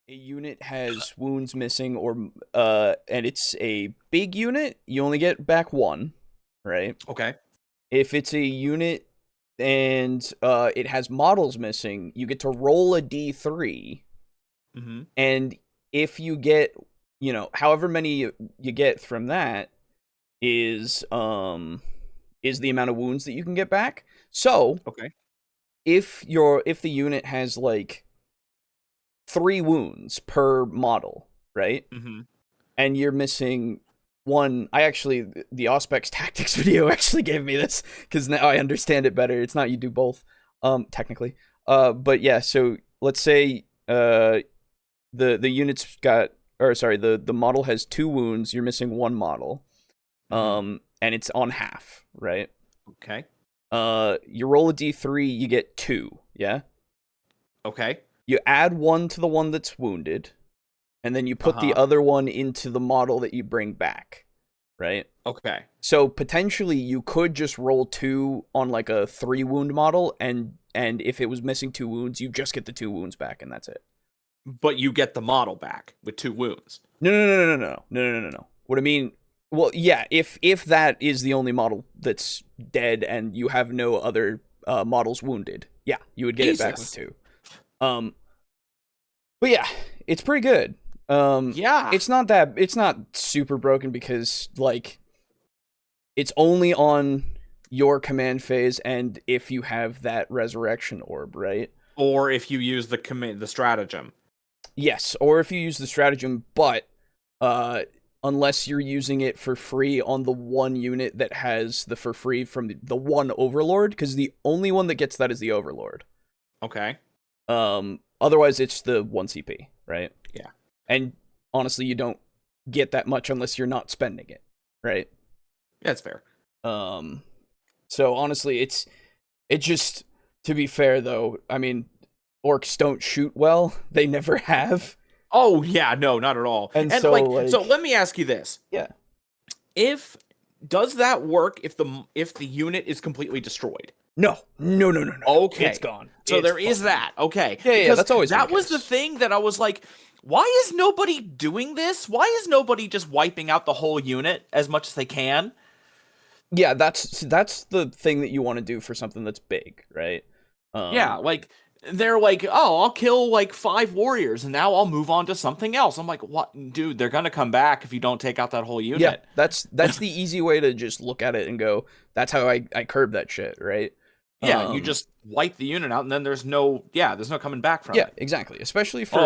a unit has wounds missing and it's a big unit, you only get back one, right? Okay. If it's a unit and it has models missing, you get to roll a d3. Mm-hmm. And if you get, however many you get from that is the amount of wounds that you can get back. So, Okay. if the unit has like 3 wounds per model, right? Mm-hmm. And you're missing one. The Auspex Tactics video actually gave me this because now I understand it better. It's not you do both, technically. But yeah, so let's say the unit's got, or sorry, the model has 2 wounds. You're missing 1 model, and it's on half, right? Okay. You roll a d3, you get 2. Yeah. Okay. You add 1 to the one that's wounded, and then you put the other one into the model that you bring back, right? Okay. So potentially you could just roll 2 on like a 3 wound model, and if it was missing 2 wounds, you just get the 2 wounds back, and that's it. But you get the model back with 2 wounds. No. What I mean, well, yeah, if that is the only model that's dead and you have no other models wounded, yeah, you would get it back with 2. But yeah, it's pretty good. Yeah. It's not super broken because like it's only on your command phase and if you have that resurrection orb, right? Or if you use the stratagem. Yes, or if you use the stratagem, but unless you're using it for free on the one unit that has the for free from the one overlord, because the only one that gets that is the overlord. Okay. Otherwise it's the 1 CP, right? Yeah. And honestly, you don't get that much unless you're not spending it, right? Yeah, that's fair. So honestly, it's just, to be fair though, I mean, orcs don't shoot well. They never have. Oh yeah, no, not at all. And so let me ask you this. Yeah. Does that work if the unit is completely destroyed? No. Okay. It's gone. So it's there is that. Okay. Yeah, that's always that was the thing that I was like, why is nobody doing this? Why is nobody just wiping out the whole unit as much as they can? Yeah, that's the thing that you want to do for something that's big, right? Yeah, like they're like, oh, I'll kill like 5 warriors and now I'll move on to something else. I'm like, what, dude? They're gonna come back if you don't take out that whole unit. Yeah, that's the easy way to just look at it and go, that's how I curb that shit, right? Yeah, you just wipe the unit out and then there's no coming back from it. Yeah, exactly. Especially for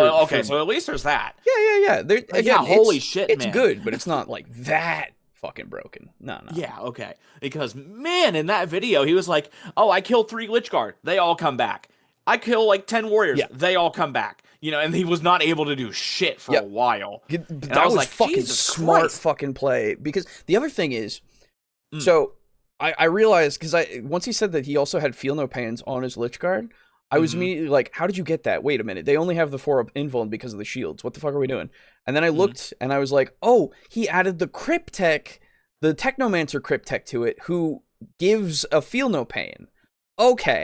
so at least there's that. Yeah. Again, holy shit, it's man. good, but it's not like that fucking broken. No. Yeah, okay. Because, man, in that video, he was like, oh, I killed 3 Lich-Guard. They all come back. I kill, like, 10 warriors. Yeah. They all come back. And he was not able to do shit for a while. That was like, fucking smart fucking play. Because the other thing is, so I realized, because once he said that he also had Feel No Pains on his Lich-Guard, I was immediately like, how did you get that? Wait a minute. They only have the 4 invuln because of the shields. What the fuck are we doing? And then I looked and I was like, oh, he added the Cryptech, the Technomancer Cryptech to it, who gives a Feel No Pain. Okay.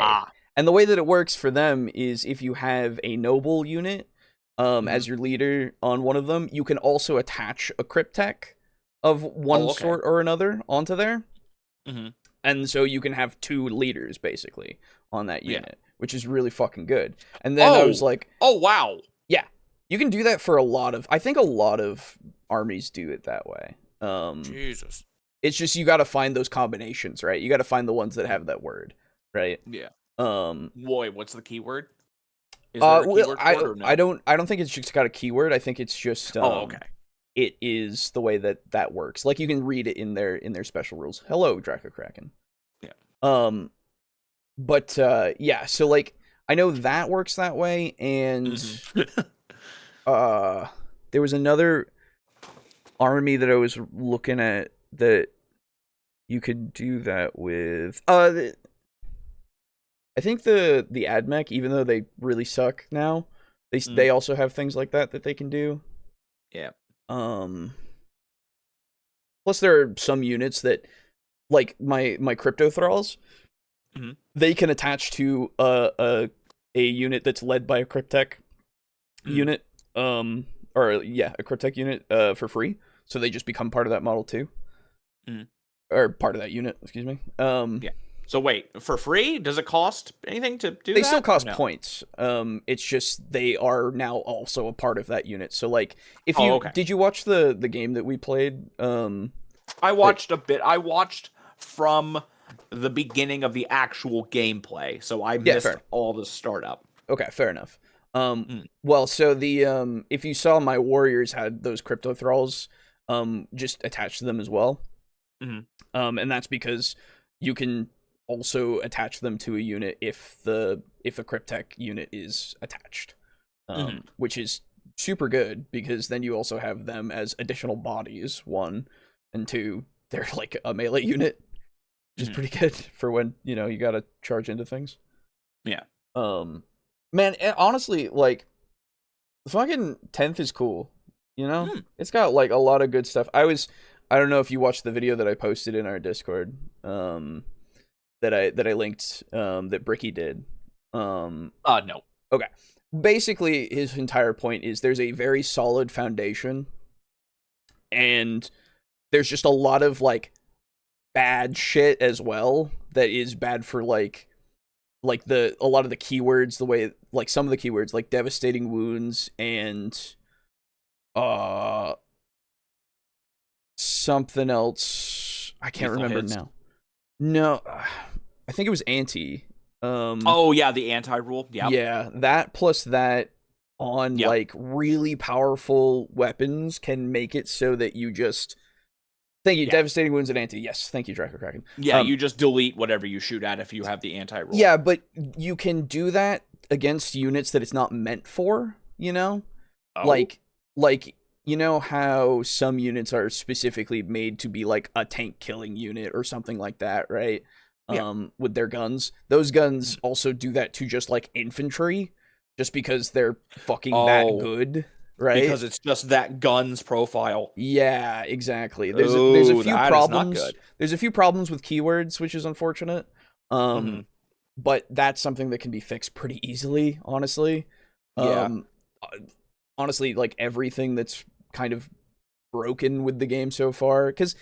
And the way that it works for them is if you have a noble unit as your leader on one of them, you can also attach a Cryptech of one sort or another onto there. And so you can have 2 leaders, basically, on that unit, which is really fucking good. And then I was like... Oh, wow. Yeah. You can do that for I think a lot of armies do it that way. Jesus. It's just you got to find those combinations, right? You got to find the ones that have that word, right? Yeah. Boy, what's the keyword? Is there a keyword for it or no? I don't think it's just got a keyword. I think it's just... okay. It is the way that works. Like, you can read it in their special rules. Hello, Draco Kraken. Yeah. But yeah, so like I know that works that way, and there was another army that I was looking at that you could do that with. I think the AdMech, even though they really suck now, they also have things like that they can do. Yeah. Plus there are some units that, like my Crypto Thralls, they can attach to a unit that's led by a Cryptech unit. or yeah, a cryptech unit for free, so they just become part of that model too. Mm. Or part of that unit, excuse me. Yeah. So wait, for free? Does it cost anything to do that? They still cost points. It's just they are now also a part of that unit. So like, if you did you watch the game that we played? I watched a bit. I watched from the beginning of the actual gameplay, so I missed all the startup. Okay, fair enough. Well, so the if you saw, my warriors had those crypto thralls just attached to them as well. And that's because you can also attach them to a unit if a cryptech unit is attached, which is super good, because then you also have them as additional bodies, 1, and 2, they're like a melee unit, which is pretty good for when, you know, you gotta charge into things. Yeah. Man, honestly, like, the fucking 10th is cool, you know? It's got like a lot of good stuff. I don't know if you watched the video that I posted in our Discord, that I linked, that Bricky did. No. Okay. Basically, his entire point is there's a very solid foundation, and there's just a lot of like bad shit as well that is bad for like a lot of the keywords, the way, like, some of the keywords like devastating wounds and something else I can't remember now. No, I think it was anti. Oh yeah, the anti rule. Yeah. Yeah, that plus that on like really powerful weapons can make it so that you just devastating wounds and anti. Yes, thank you, Draco Kraken. Yeah, you just delete whatever you shoot at if you have the anti rule. Yeah, but you can do that against units that it's not meant for, you know? Like you know how some units are specifically made to be like a tank killing unit or something like that, right? With their guns. Those guns also do that to just like infantry, just because they're fucking that good, right? Because it's just that gun's profile. Yeah, exactly. There's a few problems. There's a few problems with keywords, which is unfortunate. But that's something that can be fixed pretty easily, honestly. Honestly, like everything that's kind of broken with the game so far, because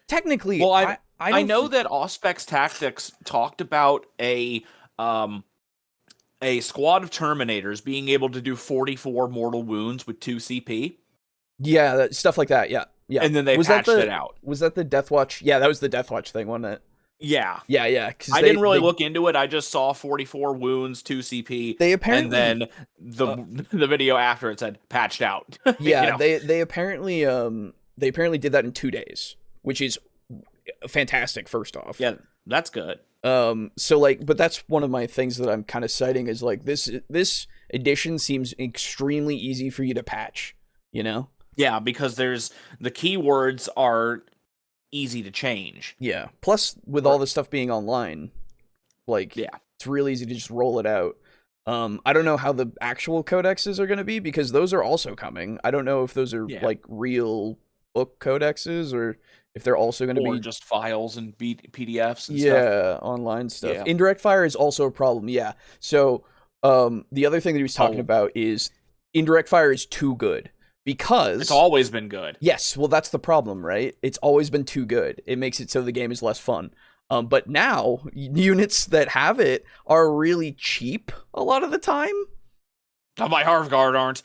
technically, well, I know that Auspex Tactics talked about a squad of Terminators being able to do 44 mortal wounds with 2 CP. Yeah, stuff like that. Yeah. And then they patched it out. Was that the Deathwatch? Yeah, that was the Deathwatch thing, wasn't it? Yeah. Yeah. I didn't really look into it. I just saw 44 wounds, 2 CP. They apparently, and then the video after it said patched out. Yeah, you know? they apparently did that in 2 days, which is fantastic. First off, yeah, that's good. So like, but that's one of my things that I'm kind of citing is like this edition seems extremely easy for you to patch, you know? Yeah, because the keywords are easy to change. Yeah. Plus, with all the stuff being online, like, it's real easy to just roll it out. I don't know how the actual codexes are going to be, because those are also coming. I don't know if those are like real book codexes or if they're also going to be just files and PDFs and stuff. Online stuff. Yeah. Indirect fire is also a problem. Yeah. So, the other thing that he was talking about is indirect fire is too good. Because it's always been good. Yes, well, that's the problem, right? It's always been too good. It makes it so the game is less fun. But now, units that have it are really cheap a lot of the time. My Hearthguard aren't.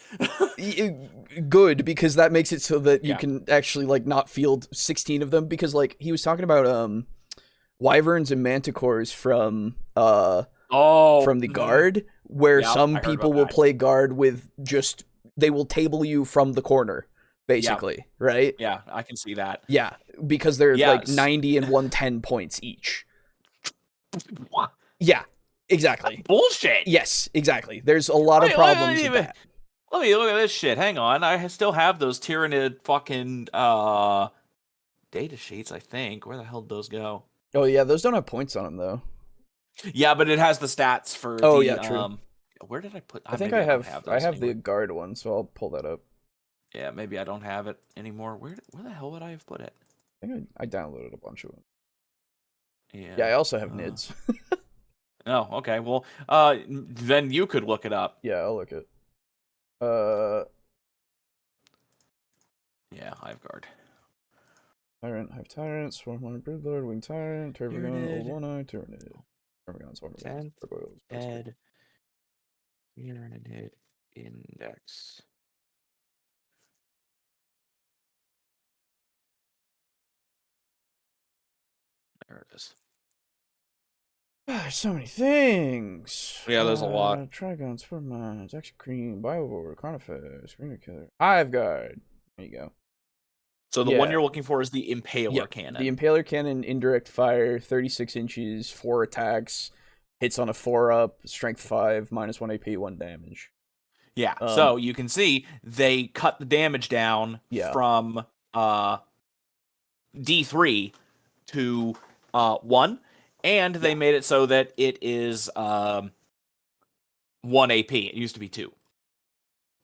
Good, because that makes it so that you can actually, like, not field 16 of them. Because, like, he was talking about wyverns and manticores from the guard, where some people will play guard with just... They will table you from the corner, basically, right? Yeah, I can see that. Yeah, because they're like 90 and 110 points each. What? Yeah, exactly. That's bullshit. Yes, exactly. There's a lot of problems with that. Let me look at this shit. Hang on. I still have those Tyrannid fucking data sheets, I think. Where the hell did those go? Oh, yeah, those don't have points on them, though. Yeah, but it has the stats for true. Where did I put? I think I have the guard one, so I'll pull that up. Yeah, maybe I don't have it anymore. Where the hell would I have put it? I think I downloaded a bunch of them. Yeah, I also have NIDS. Oh, okay. Well, then you could look it up. Yeah, I'll look it. Hive Guard. Tyrant, Hive Tyrant, Swarmhunter, Broodlord, Winged Tyrant, Tervigon, Old One-Eye, Tyranid. Tervigon, Swarmhunter, Gargoyles, Ed. Tyranid Index. There it is. There's so many things. Yeah, there's a lot. Trigon, Sport Mines, Action Cream, Biovore, Carnifex, Screener Killer, Hive Guard. There you go. So the one you're looking for is the Impaler Cannon. The Impaler Cannon, indirect fire, 36 inches, 4 attacks, hits on a 4-up, strength 5, -1 AP, 1 damage. Yeah, so you can see they cut the damage down from D3 to 1, and they made it so that it is 1 AP. It used to be 2.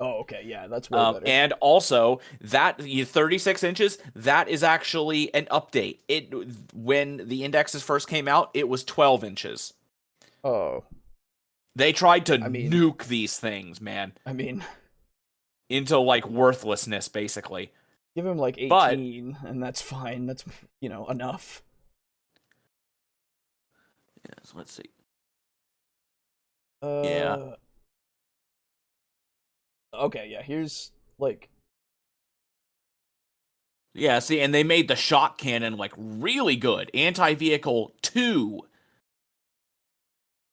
Oh, okay, yeah, that's way better. And also, that 36 inches, that is actually an update. When the indexes first came out, it was 12 inches. Oh. They tried to nuke these things, man. I mean... into, like, worthlessness, basically. Give him, like, 18, and that's fine. That's, enough. Yeah, so let's see. Yeah. Okay, yeah, here's, like... Yeah, see, and they made the shot cannon, like, really good. Anti-vehicle 2.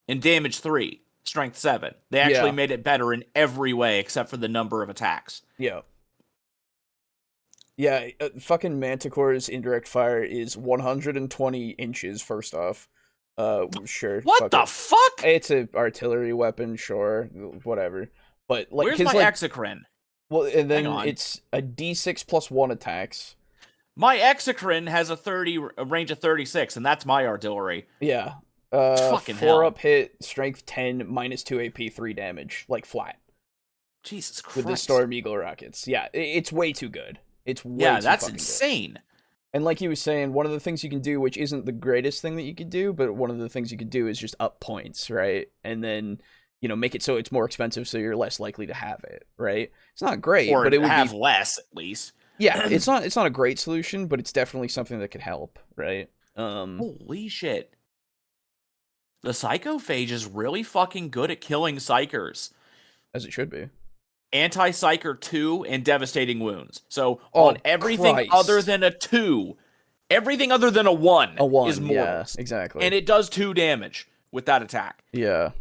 And damage 3. Strength 7. They actually made it better in every way except for the number of attacks. Yeah. Yeah, fucking Manticore's indirect fire is 120 inches, first off. Sure. What the fuck? It's an artillery weapon, sure. Whatever. But, like... Where's my Exocrine? Well, and then it's a D6 plus 1 attacks. My Exocrine has a range of 36, and that's my artillery. Yeah. Fucking 4-up hit, strength 10, -2 AP, 3 damage. Like, flat. Jesus Christ. With the Storm Eagle rockets. Yeah, it's way too good. It's way too that's fucking insane. Good. And like he was saying, one of the things you can do, which isn't the greatest thing that you could do, but one of the things you could do is just up points, right? And then, make it so it's more expensive so you're less likely to have it, right? It's not great, but it would have less, at least. Yeah, it's not a great solution, but it's definitely something that could help, right? Holy shit. The Psychophage is really fucking good at killing Psychers. As it should be. Anti-Psyker 2 and Devastating Wounds. So on everything other than a 2, everything other than a 1 is mortals. Yeah, exactly. And it does 2 damage with that attack. Yeah.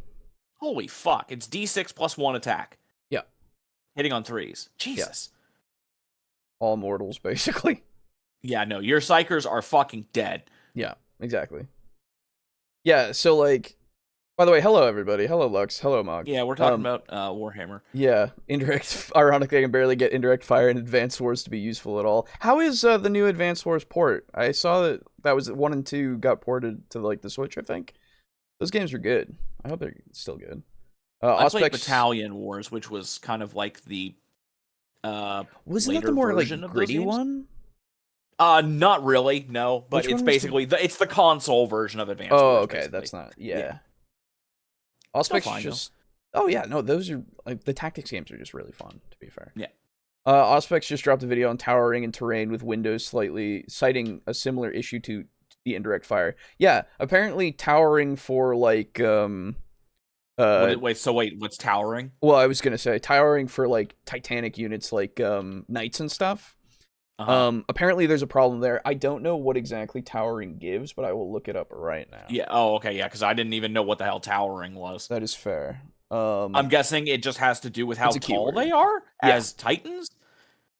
Holy fuck. It's D6 plus 1 attack. Yeah. Hitting on 3s. Jesus. Yeah. All mortals, basically. Yeah, no, your Psychers are fucking dead. Yeah, exactly. Yeah, so, like, by the way, hello, everybody. Hello, Lux. Hello, Mog. Yeah, we're talking about Warhammer. Yeah, indirect, ironically, I can barely get indirect fire in Advanced Wars to be useful at all. How is the new Advanced Wars port? I saw that was 1 and 2 got ported to, like, the Switch, I think. Those games are good. I hope they're still good. I played Battalion Wars, which was kind of like the wasn't that the more, like, gritty one? Not really, no. But it's basically it's the console version of Advanced Wars. Oh, okay, basically. that's not. Yeah. Auspex just. Oh yeah, no, those are like the tactics games are just really fun. To be fair. Yeah. Auspex just dropped a video on towering and terrain with windows slightly, citing a similar issue to the indirect fire. Yeah, apparently towering for like wait, what's towering? Well, I was gonna say towering for like Titanic units like knights and stuff. Apparently there's a problem there. I don't know what exactly towering gives, but I will look it up right now. Yeah. Oh, okay. Yeah, because I didn't even know what the hell towering was. That is fair. I'm guessing it just has to do with how tall they are as Titans.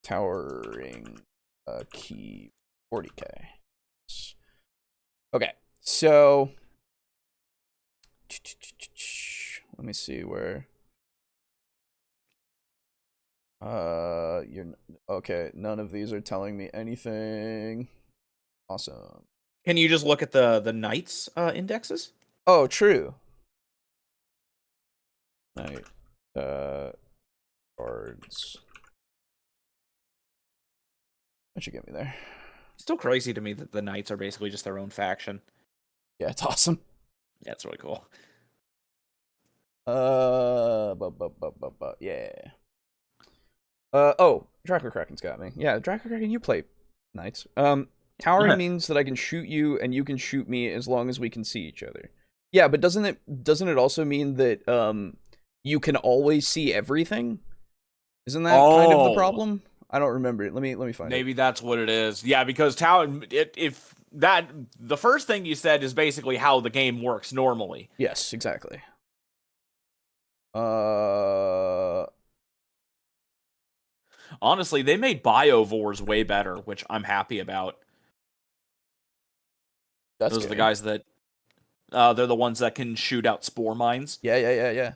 Towering, key 40k. Okay, so let me see where. You're okay. None of these are telling me anything. Awesome. Can you just look at the knights indexes? Oh, true. Knight cards. That should get me there. Still crazy to me that the knights are basically just their own faction. Yeah, it's awesome. Yeah, it's really cool. Yeah. Oh, Draco Kraken's got me. Yeah, Draco Kraken, you play knights. Towering means that I can shoot you and you can shoot me as long as we can see each other. Yeah, but doesn't it also mean that you can always see everything? Isn't that kind of the problem? I don't remember. Let me find it. Maybe that's what it is. Yeah, because if that the first thing you said is basically how the game works normally. Yes, exactly. Honestly, they made biovores way better, which I'm happy about. Those are the guys that they're the ones that can shoot out spore mines. Yeah.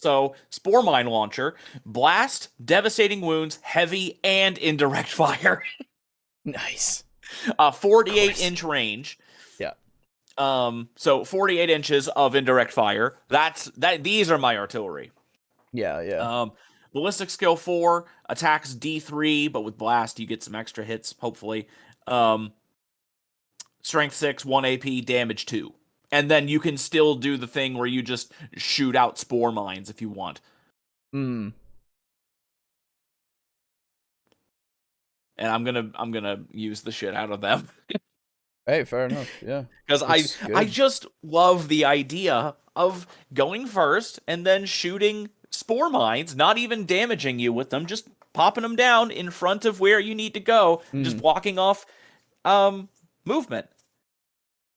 So, spore mine launcher, blast, devastating wounds, heavy, and indirect fire. Nice. 48-inch range. Yeah. So 48 inches of indirect fire. These are my artillery. Yeah. Ballistic skill 4, attacks D3, but with blast you get some extra hits, hopefully. Strength 6, 1 AP, damage 2. And then you can still do the thing where you just shoot out spore mines if you want. And I'm gonna use the shit out of them. Hey, fair enough. Yeah. Because I just love the idea of going first and then shooting spore mines, not even damaging you with them, just popping them down in front of where you need to go, just blocking off movement.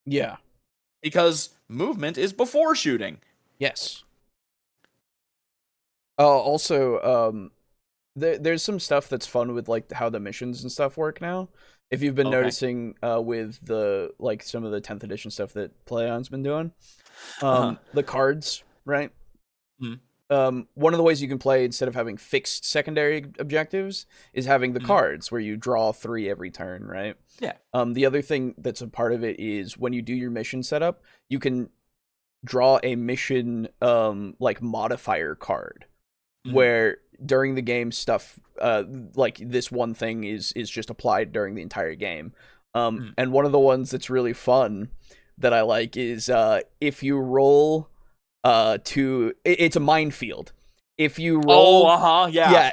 Yeah. Because movement is before shooting. Yes. Also, there's some stuff that's fun with like how the missions and stuff work now. If you've been noticing with the like some of the 10th edition stuff that PlayOn's been doing, the cards, right? One of the ways you can play instead of having fixed secondary objectives is having the cards where you draw 3 every turn, right? Yeah. The other thing that's a part of it is when you do your mission setup, you can draw a mission like modifier card where during the game stuff like this one thing is just applied during the entire game. And one of the ones that's really fun that I like is if you roll it's a minefield. If you roll,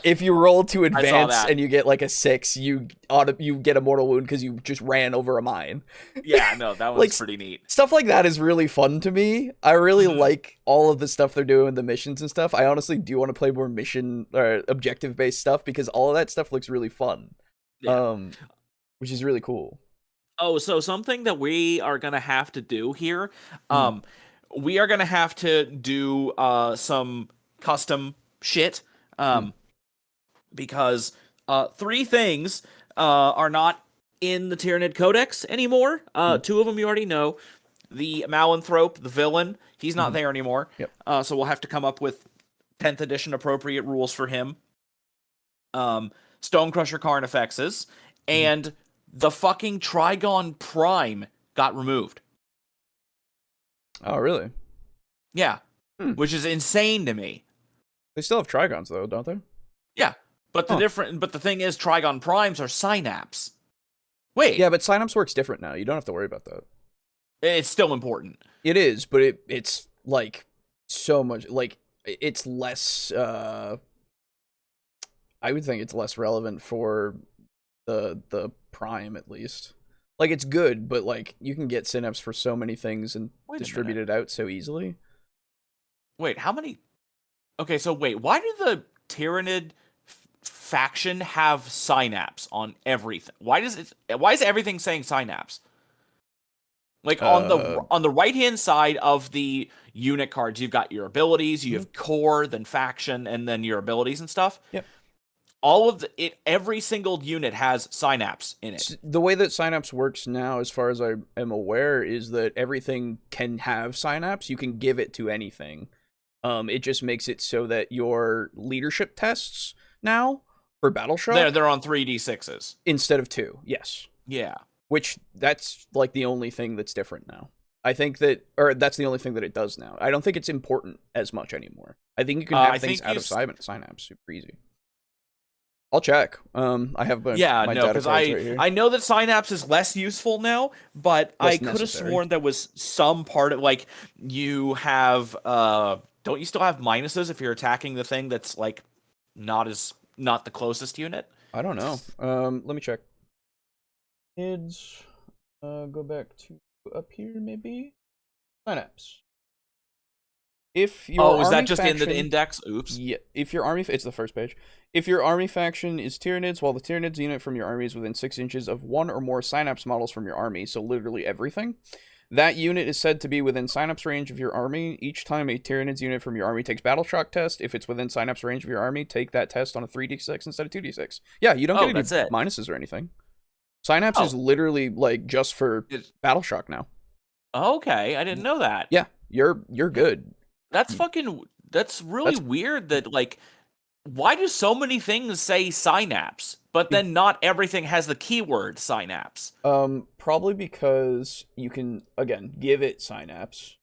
if you roll to advance and you get like a 6, you get a mortal wound because you just ran over a mine. Yeah, no, that was like, pretty neat. Stuff like that is really fun to me. I really like all of the stuff they're doing, the missions and stuff. I honestly do want to play more mission or objective based stuff because all of that stuff looks really fun. Yeah. Which is really cool. Oh, so something that we are gonna have to do here, we are gonna have to do some custom shit because 3 things are not in the Tyranid Codex anymore. 2 of them you already know. The Malanthrope, the villain, he's not there anymore. Yep. So we'll have to come up with 10th edition appropriate rules for him. Stonecrusher Carnifexes, and the fucking Trigon Prime got removed. Oh, really? Yeah. Which is insane to me. They still have Trigons though, don't they? Yeah. But the thing is Trigon Primes are Synapse. Wait. Yeah, but Synapse works different now. You don't have to worry about that. It's still important. It is, but it's like so much like it's less I would think it's less relevant for the Prime at least. Like it's good, but like you can get Synapse for so many things and distribute it out so easily. Wait, how many? Okay, so wait, why do the Tyranid faction have Synapse on everything? Why is everything saying Synapse? Like on the right hand side of the unit cards, you've got your abilities, you have core, then faction, and then your abilities and stuff. Yep. All of every single unit has Synapse in it. The way that Synapse works now, as far as I am aware, is that everything can have Synapse. You can give it to anything. It just makes it so that your leadership tests now for Battleshock they're on 3d6s instead of 2. Yes. Yeah. Which that's like the only thing that's different now. I think that, or that's the only thing that it does now. I don't think it's important as much anymore. I think you can have things out of Synapse super easy. I'll check. I have my because I know that Synapse is less useful now, but I could have sworn there was some part of like you have don't you still have minuses if you're attacking the thing that's like not as not the closest unit? I don't know. Let me check. Kids, go back to up here, maybe? Synapse. If your is that army just faction, in the index? Oops. Yeah, if your army, it's the first page. If your army faction is Tyranids, while the Tyranids unit from your army is within 6 inches of one or more Synapse models from your army, so literally everything, that unit is said to be within Synapse range of your army. Each time a Tyranids unit from your army takes Battle Shock test, if it's within Synapse range of your army, take that test on a 3d6 instead of 2d6. Yeah, you don't get any minuses or anything. Synapse is literally like just for Battle Shock now. Okay, I didn't know that. Yeah, you're good. That's really weird that, like, why do so many things say synapse, but then not everything has the keyword synapse? Probably because you can, again, give it synapse.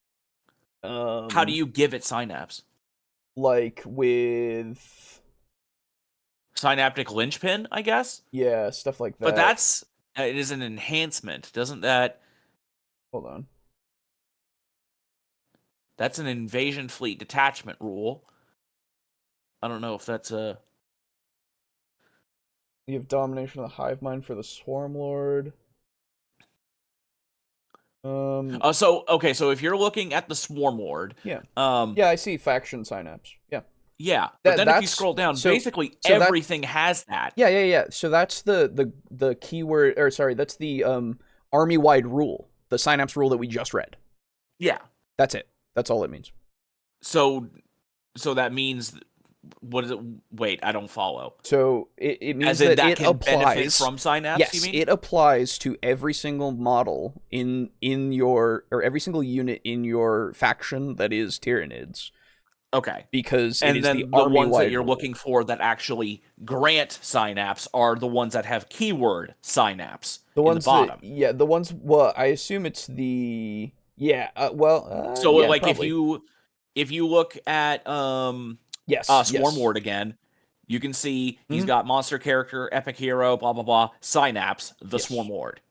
How do you give it synapse? Like with synaptic linchpin, I guess? Yeah, stuff like that. But it is an enhancement. Doesn't that... Hold on. That's an invasion fleet detachment rule. I don't know if that's a... You have domination of the hive mind for the Swarm Lord. So if you're looking at the Swarm Lord... Yeah. Yeah, I see faction synapse. Yeah. Yeah, but then if you scroll down, basically everything has that. Yeah. So that's the keyword, or sorry, that's the army-wide rule. The synapse rule that we just read. Yeah. That's it. That's all it means. So that means, what is it? Wait, I don't follow. So it means that it applies from synapse. Yes, you mean? It applies to every single model in your, or every single unit in your faction that is Tyranids. Okay. Because and it is then the ones that you're looking for that actually grant synapse are the ones that have keyword synapse. The ones in the bottom. The ones. Well, I assume it's the. Yeah. So yeah, like probably. if you look at Swarm Lord again, you can see he's got monster character, epic hero, blah blah blah, synapse, the Swarm Lord.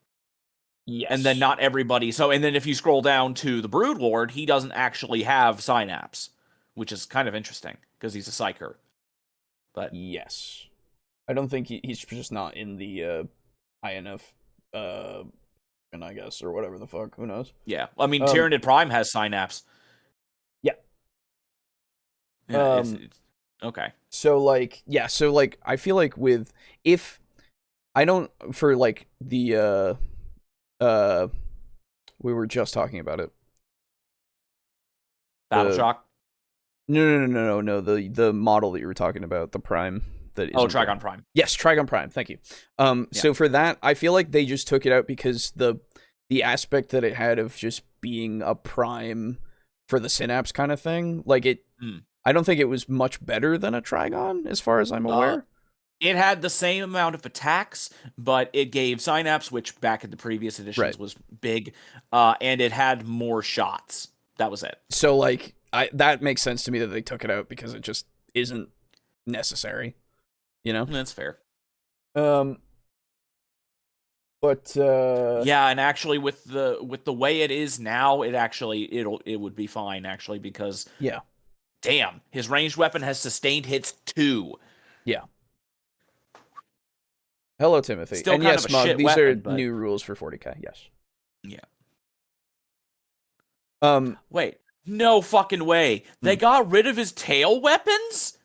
Yes. And then not everybody. So and then if you scroll down to the Brood Lord, he doesn't actually have synapse, which is kind of interesting because he's a psyker. But yes, I don't think he's just not in the INF. And I guess, or whatever the fuck, who knows? Yeah, I mean, Tyranid Prime has synapse. Yeah. Yeah. It's okay. So like, I feel like with if I don't for like the we were just talking about it. Battle Shock. No. The model that you were talking about, the Prime. Trigon Prime. Yes, Trigon Prime. Thank you. So for that, I feel like they just took it out because the aspect that it had of just being a Prime for the Synapse kind of thing, like it. I don't think it was much better than a Trigon, as far as I'm aware. It had the same amount of attacks, but it gave Synapse, which back in the previous editions was big, and it had more shots. That was it. So like, that makes sense to me that they took it out because it just isn't necessary. You know? That's fair. But yeah, and actually with the way it is now, it would be fine actually because damn, his ranged weapon has sustained hits 2. Yeah. Hello, Timothy. Still and kind yes, of a Mug, shit these weapon, are new rules for 40k. Yes. Yeah. Wait, no fucking way. They got rid of his tail weapons?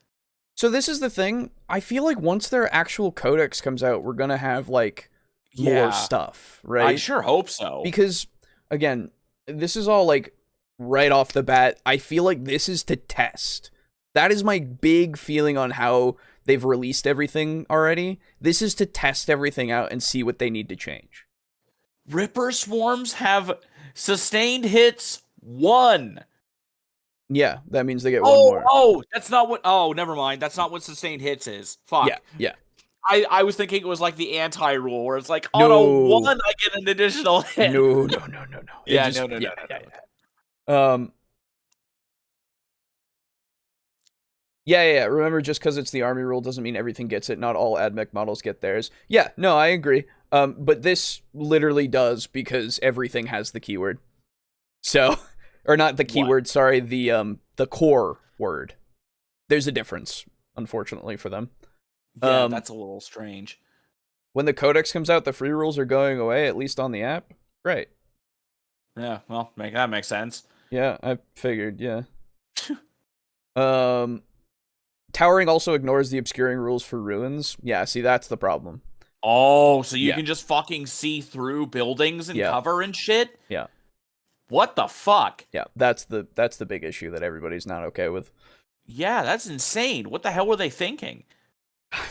So this is the thing. I feel like once their actual codex comes out, we're gonna have like more stuff, right? I sure hope so. Because again, this is all like right off the bat. I feel like this is to test. That is my big feeling on how they've released everything already. This is to test everything out and see what they need to change. Ripper swarms have sustained hits 1. Yeah, that means they get one more. Oh, that's not what... Oh, never mind. That's not what sustained hits is. Fuck. Yeah. I was thinking it was like the anti-rule, where it's like, on a 1, I get an additional hit. No. Yeah, just, no. Yeah. Remember, just because it's the army rule doesn't mean everything gets it. Not all AdMech models get theirs. Yeah, no, I agree. But this literally does because everything has the keyword. So... Or not the keyword, sorry, the core word. There's a difference, unfortunately, for them. Yeah, that's a little strange. When the codex comes out, the free rules are going away, at least on the app. Great. Yeah, well, that makes sense. Yeah, I figured, yeah. Towering also ignores the obscuring rules for ruins. Yeah, see, that's the problem. Oh, so you can just fucking see through buildings and cover and shit? Yeah. What the fuck? Yeah, that's the big issue that everybody's not okay with. Yeah, that's insane. What the hell were they thinking?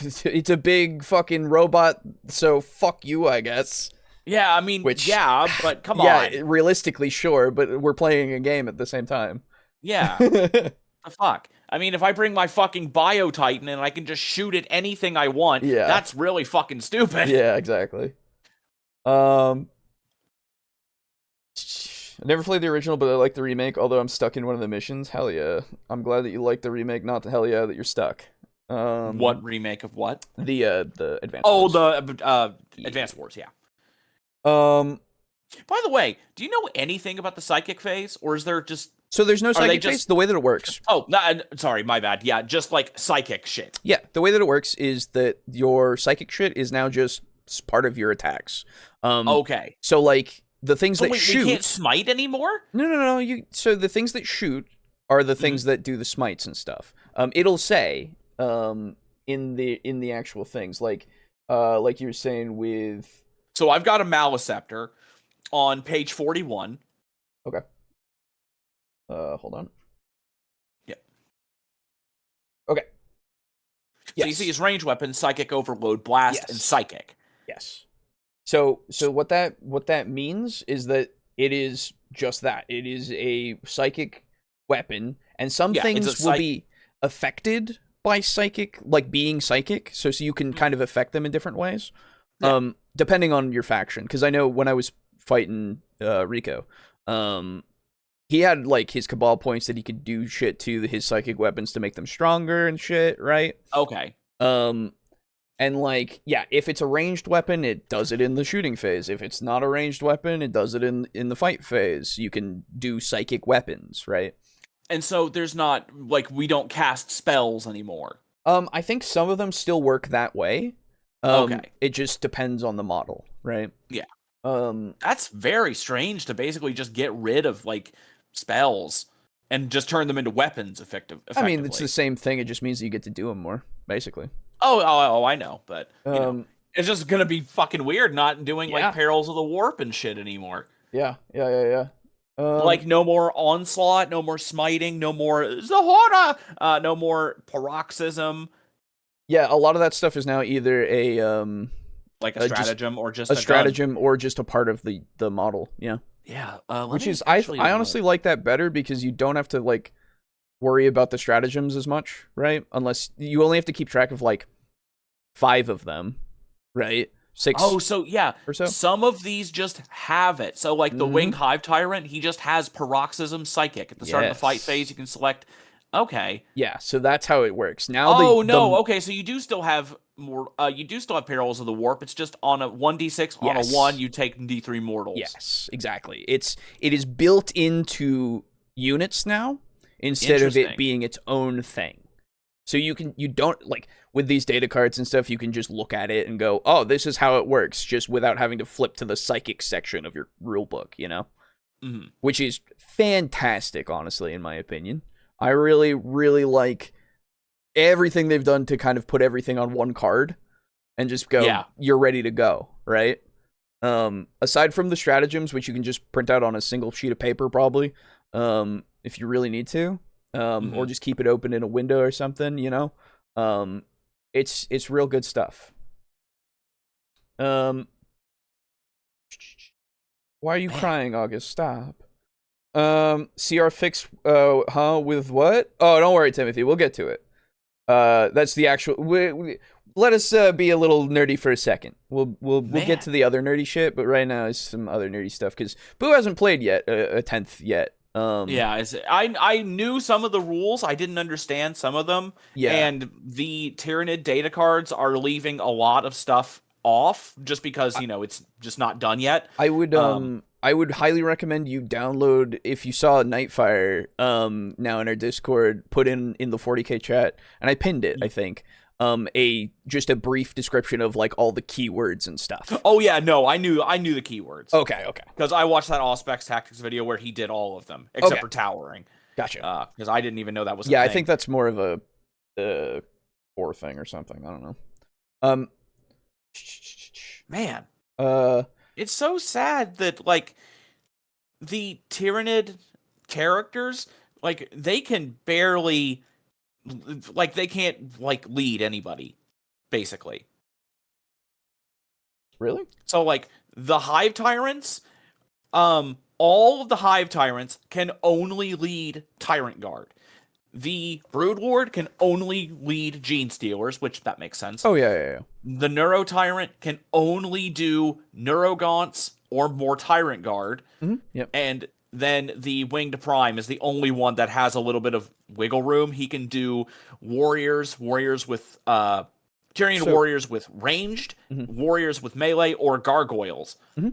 It's a big fucking robot, so fuck you, I guess. Yeah, I mean, but come on. Yeah, realistically, sure, but we're playing a game at the same time. Yeah. The fuck? I mean, if I bring my fucking Bio Titan and I can just shoot at anything I want, that's really fucking stupid. Yeah, exactly. I never played the original, but I like the remake, although I'm stuck in one of the missions. Hell yeah. I'm glad that you like the remake, not the hell yeah that you're stuck. What remake of what? The Advanced Wars. The Advanced Wars, yeah. By the way, do you know anything about the psychic phase, or is there just... So there's no psychic phase? The way that it works... Oh, sorry, my bad. Yeah, just like psychic shit. Yeah, the way that it works is that your psychic shit is now just part of your attacks. Okay. So, like, the things that shoot... we can't smite anymore? No. So the things that shoot are the things that do the smites and stuff. It'll say... in the actual things, like you were saying with... So I've got a Maliceptor on page 41. Okay. Hold on. Yep. Okay. So you see his range weapons, Psychic Overload, Blast, and Psychic. Yes. So what that means is that it is just that. It is a psychic weapon, and some things will be affected by psychic, like being psychic, so you can kind of affect them in different ways, depending on your faction. Because I know when I was fighting Rico, he had like his Cabal points that he could do shit to his psychic weapons to make them stronger and shit, right? Okay. And like, yeah, if it's a ranged weapon, it does it in the shooting phase. If it's not a ranged weapon, it does it in the fight phase. You can do psychic weapons, right? And so there's not, like, we don't cast spells anymore. I think some of them still work that way. Okay. It just depends on the model, right? Yeah. That's very strange to basically just get rid of, like, spells and just turn them into weapons effectively. I mean, it's the same thing. It just means that you get to do them more, basically. Oh, I know. But, you know, it's just going to be fucking weird not doing, like, Perils of the Warp and shit anymore. Yeah. Like, no more Onslaught, no more Smiting, no more Zahora, no more Paroxysm. Yeah, a lot of that stuff is now either like a stratagem or just a stratagem or just a part of the model. Yeah. Yeah. Which is, I honestly like that better because you don't have to, like, worry about the stratagems as much, right? Unless you only have to keep track of, like, 5 of them, right? 6. Oh, so yeah. Or so. Some of these just have it. So like the Winged Hive Tyrant, he just has Paroxysm Psychic. At the start of the fight phase, you can select. Okay. Yeah, so that's how it works. Now okay, so you do still have more you do still have Perils of the Warp. It's just on a 1d6 on a 1 you take D3 mortals. Yes, exactly. It is built into units now instead of it being its own thing. So you don't, like, with these data cards and stuff, you can just look at it and go, oh, this is how it works, just without having to flip to the psychic section of your rule book, you know? Mm-hmm. Which is fantastic, honestly, in my opinion. I really, really like everything they've done to kind of put everything on one card and just go, you're ready to go, right? Aside from the stratagems, which you can just print out on a single sheet of paper, probably, if you really need to. Or just keep it open in a window or something, you know? It's real good stuff. Why are you crying, August? Stop. CR fix, with what? Oh, don't worry, Timothy, we'll get to it. That's the actual, let us be a little nerdy for a second. We'll get to the other nerdy shit, but right now is some other nerdy stuff, because Boo hasn't played yet, a 10th yet. I knew some of the rules. I didn't understand some of them. Yeah. And the Tyranid data cards are leaving a lot of stuff off just because, you know, it's just not done yet. I would highly recommend you download, if you saw Nightfire now in our Discord, put in the 40k chat, and I pinned it, I think. just a brief description of like all the keywords and stuff. Oh yeah, no, I knew the keywords. Okay. Because I watched that Auspex Tactics video where he did all of them except for towering. Gotcha. Because I didn't even know that was a thing. I think that's more of a core thing or something. I don't know. Man. It's so sad that like the Tyrannid characters, like they can barely, like they can't like lead anybody, basically. Really? So like the Hive Tyrants, all of the Hive Tyrants can only lead Tyrant Guard. The Broodlord can only lead Gene Stealers, which that makes sense. Oh, yeah. The Neuro Tyrant can only do Neurogaunts or more Tyrant Guard. Mm-hmm. Yep. And then the Winged Prime is the only one that has a little bit of wiggle room. He can do warriors with Tyrian warriors with ranged, warriors with melee, or gargoyles. Mm-hmm.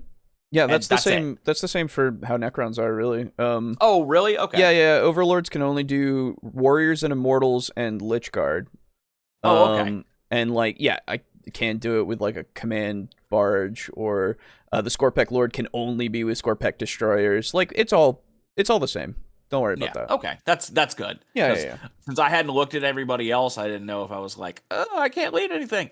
Yeah, that's the same. It. That's the same for how Necrons are, really. Oh, really? Okay. Yeah. Overlords can only do warriors and immortals and Lich Guard. Oh, okay. And like, yeah, I can't do it with like a command barge, or the Scorpek Lord can only be with Scorpek destroyers. Like, it's all the same. Don't worry about that. Okay, that's good. Yeah. Since I hadn't looked at everybody else, I didn't know if I was like, oh, I can't lead anything.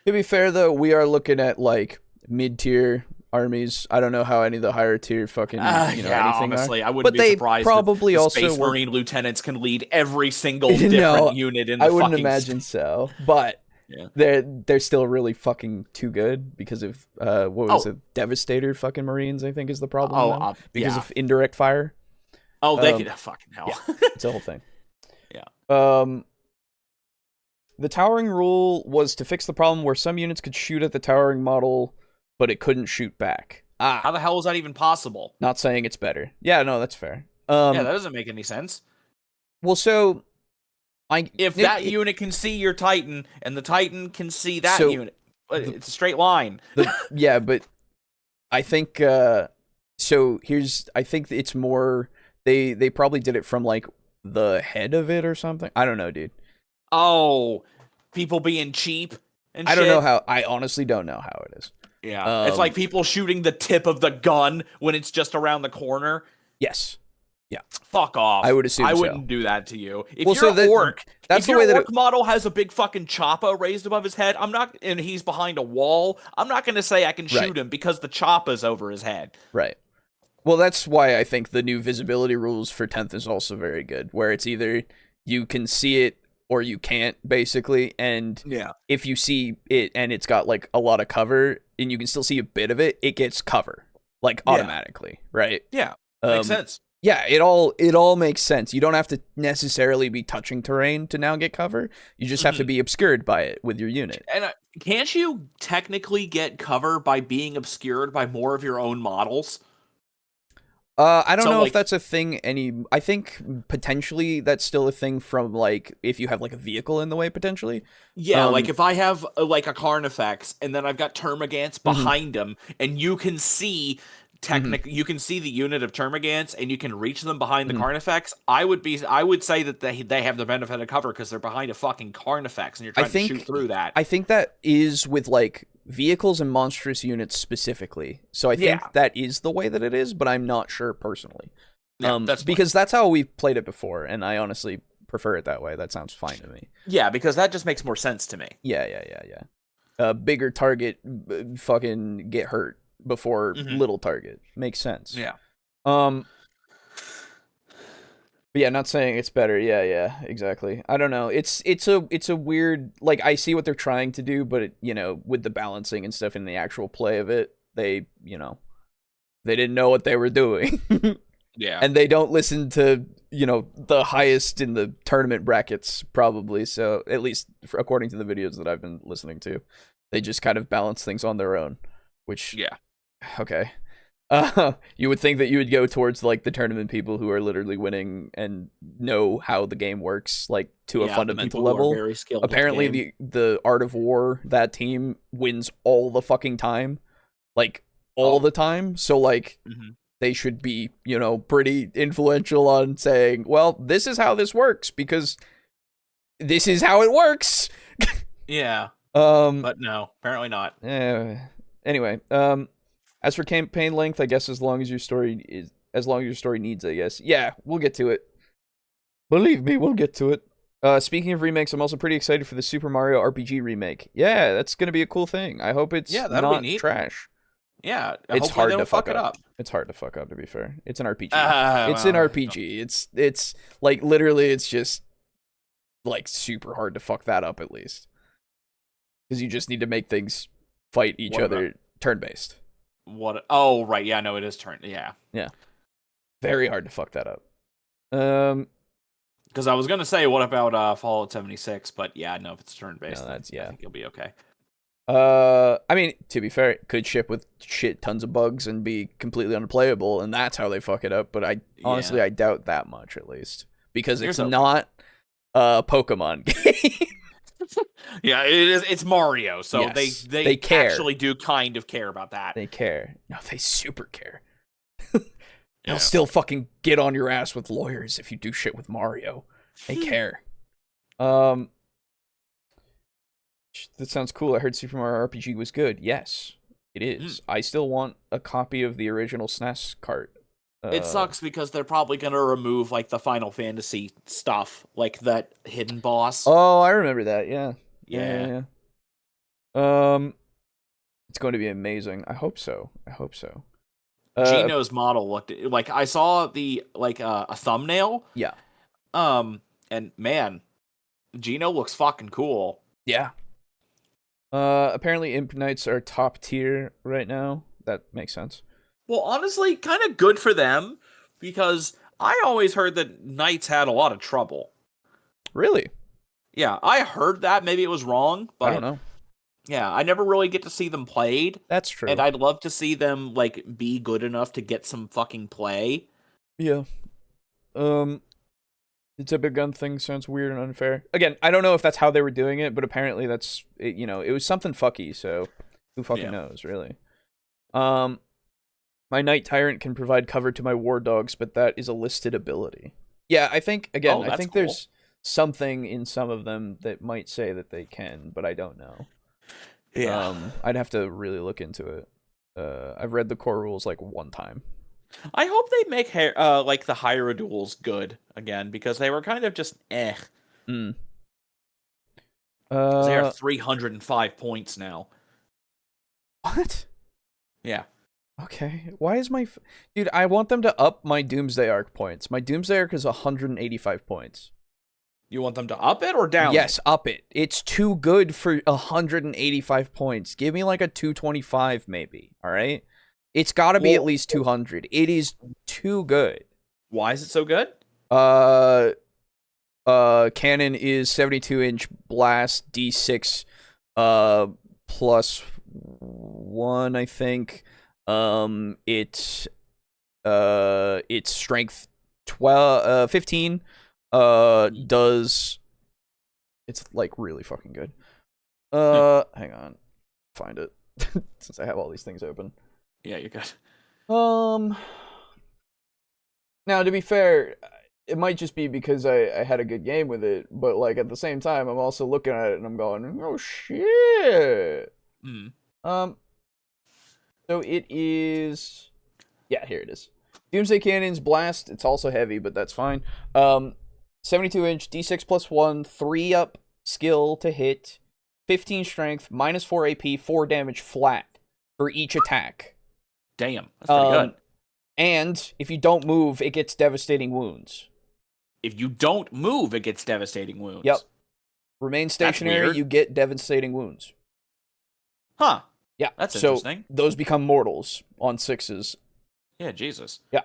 To be fair, though, we are looking at like mid-tier armies. I don't know how any of the higher tier fucking anything honestly, are. I wouldn't be surprised. Probably the also Space Marine lieutenants can lead every single different unit in the fucking. I wouldn't imagine so, but they're still really fucking too good because of what was it? Devastator fucking Marines, I think, is the problem. Because of indirect fire. Oh, they could fucking hell. Yeah, it's a whole thing. Yeah. The towering rule was to fix the problem where some units could shoot at the towering model, but it couldn't shoot back. How the hell is that even possible? Not saying it's better. Yeah, no, that's fair. That doesn't make any sense. Well, so if that unit can see your Titan and the Titan can see that unit, it's a straight line. Yeah, but I think I think it's more they probably did it from like the head of it or something. I don't know, dude. Oh, people being cheap and shit. I don't know how. I honestly don't know how it is. Yeah, it's like people shooting the tip of the gun when it's just around the corner. Yes. Yeah. Fuck off. I would assume I wouldn't do that to you. If well, you're an orc, that's if the way your that orc model has a big fucking choppa raised above his head, and he's behind a wall, I'm not going to say I can shoot him because the choppa's over his head. Right. Well, that's why I think the new visibility rules for 10th is also very good, where it's either you can see it or you can't, basically, and if you see it and it's got like a lot of cover and you can still see a bit of it, it gets cover like automatically, right? Yeah, makes sense. Yeah, it all makes sense. You don't have to necessarily be touching terrain to now get cover. You just have to be obscured by it with your unit. And can't you technically get cover by being obscured by more of your own models? I don't know if that's a thing I think potentially that's still a thing from like if you have like a vehicle in the way potentially. Yeah, like if I have like a Carnifex and then I've got Termagants behind him and you can see you can see the unit of Termagants and you can reach them behind the Carnifex, I would say that they have the benefit of cover because they're behind a fucking Carnifex and you're trying to shoot through that. I think that is with like vehicles and monstrous units specifically. So I think that is the way that it is, but I'm not sure personally. That's because that's how we've played it before, and I honestly prefer it that way. That sounds fine to me. Yeah, because that just makes more sense to me. Yeah. Bigger target, fucking get hurt before little target makes sense. Yeah. But yeah, not saying it's better. Yeah, exactly. I don't know. It's a weird, like, I see what they're trying to do, but with the balancing and stuff in the actual play of it, they didn't know what they were doing. Yeah. And they don't listen to, the highest in the tournament brackets probably. So at least according to the videos that I've been listening to, they just kind of balance things on their own, which okay. You would think that you would go towards like the tournament people who are literally winning and know how the game works, like to a fundamental level. Very skilled. Apparently, the Art of War, that team wins all the fucking time, like all the time. So like they should be, pretty influential on saying, well, this is how this works because this is how it works. Yeah. Um, But no, apparently not. anyway, as for campaign length, I guess as long as your story needs, I guess. Yeah, we'll get to it. Believe me, we'll get to it. Speaking of remakes, I'm also pretty excited for the Super Mario RPG remake. Yeah, that's gonna be a cool thing. I hope it's That'll be not neat. trash. Yeah, It's hopefully hard they to don't fuck it up. It's hard to fuck up, to be fair. It's an RPG. It's an Well, RPG. It's like literally, it's just like super hard to fuck that up, at least, because you just need to make things fight each other turn based. What? Oh, right. Yeah, no, it is turn. Yeah. Yeah. Very hard to fuck that up. Because I was gonna say, what about Fallout 76? But yeah, no, if it's turn based, no, I think you'll be okay. I mean, to be fair, it could ship with tons of bugs and be completely unplayable, and that's how they fuck it up. But honestly, I doubt that much, at least, because it's not a Pokemon game. Yeah, it is. It's Mario, so yes, they care. Actually do kind of care about that. They care. No, they super care. They'll still fucking get on your ass with lawyers if you do shit with Mario. They care. That sounds cool. I heard Super Mario RPG was good. Yes, it is. I still want a copy of the original SNES cart. It sucks because they're probably gonna remove like the Final Fantasy stuff, like that hidden boss. Oh, I remember that. Yeah. Yeah. It's going to be amazing. I hope so. Gino's model looked like I saw the a thumbnail. Yeah. And man, Gino looks fucking cool. Yeah. Apparently Imp Knights are top tier right now. That makes sense. Well, honestly, kind of good for them, because I always heard that Knights had a lot of trouble. Really? Yeah, I heard that. Maybe it was wrong, but I don't know. Yeah, I never really get to see them played. That's true. And I'd love to see them like be good enough to get some fucking play. Yeah. The typic gun thing sounds weird and unfair. Again, I don't know if that's how they were doing it, but apparently that's it, it was something fucky, so who fucking knows, really. My Knight Tyrant can provide cover to my war dogs, but that is a listed ability. Yeah, I think cool. There's something in some of them that might say that they can, but I don't know. Yeah. I'd have to really look into it. I've read the core rules like one time. I hope they make like the Hyrule good again, because they were kind of just eh. They are 305 points now. What? Yeah. Okay. Why is my dude? I want them to up my Doomsday Arc points. My Doomsday Arc is 185 points. You want them to up it or down? Yes, up it. It's too good for 185 points. Give me like a 225 maybe, all right? It's got to be at least 200. It is too good. Why is it so good? Cannon is 72-inch blast D6 plus 1, I think. It's strength 15. Does it's like really fucking good. Hang on, find it since I have all these things open. Yeah, you're good. Now to be fair, it might just be because I had a good game with it, but like at the same time, I'm also looking at it and I'm going, oh shit. So it is, yeah, here it is. Doomsday Cannon's blast. It's also heavy, but that's fine. 72-inch, D6 plus 1, 3 up skill to hit, 15 strength, minus 4 AP, 4 damage flat for each attack. Damn, that's pretty good. And if you don't move, it gets devastating wounds. If you don't move, it gets devastating wounds. Yep. Remain stationary, you get devastating wounds. Huh. Yeah. That's interesting. Those become mortals on 6s. Yeah, Jesus. Yeah.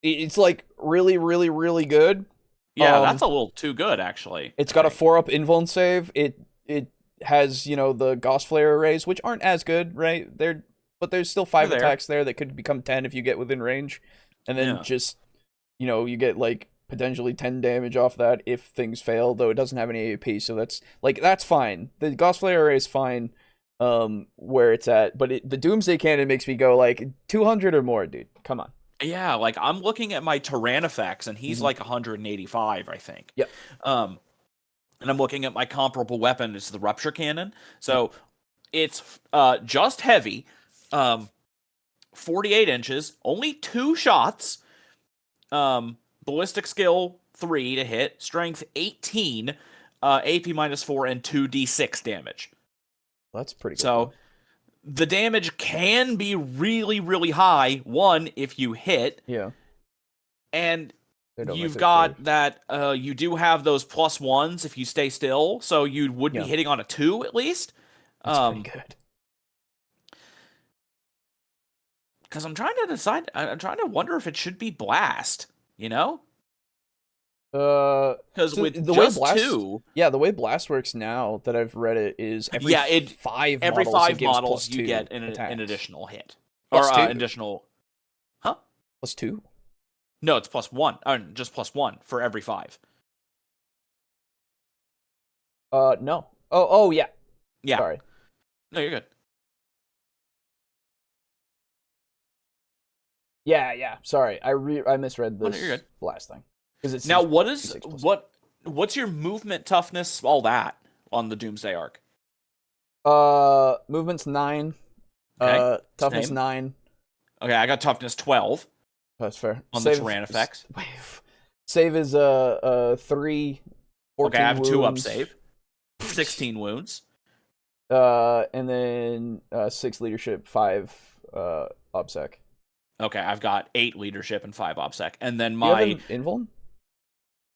It's like really, really, really good. Yeah, that's a little too good, actually. It's got a 4-up invuln save. It has, the Gauss Flare arrays, which aren't as good, right? But there's still 5 attacks there that could become 10 if you get within range. And then just, you get like potentially 10 damage off that if things fail, though it doesn't have any AP, so that's fine. The Gauss Flare array is fine where it's at, but the Doomsday Cannon makes me go like 200 or more, dude. Come on. Yeah, like I'm looking at my Tyrannifex and he's like 185, I think. Yep. and I'm looking at my comparable weapon. It's the Rupture Cannon. So it's just heavy, 48 inches, only 2 shots, ballistic skill 3 to hit, strength 18, AP -4, and 2d6 damage. That's pretty good. So the damage can be really, really high, one, if you hit. Yeah. And you've got that, you do have those +1s if you stay still, so you would be hitting on a 2 at least. That's pretty good. Because I'm trying to wonder if it should be blast, you know? Because so with the just way blast, 2... Yeah, the way blast works now that I've read it is every 5 models you get an additional hit. Plus or 2. Additional... Huh? +2? No, it's +1. Just +1 for every 5. No. Oh, yeah. Yeah. Sorry. No, you're good. Yeah. Sorry, I misread this you're good. blast thing. It's now, what's your movement, toughness, all that on the Doomsday Arc? Movement's 9. Okay. Toughness 9. Okay, I got toughness 12. That's fair. On the Terran effects. Save is 3. 14 okay, I have wounds. 2 up save. 16 wounds. And then 6 leadership, 5 obsec. Okay, I've got 8 leadership and 5 obsec, and then Do you have an invuln?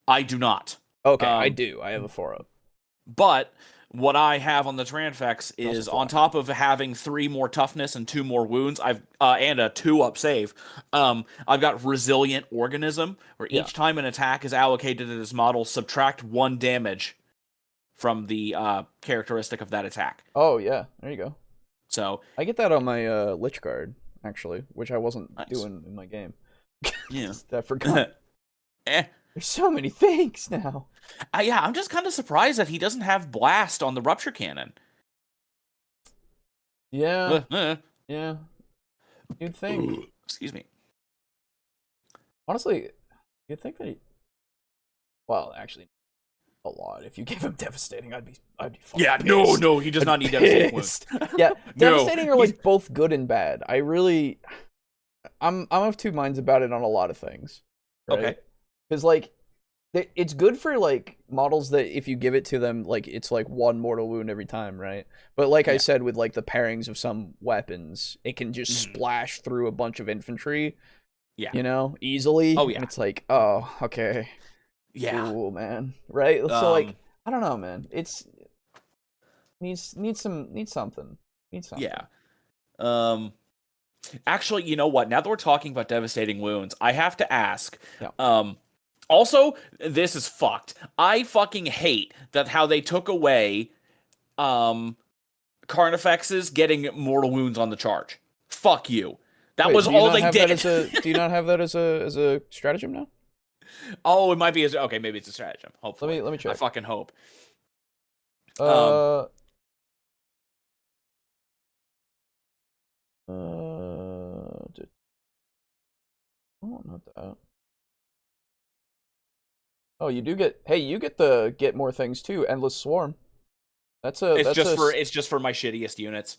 I do not. Okay, I do. I have a 4 up. But what I have on the Terran effects is on top of having 3 more toughness and 2 more wounds, I've and a 2 up save. I've got resilient organism, where each time an attack is allocated to this model, subtract 1 damage from the characteristic of that attack. Oh yeah, there you go. So I get that on my Lich Guard, actually, which I wasn't doing in my game. Yeah, I forgot. There's so many things now. I'm just kind of surprised that he doesn't have blast on the Rupture Cannon. Yeah. Yeah. You'd think. Excuse me. Honestly, you'd think that well, actually, a lot. If you gave him devastating, I'd be fucking pissed. No, he does not need devastating wounds. Yeah, devastating are like both good and bad. I'm of 2 minds about it on a lot of things. Right? Okay. Because like, it's good for like models that if you give it to them, like it's like 1 mortal wound every time, right? But like I said, with like the pairings of some weapons, it can just splash through a bunch of infantry. Yeah. You know, easily. Oh yeah. And it's like, oh, okay. Yeah. Cool, man. Right? So like, I don't know, man. It's needs something. Yeah. Actually, you know what? Now that we're talking about devastating wounds, I have to ask. Yeah. Also, this is fucked. I fucking hate that how they took away Carnifexes getting mortal wounds on the charge. Fuck you. That was all they did. Do you not have that as a stratagem now? Oh, it might be okay. Maybe it's a stratagem. Hopefully, let me check. I fucking hope. Oh, not that. Oh, you do get. Hey, you get more things too. Endless Swarm. It's just for my shittiest units.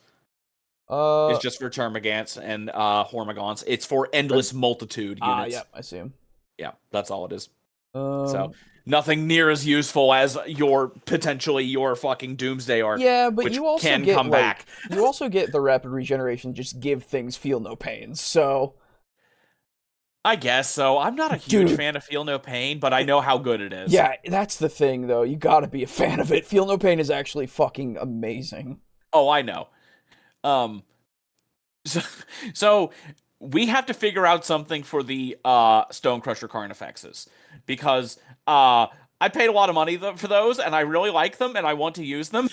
It's just for Termagants and Hormagaunts. It's for Endless Multitude units. Yeah, I see them. Yeah, that's all it is. So nothing near as useful as your fucking Doomsday Arc. Yeah, but you also can get come back. You also get the rapid regeneration. Just give things feel no pain. So I guess so. I'm not a huge fan of Feel No Pain, but I know how good it is. Yeah, that's the thing, though. You gotta be a fan of it. Feel No Pain is actually fucking amazing. Oh, I know. So we have to figure out something for the Stonecrusher Carnifexes, because I paid a lot of money for those, and I really like them, and I want to use them,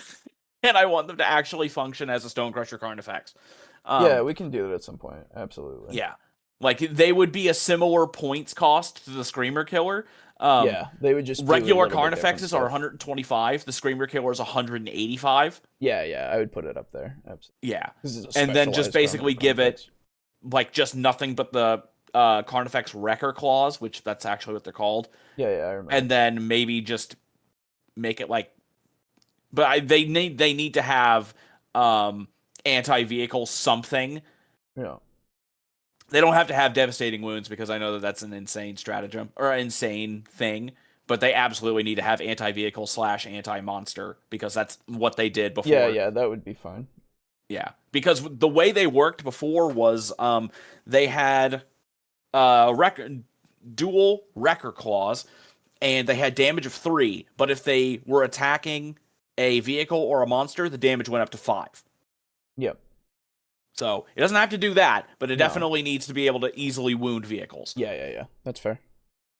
and I want them to actually function as a Stonecrusher Carnifex. Yeah, we can do it at some point. Absolutely. Yeah. Like, they would be a similar points cost to the Screamer Killer. Yeah, they would just regular Carnifexes are 125. The Screamer Killer is 185. Yeah, I would put it up there. Absolutely. Yeah, and then just basically give it like just nothing but the Carnifex Wrecker Claws, which that's actually what they're called. Yeah, I remember. And then maybe just make it like, but they need to have anti-vehicle something. Yeah. They don't have to have devastating wounds because I know that that's an insane stratagem or an insane thing. But they absolutely need to have anti-vehicle / anti-monster because that's what they did before. Yeah, that would be fine. Yeah, because the way they worked before was they had dual wrecker claws, and they had damage of 3. But if they were attacking a vehicle or a monster, the damage went up to 5. Yep. So it doesn't have to do that, but it definitely needs to be able to easily wound vehicles. Yeah. That's fair.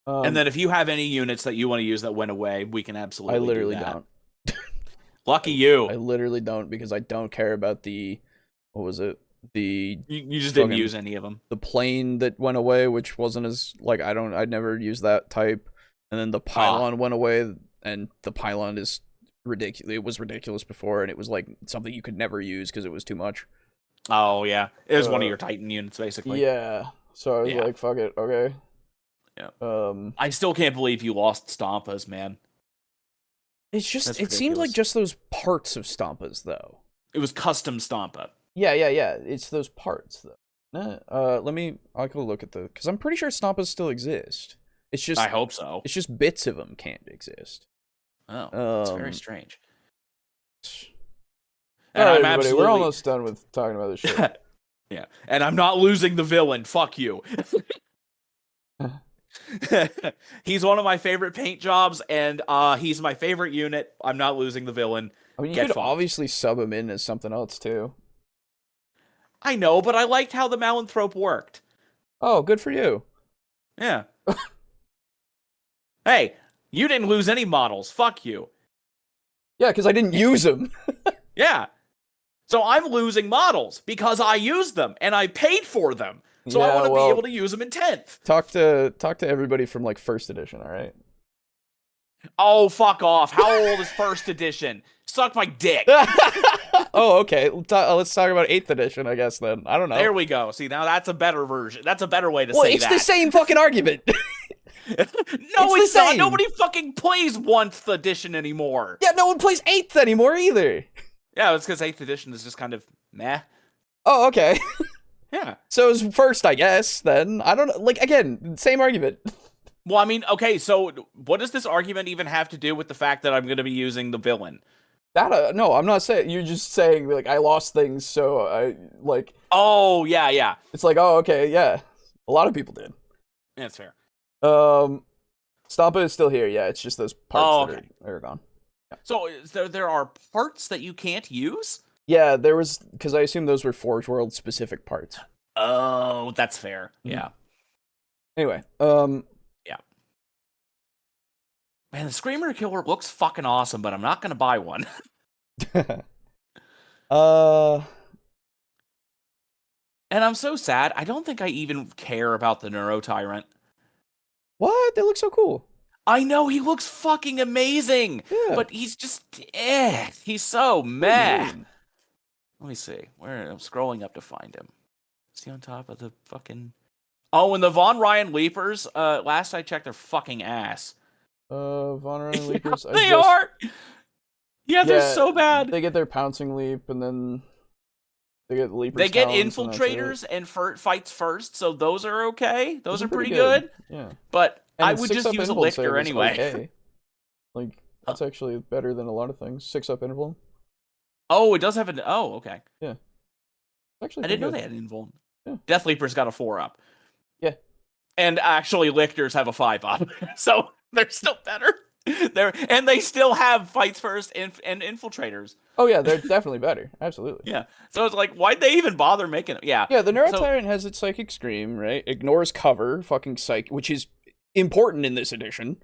And then if you have any units that you want to use that went away, we can absolutely I literally do that. don't. Lucky you. I literally don't because I don't care about the, what was it? You just didn't use any of them. The plane that went away, which wasn't as, like, I'd never used that type. And then the pylon went away, and the pylon is ridiculous. It was ridiculous before, and it was like something you could never use because it was too much. Oh, yeah. It was one of your Titan units, basically. Yeah. So I was like, fuck it, okay. Yeah. I still can't believe you lost Stompas, man. It's just, it seemed like just those parts of Stompas, though. It was custom Stompa. Yeah. It's those parts, though. I'll go look at because I'm pretty sure Stompas still exist. It's just, I hope so. It's just bits of them can't exist. Oh, that's very strange. And I'm absolutely... We're almost done with talking about this shit. Yeah, and I'm not losing the villain. Fuck you. He's one of my favorite paint jobs, and he's my favorite unit. I'm not losing the villain. I mean, you could obviously sub him in as something else, too. I know, but I liked how the Malanthrope worked. Oh, good for you. Yeah. Hey, you didn't lose any models. Fuck you. Yeah, because I didn't use them. Yeah. So I'm losing models because I used them, and I paid for them. So I want to be able to use them in 10th. Talk to everybody from, like, 1st edition, all right? Oh, fuck off. How old is 1st edition? Suck my dick. Oh, okay. Let's talk about 8th edition, I guess, then. I don't know. There we go. See, now that's a better version. That's a better way to say that. Well, it's the same fucking argument. No, it's not. Nobody fucking plays 1st edition anymore. Yeah, no one plays 8th anymore, either. Yeah, it's because 8th edition is just kind of meh. Oh, okay. Yeah. So it's 1st, I guess, then. I don't know. Like, again, same argument. Well, I mean, okay, so what does this argument even have to do with the fact that I'm going to be using the villain? No, I'm not saying. You're just saying, like, I lost things, so I, like... Oh, yeah. It's like, oh, okay, yeah. A lot of people did. Yeah, that's fair. Stompa is still here, yeah. It's just those parts that are gone. Yeah. So there are parts that you can't use? Yeah, there was... Because I assume those were Forge World-specific parts. Oh, that's fair. Yeah. Anyway, yeah. Man, the Screamer Killer looks fucking awesome, but I'm not gonna buy one. And I'm so sad. I don't think I even care about the Neuro Tyrant. What? They look so cool. I know, he looks fucking amazing. Yeah. But he's just, he's so meh. Let me see. I'm scrolling up to find him. Is he on top of the fucking... Oh, and the Von Ryan Leapers, last I checked, they're fucking ass. Von Ryan Leapers? They are! Yeah, they're so bad. They get their pouncing leap, and then they get Leapers. They get infiltrators and fights first, so those are okay. Those are pretty good. Yeah. But I would just use a Lictor anyway. Okay. Like, that's actually better than a lot of things. 6-up Invuln. Oh, it does have an... Oh, okay. Yeah. Actually, I didn't know they had Invuln. Yeah. Death Leaper's got a 4-up. Yeah. And actually, Lictors have a 5-up. So they're still better. And they still have fights first and infiltrators. Oh, yeah, they're definitely better. Absolutely. Yeah. So it's like, why'd they even bother making it? Yeah. Yeah, the Neuro Tyrant has its Psychic Scream, right? Ignores cover, fucking which is important in this edition.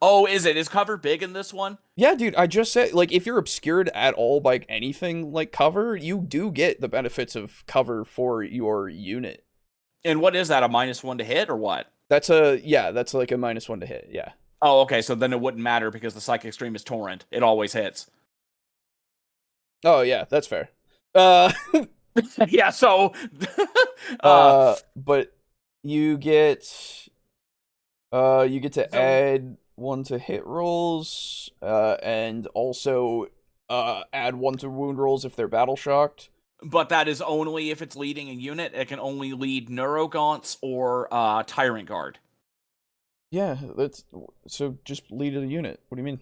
Oh, is it? Is cover big in this one? Yeah, dude, I just said, like, if you're obscured at all by anything like cover, you do get the benefits of cover for your unit. And what is that, a -1 to hit, or what? That's like a -1 to hit, yeah. Oh, okay, so then it wouldn't matter because the Psychic Stream is Torrent. It always hits. Oh, yeah, that's fair. Yeah, so... but you get to add 1 to hit rolls, and also add 1 to wound rolls if they're battle shocked. But that is only if it's leading a unit. It can only lead Neurogaunts or Tyrant Guard. Yeah, so just lead a unit. What do you mean?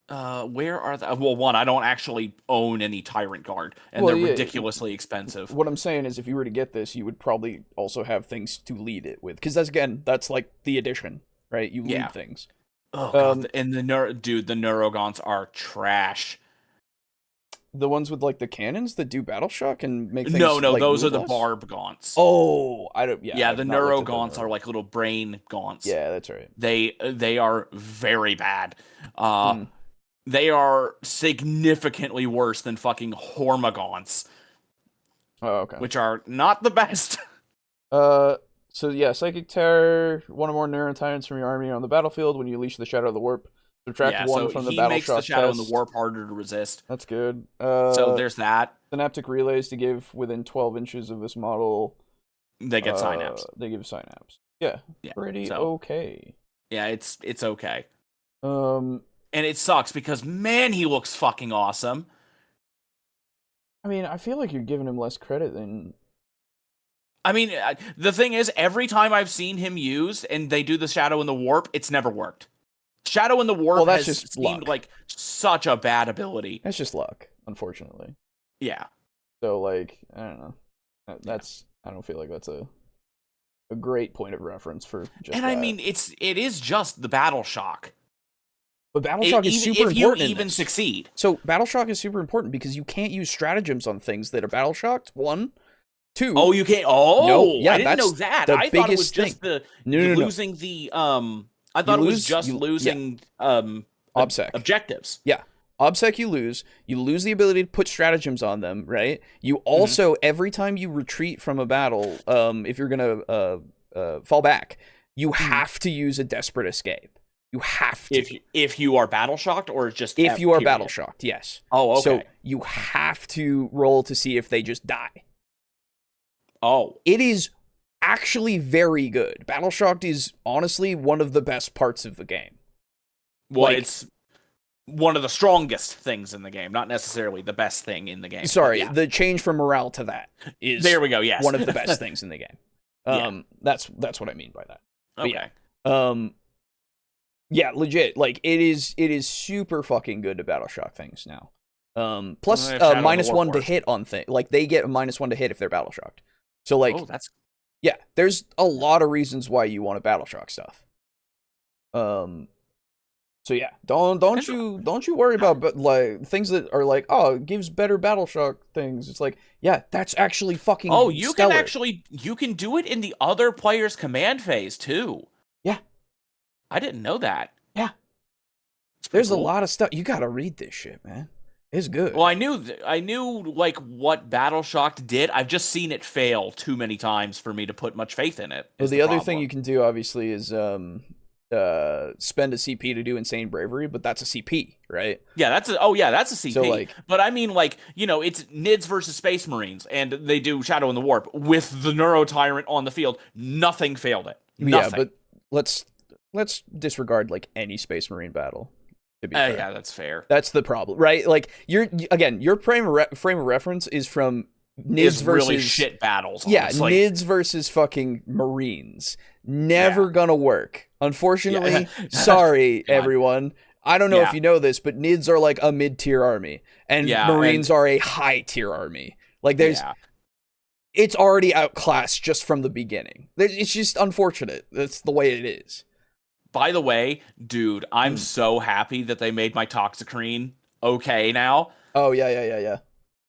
Where are the... Well, one, I don't actually own any Tyrant Guard, and they're ridiculously expensive. What I'm saying is, if you were to get this, you would probably also have things to lead it with, because that's like the addition, right? You lead things. Oh god, and the Neurogaunts are trash. The ones with like the cannons that do battle shock and make things No, like, those are move the less? Barb Gaunts. Oh, I don't. Yeah, the Neurogaunts are like little brain gaunts. Yeah, that's right. They are very bad. They are significantly worse than fucking Hormagaunts. Oh, okay. Which are not the best. So yeah, Psychic Terror, 1 or more Neuron Tyrants from your army on the battlefield. When you unleash the Shadow of the Warp, subtract 1 from the battle makes shock the Shadow test. and the Warp harder to resist. That's good. So there's that. Synaptic Relays to give within 12 inches of this model. They get synapse. They give synapse. Yeah, pretty okay. Yeah, it's okay. And it sucks because, man, he looks fucking awesome. I mean, I feel like you're giving him less credit than... I mean, the thing is, every time I've seen him used and they do the Shadow and the Warp, it's never worked. Shadow and the Warp has just seemed like such a bad ability. That's just luck, unfortunately. Yeah. So, like, I don't know. I don't feel like that's a great point of reference for just And that. I mean, it is just the Battle Shock. But Battle Shock is super important. If you even succeed. So Battle Shock is super important because you can't use stratagems on things that are Battle Shocked. 1, 2. Oh, you can't. Oh, no, yeah, I didn't know that. I thought it was just losing the I thought it was just losing OBSEC objectives. Yeah. OBSEC you lose the ability to put stratagems on them, right? You also every time you retreat from a battle, if you're gonna fall back, you have to use a desperate escape. You have to. If you are battle shocked, or just if you are battle shocked, yes. Oh, okay. So you have to roll to see if they just die. Oh, it is actually very good. Battle shocked is honestly one of the best parts of the game. Well, it's one of the strongest things in the game, not necessarily the best thing in the game. Sorry, the change from morale to that is there we go. Yes, one of the best things in the game. That's what I mean by that. Okay. But yeah, legit. Like it is super fucking good to battle shock things now. Plus -1 to hit on things. Like they get a -1 to hit if they're battle shocked. So like, there's a lot of reasons why you want to battle shock stuff. So yeah, don't you worry about like things that are like, oh, it gives better battle shock things. It's like, yeah, that's actually fucking stellar. You can do it in the other player's command phase too. Yeah. I didn't know that. Yeah. There's a lot of stuff. You got to read this shit, man. It's good. Well, I knew like what Battle Shocked did. I've just seen it fail too many times for me to put much faith in it. Well, the other thing you can do obviously is spend a CP to do Insane Bravery, but that's a CP, right? Yeah, that's a CP. So, like, but I mean, like, you know, it's NIDS versus Space Marines, and they do Shadow in the Warp with the Neuro Tyrant on the field. Nothing failed it. Nothing. Yeah, but let's disregard like any Space Marine battle. To be fair. Yeah, that's fair. That's the problem, right? Like your frame of reference is from NIDS versus really shit battles. Honestly. Yeah, NIDS versus fucking Marines. Never gonna work. Unfortunately, sorry everyone. I don't know if you know this, but NIDS are like a mid-tier army, and Marines are a high-tier army. Like it's already outclassed just from the beginning. It's just unfortunate. That's the way it is. By the way, dude, I'm so happy that they made my Toxicrene okay now. Oh, yeah.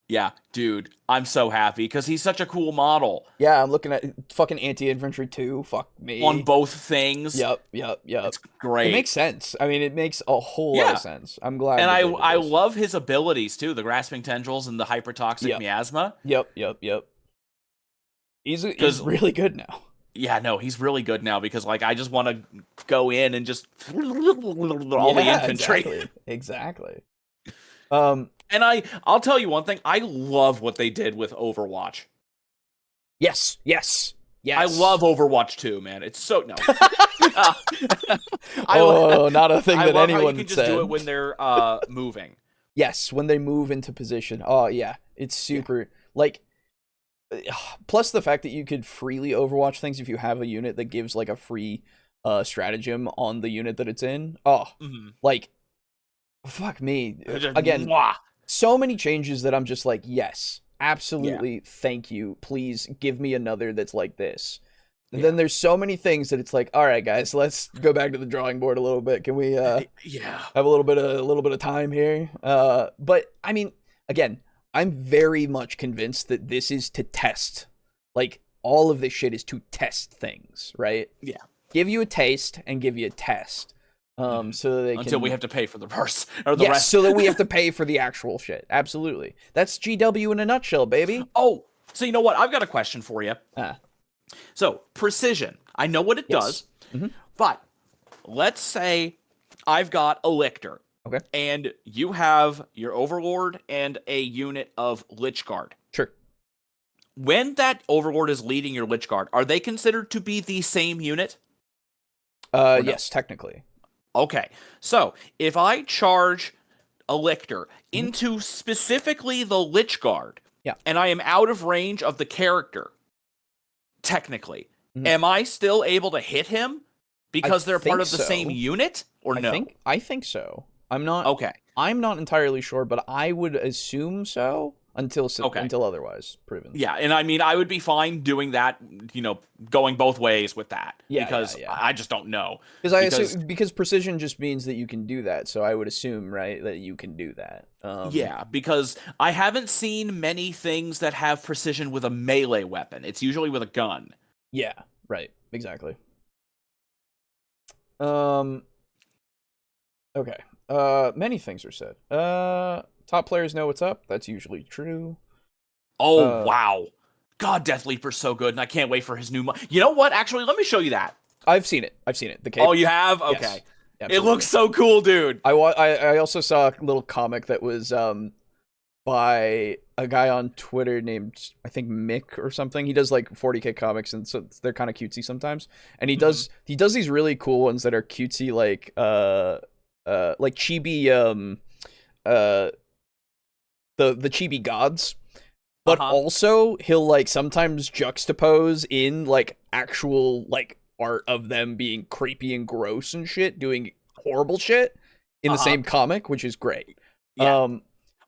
Yeah, dude, I'm so happy because he's such a cool model. Yeah, I'm looking at fucking anti-infantry too. Fuck me. On both things. Yep. It's great. It makes sense. I mean, it makes a whole lot of sense. I'm glad. And I love his abilities too, the Grasping Tendrils and the Hypertoxic Miasma. Yep. He's really good now. Yeah, no, he's really good now because, like, I just want to go in and just all the infantry. Exactly. And I'll tell you one thing. I love what they did with Overwatch. Yes. Yes. I love Overwatch 2, man. It's so no. Not a thing that anyone said. I love how you can just do it when they're moving. Yes, when they move into position. Oh yeah, it's super like. Plus the fact that you could freely Overwatch things if you have a unit that gives like a free stratagem on the unit that it's in. Like, fuck me. Again, so many changes that I'm just like, yes, absolutely, thank you. Please give me another that's like this. And then there's so many things that it's like, all right, guys, let's go back to the drawing board a little bit. Can we have a little bit of time here? But I mean, again, I'm very much convinced that this is to test. Like, all of this shit is to test things, right? Yeah. Give you a taste and give you a test. So that they Until we have to pay for the rest. Or the rest. So that we have to pay for the actual shit. Absolutely. That's GW in a nutshell, baby. Oh, so you know what? I've got a question for you. So, precision. I know what it does. But let's say I've got a Lictor. Okay. And you have your Overlord and a unit of Lich Guard. Sure. When that Overlord is leading your Lich Guard, are they considered to be the same unit? Yes, technically. Okay. So, if I charge a Lictor into specifically the Lich Guard, and I am out of range of the character, technically, am I still able to hit him because they're part of the same unit, or no? I think so. I'm not. Okay. I'm not entirely sure, but I would assume so until otherwise proven. Yeah, and I mean, I would be fine doing that, going both ways with that. Because I just don't know. Because precision just means that you can do that, so I would assume, right, that you can do that. Because I haven't seen many things that have precision with a melee weapon. It's usually with a gun. Yeah, right, exactly. Okay. Many things are said. Top players know what's up. That's usually true. Oh, wow. God, Death Leaper's so good, and I can't wait for his new... You know what? Actually, let me show you that. I've seen it. The cape. Oh, you have? Okay. Yes, it looks so cool, dude. I also saw a little comic that was by a guy on Twitter named, I think, Mick or something. He does like 40K comics, and so they're kind of cutesy sometimes. And he does these really cool ones that are cutesy, like chibi the chibi gods, but also he'll like sometimes juxtapose in like actual like art of them being creepy and gross and shit, doing horrible shit in the same comic, which is great.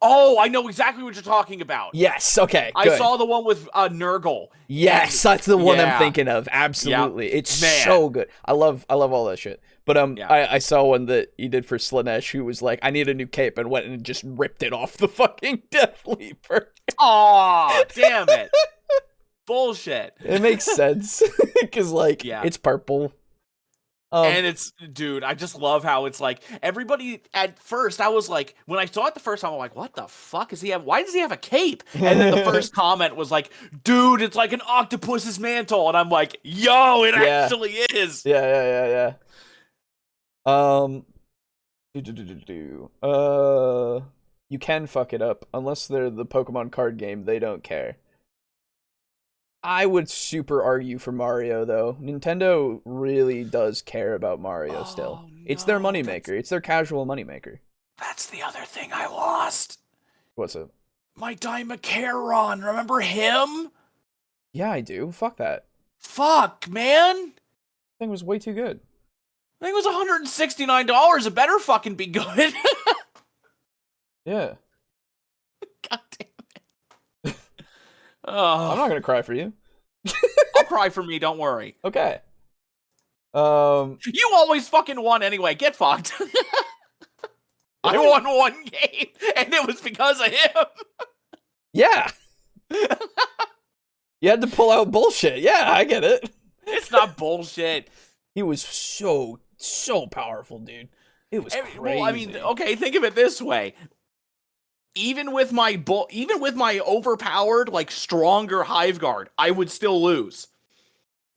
Oh, I know exactly what you're talking about. Yes, okay, good. I saw the one with Nurgle. Yes, that's the one I'm thinking of. Absolutely. It's so good. I love all that shit. But I saw one that he did for Slanesh, who was like, I need a new cape, and went and just ripped it off the fucking Death Leaper. Aw, damn it. Bullshit. It makes sense. Because, like, it's purple. And it's, dude, I just love how it's like, everybody, at first, I was like, when I saw it the first time, I'm like, what the fuck is he have? Why does he have a cape? And then the first comment was like, dude, it's like an octopus's mantle. And I'm like, yo, it actually is. Yeah. You can fuck it up. Unless they're the Pokemon card game, they don't care. I would super argue for Mario, though. Nintendo really does care about Mario still. It's their moneymaker. It's their casual moneymaker. That's the other thing I lost. What's up? My Dimacron. Remember him? Yeah, I do. Fuck that. Fuck, man. That thing was way too good. I think it was $169. It better fucking be good. Yeah. God damn it. Oh. I'm not gonna cry for you. I'll cry for me, don't worry. Okay. You always fucking won anyway. Get fucked. I won one game, and it was because of him. Yeah. You had to pull out bullshit. Yeah, I get it. It's not bullshit. He was so powerful, dude. It was crazy. Well, I mean, okay, think of it this way. Even with my overpowered, like, stronger Hive Guard, I would still lose.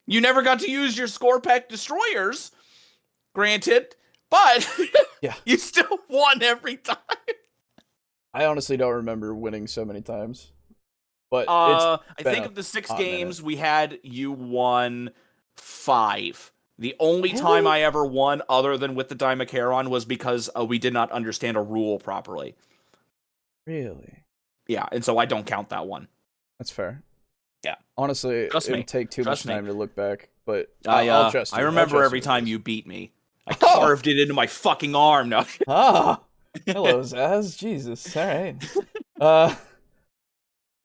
You never got to use your Scorpec destroyers, granted, but you still won every time. I honestly don't remember winning so many times. But I think of the 6 games we had, you won 5. The only time I ever won, other than with the Dimachairon, was because we did not understand a rule properly. Really? Yeah, and so I don't count that one. That's fair. Yeah. Honestly, it would take too much time to look back, but I'll trust you. I remember every time you beat me. I carved it into my fucking arm. No. Hello, Zaz. Jesus. All right.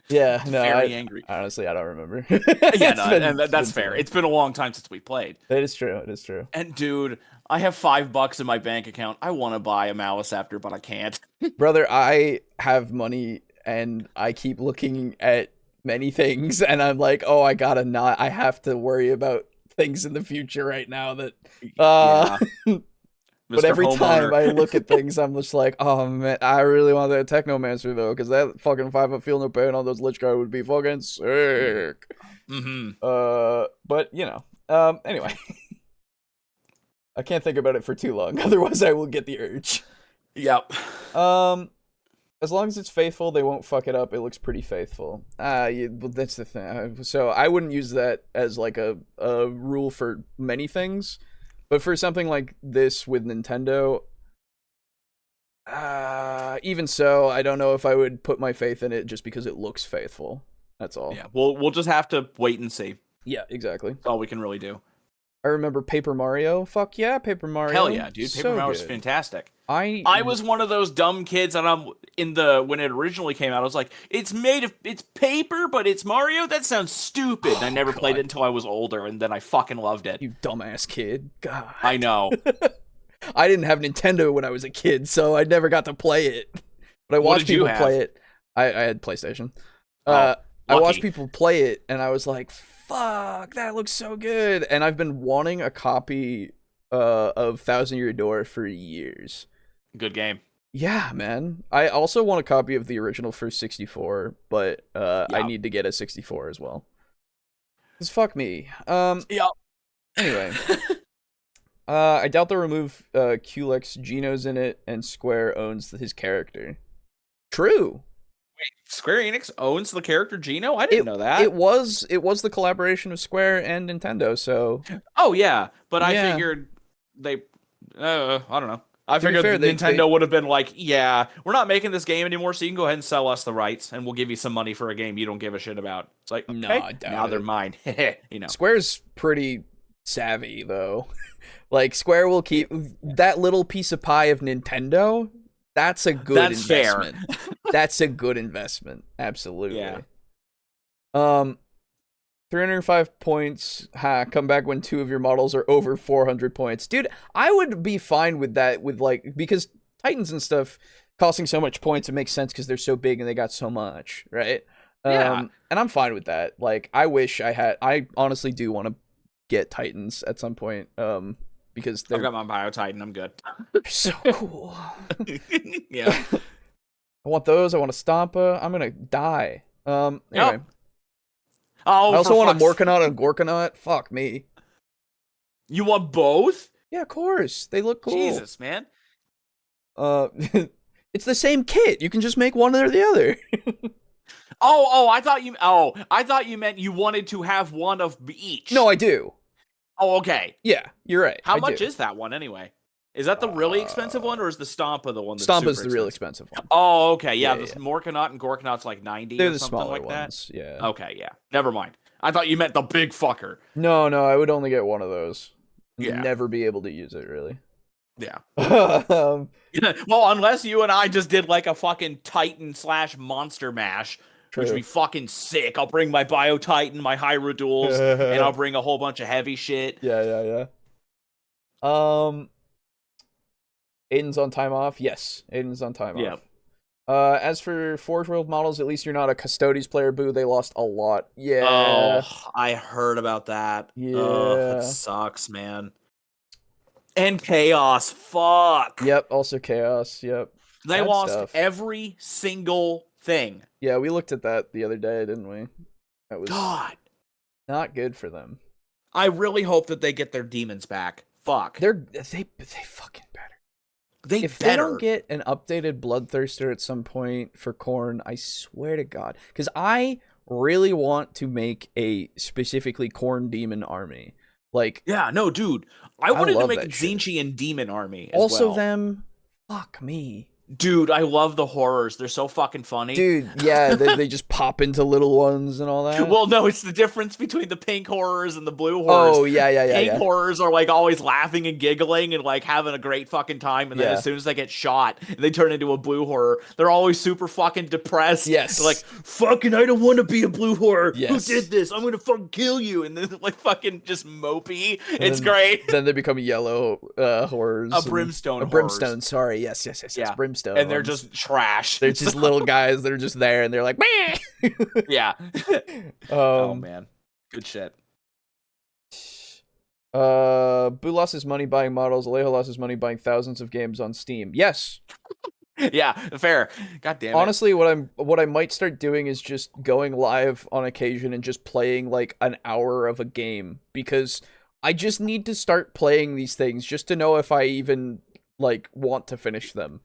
Yeah, no, very angry. Honestly, I don't remember. And that's fair. It's been a long time since we played. It is true. It is true. And dude, I have $5 in my bank account. I want to buy a Maliceptor, but I can't. Brother, I have money, and I keep looking at many things, and I'm like, oh, I have to worry about things in the future right now that. But every time I look at things, I'm just like, oh man, I really want that Technomancer though, because that fucking 5-up Feel No Pain on those Lich Guard would be fucking sick. But anyway, I can't think about it for too long, otherwise I will get the urge. Yep. As long as it's faithful, they won't fuck it up. It looks pretty faithful. That's the thing. So I wouldn't use that as like a rule for many things. But for something like this with Nintendo, even so, I don't know if I would put my faith in it just because it looks faithful. That's all. Yeah, we'll just have to wait and see. Yeah, exactly. That's all we can really do. I remember Paper Mario. Fuck yeah, Paper Mario. Hell yeah, dude. Paper Mario was fantastic. I was one of those dumb kids, and when it originally came out, I was like, it's paper, but it's Mario? That sounds stupid. And I never played it until I was older, and then I fucking loved it. You dumbass kid. God. I know. I didn't have Nintendo when I was a kid, so I never got to play it. But I watched people play it. I had PlayStation. I watched people play it, and I was like, fuck, that looks so good. And I've been wanting a copy of Thousand Year Door for years. Good game. Yeah, man. I also want a copy of the original for 64, but I need to get a 64 as well. Cause fuck me. Anyway. I doubt they'll remove Culex Geno's in it, and Square owns his character. True. Wait, Square Enix owns the character Geno? I didn't know that. It was the collaboration of Square and Nintendo, so. Oh yeah, but I figured they. I don't know. I figured Nintendo would have been like, yeah, we're not making this game anymore, so you can go ahead and sell us the rights, and we'll give you some money for a game you don't give a shit about. It's like, okay, no, I doubt now they're mine. Square's pretty savvy though. Like Square will keep that little piece of pie of Nintendo. That's a good investment. Fair. That's a good investment. Absolutely. Yeah. 305 points. Come back when 2 of your models are over 400 points. Dude, I would be fine with that because Titans and stuff costing so much points, it makes sense because they're so big and they got so much, right? Yeah. And I'm fine with that. Like, I honestly do want to get Titans at some point. Because I've got my Bio Titan, I'm good. They're so cool. Yeah. I want those. I want a Stompa. I'm gonna die. Anyway. Yep. Oh, I also want a Morkanaut and Gorkanaut. Fuck me. You want both? Yeah, of course. They look cool. Jesus, man. It's the same kit. You can just make one or the other. I thought you meant you wanted to have one of each. No, I do. Oh, okay. Yeah, you're right. How much is that one anyway? Is that the really expensive one, or is the Stompa the one that's Stompa's the real expensive one. Oh, okay. Yeah, the Morkanaut and Gorkanaut's like 90 They're or the something smaller like ones. that. Yeah. Okay, yeah. Never mind. I thought you meant the big fucker. No, I would only get one of those. Yeah. Never be able to use it, really. Yeah. Well, unless you and I just did like a fucking Titan / Monster Mash, which would be fucking sick. I'll bring my Bio Titan, my Hyrule Duels, and I'll bring a whole bunch of heavy shit. Yeah. Aiden's on time off. Yes, Aiden's on time off. As for Forge World models, at least you're not a Custodes player. Boo, they lost a lot. Yeah. Oh, I heard about that. Yeah. That sucks, man. And Chaos. Fuck. Yep, also Chaos. Yep. They lost every single thing. Yeah, we looked at that the other day, didn't we? That was not good for them. I really hope that they get their demons back. Fuck. They fucking better. If they don't get an updated Bloodthirster at some point for Korn, I swear to God, because I really want to make a specifically Corn Demon army. Like, yeah, no, dude, I wanted to love make that shit. Zinchi and Demon army as also well. them, fuck me. Dude, I love the horrors. They're so fucking funny. Dude, yeah, they just pop into little ones and all that. Well, no, it's the difference between the pink horrors and the blue horrors. Oh, yeah. Pink horrors are like always laughing and giggling and like having a great fucking time, and then as soon as they get shot, they turn into a blue horror. They're always super fucking depressed. Yes. They're like, fucking, I don't want to be a blue horror. Yes. Who did this? I'm gonna fucking kill you. And then like fucking just mopey. It's great. Then they become yellow horrors. A brimstone. A brimstone. Sorry. Yes. Yeah. Brimstone. And they're just trash. They're just little guys that are just there, and they're like, meh. Yeah. Oh man, good shit. Boo lost his money buying models. Alejo lost his money buying thousands of games on Steam. Yes. Yeah, fair. God damn it. Honestly, what I might start doing is just going live on occasion and just playing like an hour of a game, because I just need to start playing these things just to know if I even like want to finish them.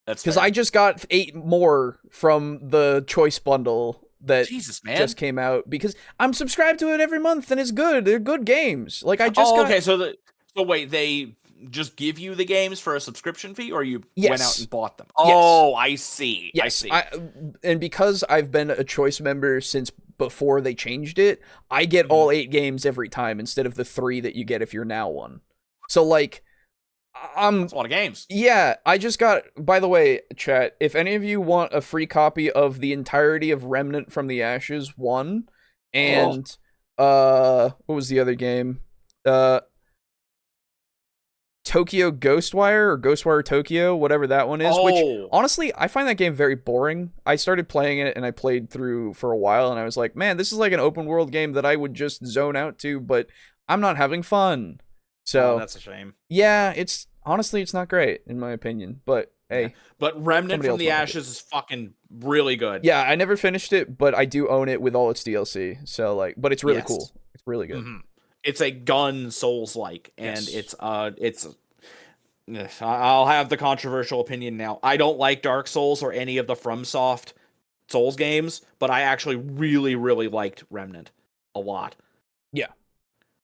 That's because I just got 8 more from the choice bundle that just came out, because I'm subscribed to it every month and it's good. They're good games. Like I just okay. So wait, they just give you the games for a subscription fee, or you went out and bought them? Oh, I see. Yes. I see. And because I've been a choice member since before they changed it, I get all 8 games every time instead of the 3 that you get if you're now one. So like, that's a lot of games. Yeah, I just got, by the way, chat, if any of you want a free copy of the entirety of Remnant from the Ashes 1 and what was the other game? Tokyo Ghostwire or Ghostwire Tokyo, whatever that one is, which honestly, I find that game very boring. I started playing it and I played through for a while and I was like, man, this is like an open world game that I would just zone out to, but I'm not having fun. So that's a shame. Yeah, it's not great in my opinion, but hey. Yeah. But Remnant from the Ashes is fucking really good. Yeah, I never finished it, but I do own it with all its DLC. So like, but it's really cool. It's really good. Mm-hmm. It's a gun Souls-like, and it's I'll have the controversial opinion now. I don't like Dark Souls or any of the FromSoft Souls games, but I actually really, really liked Remnant a lot. Yeah.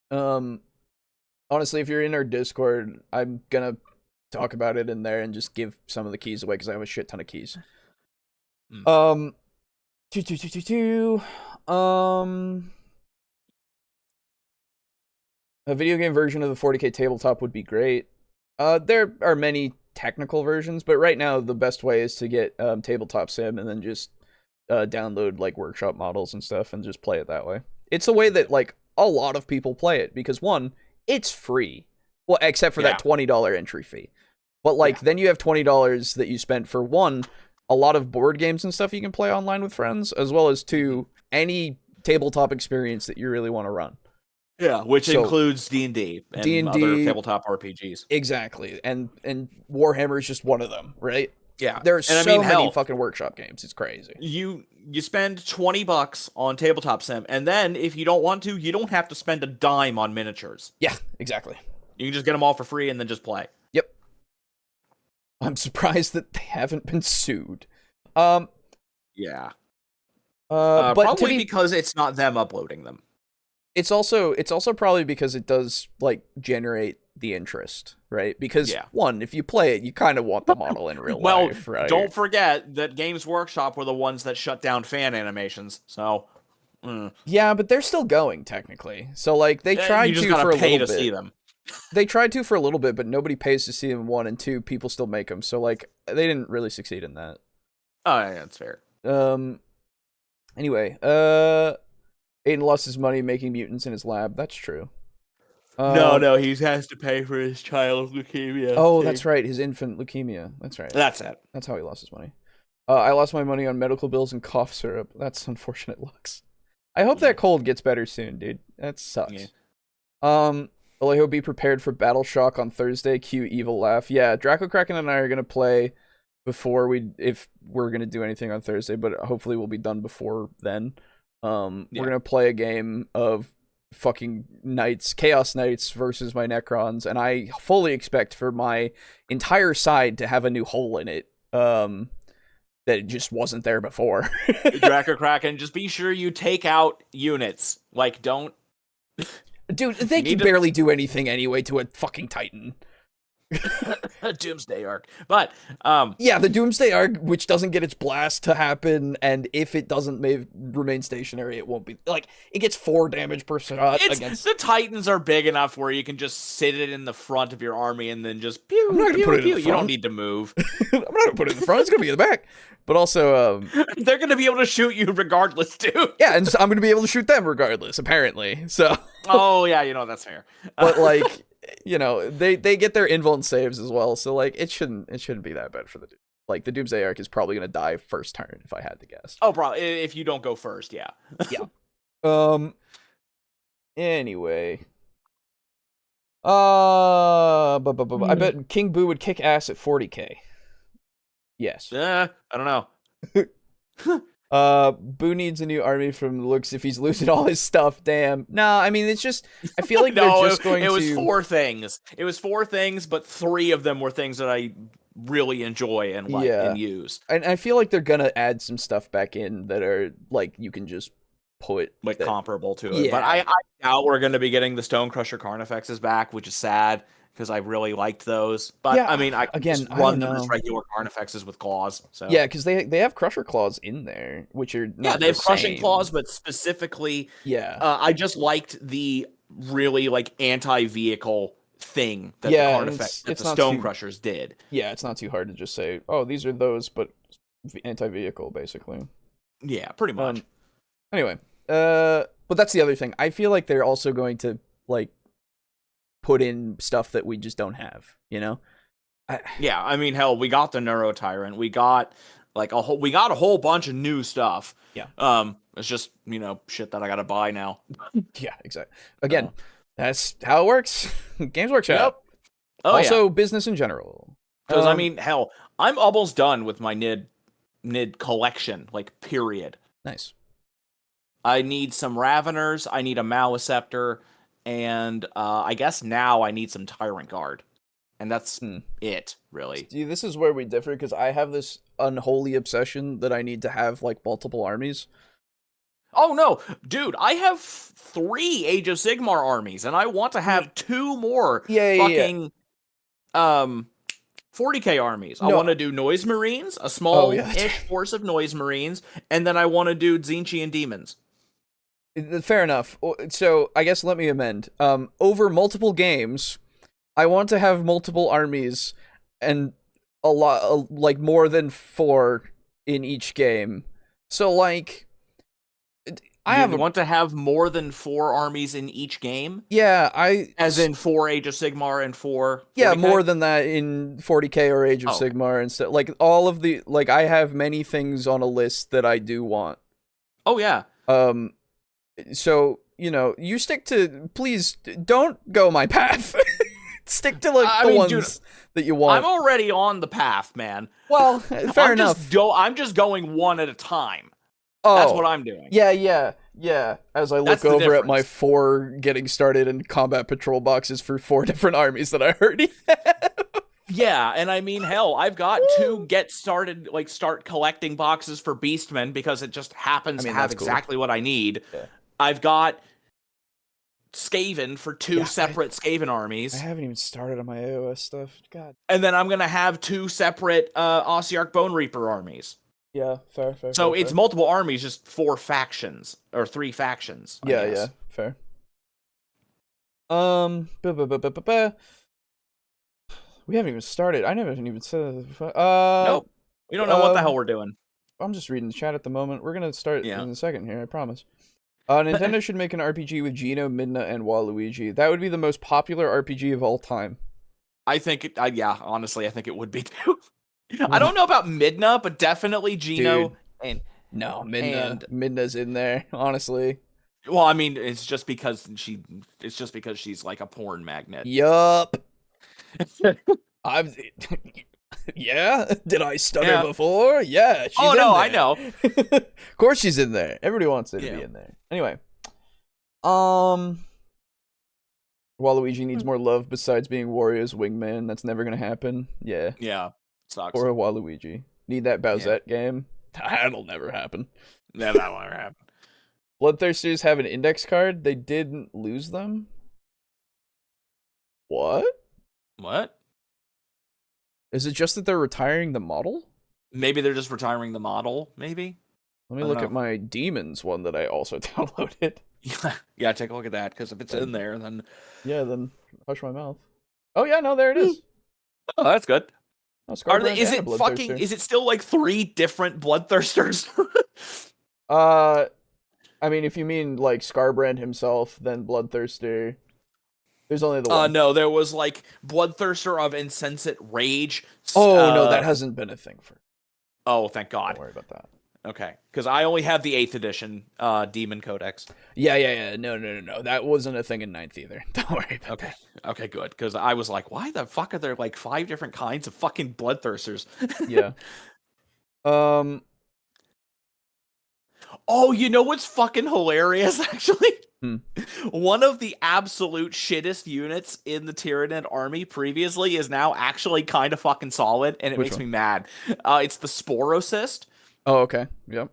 Honestly, if you're in our Discord, I'm gonna talk about it in there and just give some of the keys away because I have a shit ton of keys. A video game version of the 40K tabletop would be great. There are many technical versions, but right now the best way is to get tabletop sim and then just download like workshop models and stuff and just play it that way. It's the way that like a lot of people play it because one, it's free. Well, except for that $20 entry fee. But like then you have $20 that you spent for one, a lot of board games and stuff you can play online with friends, as well as two, any tabletop experience that you really want to run. Yeah, which includes D&D and other tabletop RPGs. Exactly. And Warhammer is just one of them, right? Yeah. There's many fucking workshop games. It's crazy. You spend $20 on tabletop sim, and then if you don't want to, you don't have to spend a dime on miniatures. Yeah, exactly. You can just get them all for free and then just play. Yep. I'm surprised that they haven't been sued. Yeah. But probably because it's not them uploading them. It's also probably because it does like generate the interest, right? Because one, if you play it, you kind of want the model in real life, right? Don't forget that Games Workshop were the ones that shut down fan animations. So yeah, but they're still going technically. So like they tried you just to for a little bit. See them. They tried to for a little bit, but nobody pays to see them. One and two, people still make them. So like they didn't really succeed in that. Oh yeah, that's fair. Anyway, Aiden lost his money making mutants in his lab. That's true. No, he has to pay for his child's leukemia. Oh, that's right. His infant leukemia. That's right. That's it. That's how he lost his money. I lost my money on medical bills and cough syrup. That's unfortunate, Lux. I hope that cold gets better soon, dude. That sucks. Yeah. Alejo, be prepared for Battle Shock on Thursday. Cue evil laugh. Yeah, Draco Kraken and I are gonna play if we're gonna do anything on Thursday, but hopefully we'll be done before then. We're gonna play a game of fucking Chaos Knights versus my Necrons, and I fully expect for my entire side to have a new hole in it. that it just wasn't there before. Draco Kraken, just be sure you take out units. Like, don't... Dude, they can barely do anything anyway to a fucking Titan. Doomsday Arc. But, yeah, the Doomsday Arc, which doesn't get its blast to happen, and if it doesn't remain stationary, it won't be... Like, it gets 4 damage per shot against... The Titans are big enough where you can just sit it in the front of your army and then just pew, I'm not gonna pew, put it in pew. the You front. don't need to move. I'm not gonna put it in the front, it's gonna be in the back. But also, they're gonna be able to shoot you regardless, too. Yeah, and so I'm gonna be able to shoot them regardless, apparently, so... Oh, yeah, that's fair. But, like... they get their invuln saves as well, so like it shouldn't be that bad for the like the Doomsday Arc is probably gonna die first turn if I had to guess. Oh, probably if you don't go first, yeah. Yeah. Anyway. I bet King Boo would kick ass at 40k. Yes. I don't know. Boo needs a new army from the looks if he's losing all his stuff. Damn. No, I mean it's just I feel like they're just going to. It was 4 things. It was 4 things, but 3 of them were things that I really enjoy and like and use. And I feel like they're gonna add some stuff back in that are like you can just put like comparable to it. Yeah. But I doubt we're gonna be getting the Stonecrusher Carnifexes back, which is sad. Because I really liked those, but yeah, I mean, I again just run them as regular Carnifexes with claws. So yeah, because they have Crusher Claws in there, which are not they have Crushing same. Claws, but specifically, I just liked the really like anti-vehicle thing that the Carnifex that the Stonecrushers did. Yeah, it's not too hard to just say, oh, these are those, but anti-vehicle basically. Yeah, pretty much. Anyway, but that's the other thing. I feel like they're also going to like put in stuff that we just don't have, you know? Yeah, I mean, hell, we got the Neurotyrant. We got like a whole bunch of new stuff. Yeah. It's just, shit that I gotta buy now. Yeah, exactly. Again, that's how it works. Games Workshop. Yep. Oh, also, business in general. Because I mean, hell, I'm almost done with my Nid collection, like period. Nice. I need some Raveners. I need a Maleceptor. And I guess now I need some Tyrant Guard. And that's it, really. See, this is where we differ, because I have this unholy obsession that I need to have, like, multiple armies. Oh, no. Dude, I have 3 Age of Sigmar armies, and I want to have 2 more fucking 40k armies. No. I want to do Noise Marines, a small-ish force of Noise Marines, and then I want to do Tzeentchian Demons. Fair enough. So, I guess let me amend. Over multiple games, I want to have multiple armies and a lot, like more than 4 in each game. So, like, want to have more than 4 armies in each game? Yeah, as in 4 Age of Sigmar and 4 40K? Yeah, more than that in 40k or Age of Sigmar and stuff. Like, all of the, like, I have many things on a list that I do want. Oh, yeah. So, you stick to, please, don't go my path. Stick to, like, the ones that you want. I'm already on the path, man. Well, fair enough. I'm just going one at a time. Oh. That's what I'm doing. Yeah. As I look over at my 4 getting started in combat patrol boxes for 4 different armies that I already have. Yeah, and I mean, hell, I've got 2 start collecting boxes for Beastmen because it just happens to have exactly what I need. Yeah. I've got Skaven for 2 separate Skaven armies. I haven't even started on my AOS stuff. God. And then I'm going to have 2 separate Ossiarch Bone Reaper armies. Yeah, fair. So it's multiple armies, just 4 factions, or 3 factions. Yeah, fair. We haven't even started. I never even said that. Nope. We don't know what the hell we're doing. I'm just reading the chat at the moment. We're going to start in a second here, I promise. Nintendo should make an RPG with Gino, Midna, and Waluigi. That would be the most popular RPG of all time. I think honestly, I think it would be too. I don't know about Midna, but definitely Gino. Dude. Midna's in there, honestly. Well, I mean, it's just because she's like a porn magnet. Yup. Yeah? Did I stutter before? Yeah, she's in there. I know. Of course she's in there. Everybody wants her to be in there. Anyway. Waluigi needs more love besides being Wario's wingman. That's never gonna happen. Yeah. Yeah. Sucks. Or a Waluigi. Need that Bowsette game. That'll never happen. Yeah, that'll never happen. Bloodthirsters have an index card. They didn't lose them. What? What? Is it just that they're retiring the model? Maybe they're just retiring the model, maybe? Let me look at my Demons one that I also downloaded. Yeah, take a look at that, because if it's in there, then... Yeah, then hush my mouth. Oh, yeah, no, there it is. Oh, that's good. Oh, is it still like 3 different Bloodthirsters? I mean, if you mean like Scarbrand himself, then Bloodthirster... There's only the one. No, there was like Bloodthirster of Insensate Rage. Oh, no, that hasn't been a thing for... Oh, thank God. Don't worry about that. Okay, because I only have the 8th edition Demon Codex. Yeah. No. That wasn't a thing in 9th either. Don't worry about that. Okay, good. Because I was like, why the fuck are there like 5 different kinds of fucking Bloodthirsters? Yeah. Oh, you know what's fucking hilarious, actually? Hmm. One of the absolute shittest units in the Tyranid army previously is now actually kind of fucking solid, and it makes me mad. It's the Sporocyst. Oh, okay. Yep.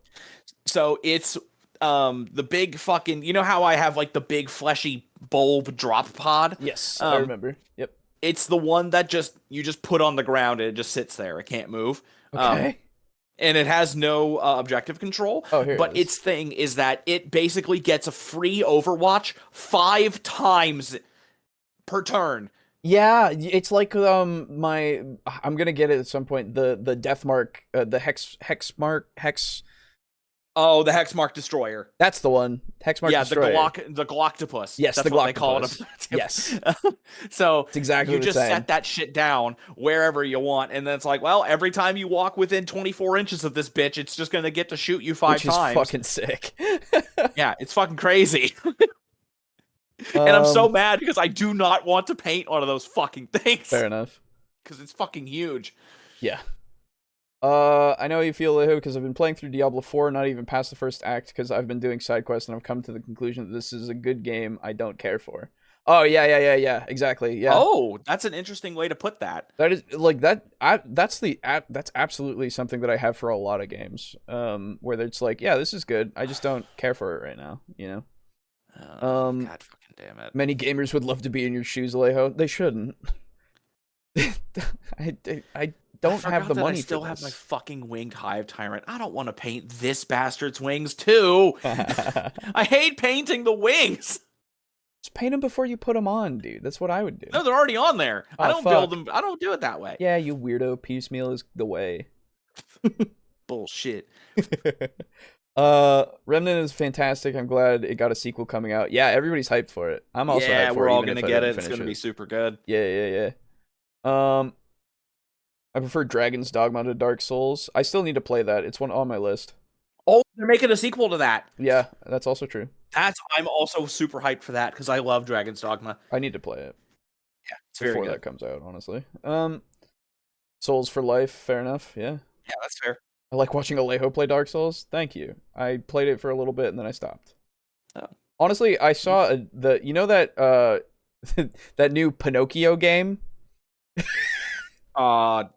So it's the big fucking... You know how I have like the big fleshy bulb drop pod? Yes, I remember. Yep. It's the one that you just put on the ground and it just sits there. It can't move. Okay. And it has no objective control. Oh, here but it is. its thing is that it basically gets a free Overwatch 5 times per turn. Yeah, it's like I'm gonna get it at some point. The Deathmark, the Hex. Oh, the Hexmark Destroyer. That's the one. Hexmark Destroyer. Yeah, the Galactopus. Yes, that's the what they call Galactopus. it. Yes. So it's exactly you just set that shit down wherever you want, and then it's like, well, every time you walk within 24 inches of this bitch, it's just gonna get to shoot you 5 times. Which is fucking sick. Yeah, it's fucking crazy. And I'm so mad because I do not want to paint one of those fucking things. Fair enough. Because it's fucking huge. Yeah. I know how you feel, Alejo, because I've been playing through Diablo 4, not even past the first act, because I've been doing side quests, and I've come to the conclusion that this is a good game I don't care for. Oh, yeah, exactly, yeah. Oh, that's an interesting way to put that. That is, like, that's absolutely something that I have for a lot of games, where it's like, yeah, this is good, I just don't care for it right now, you know? God fucking damn it. Many gamers would love to be in your shoes, Alejo. They shouldn't. I don't have the money. I still have my fucking winged hive tyrant. I don't want to paint this bastard's wings too. I hate painting the wings. Just paint them before you put them on, dude. That's what I would do. No, they're already on there. Oh, I don't build them. I don't do it that way. Yeah, you weirdo. Piecemeal is the way. Bullshit. Remnant is fantastic. I'm glad it got a sequel coming out. Yeah, everybody's hyped for it. I'm also hyped for it. We're all gonna get it. It's gonna be super good. Yeah. I prefer Dragon's Dogma to Dark Souls. I still need to play that. It's one on my list. Oh, they're making a sequel to that. Yeah, that's also true. I'm also super hyped for that because I love Dragon's Dogma. I need to play it. Yeah, it's very before good. That comes out, honestly. Souls for life, fair enough. Yeah. Yeah, that's fair. I like watching Alejo play Dark Souls. Thank you. I played it for a little bit and then I stopped. Oh. Honestly, I saw that that new Pinocchio game.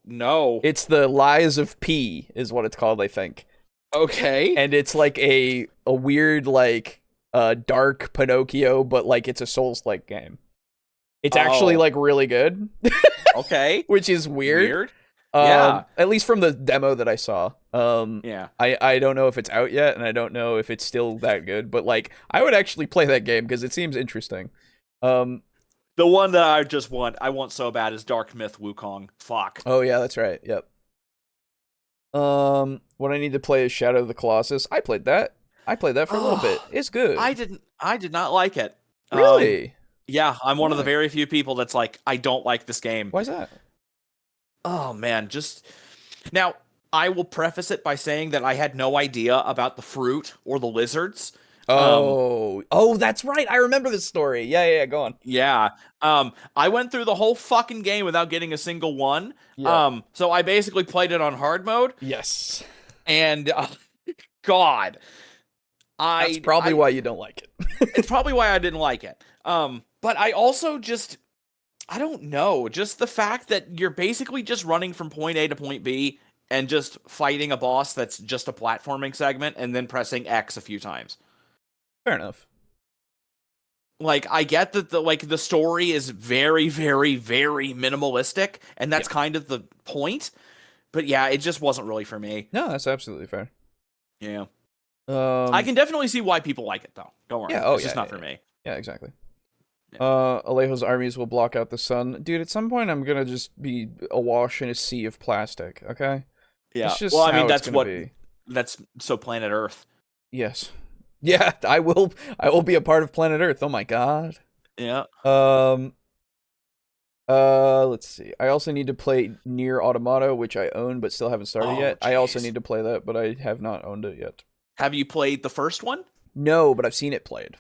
No. It's the Lies of P is what it's called, I think. Okay. And it's like a weird like dark Pinocchio, but like it's a Souls-like game. It's actually like really good. Okay. Which is weird. Yeah. At least from the demo that I saw. Yeah. I don't know if it's out yet, and I don't know if it's still that good, but like I would actually play that game because it seems interesting. The one that I want so bad is Dark Myth Wukong. Fuck. Oh yeah, that's right. Yep. What I need to play is Shadow of the Colossus. I played that for a little bit. It's good. I did not like it. Really? Yeah, I'm one of the very few people that's like, I don't like this game. Why's that? Oh man, now I will preface it by saying that I had no idea about the fruit or the lizards. Oh, that's right. I remember this story. Yeah, go on. Yeah. I went through the whole fucking game without getting a single one. Yeah. So I basically played it on hard mode. Yes. And God, that's probably why you don't like it. It's probably why I didn't like it. But I also I don't know, just the fact that you're basically just running from point A to point B and just fighting a boss that's just a platforming segment and then pressing X a few times. Fair enough. Like, I get that the story is very, very, very minimalistic, and that's kind of the point. But yeah, it just wasn't really for me. No, that's absolutely fair. Yeah. I can definitely see why people like it, though. Don't worry. Yeah, it's just not for me. Yeah, exactly. Yeah. Alejo's armies will block out the sun. Dude, at some point I'm gonna just be awash in a sea of plastic, okay? Yeah. It's just well, I mean, be. That's so Planet Earth. Yes. Yeah, I will be a part of Planet Earth. Oh my god. Yeah. Let's see. I also need to play Nier Automata, which I own but still haven't started yet. Geez. I also need to play that, but I have not owned it yet. Have you played the first one? No, but I've seen it played.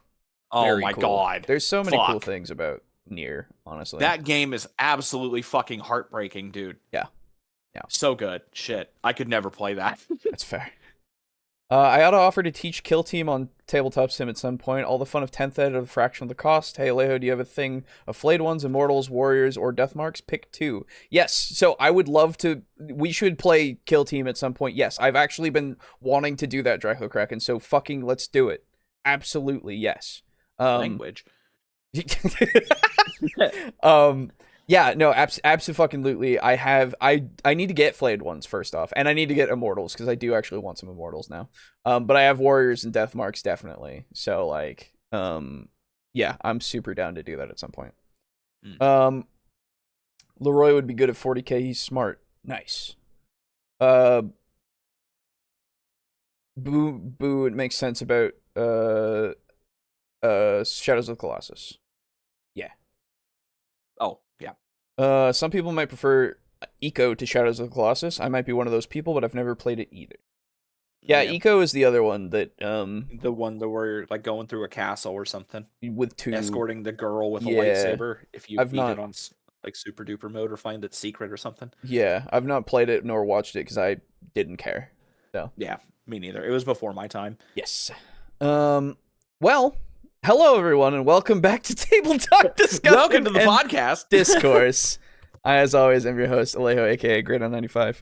Oh Very my cool. God. There's so many cool things about Nier, honestly. That game is absolutely fucking heartbreaking, dude. Yeah. Yeah. So good. Shit. I could never play that. That's fair. I ought to offer to teach Kill Team on Tabletop Sim at some point. All the fun of 10th ed at a fraction of the cost. Hey, Alejo, do you have a thing of Flayed Ones, Immortals, Warriors, or Deathmarks? Pick 2. Yes, so I would love to... We should play Kill Team at some point. Yes, I've actually been wanting to do that, Draco Kraken, so fucking let's do it. Absolutely, yes. Language. Yeah, no, abso-fucking-lutely. I need to get Flayed Ones first off, and I need to get Immortals because I do actually want some Immortals now. But I have Warriors and Deathmarks definitely. So like, yeah, I'm super down to do that at some point. Leroy would be good at 40k. He's smart. Nice. Boo. It makes sense about Shadows of the Colossus. Yeah. Oh, yeah. Some people might prefer Eco to Shadows of the Colossus. I might be one of those people, but I've never played it either. Yeah, Eco is the other one that the one that we're like going through a castle or something with two escorting the girl with a lightsaber. If you beat it on like super duper mode or find it secret or something. Yeah, I've not played it nor watched it because I didn't care. So yeah, me neither. It was before my time. Yes. Well, hello everyone, and welcome back to TableTalk Discussion. Welcome to the podcast, Discourse. I, as always, am your host, Alejo, aka Great on 95.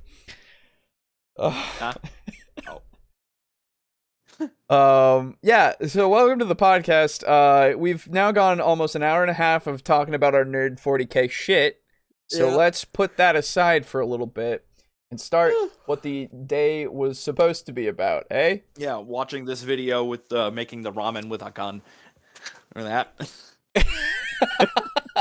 Yeah, so welcome to the podcast. We've now gone almost an hour and a half of talking about our nerd 40k shit. So let's put that aside for a little bit and start what the day was supposed to be about, eh? Yeah, watching this video with making the ramen with a gun. Or that.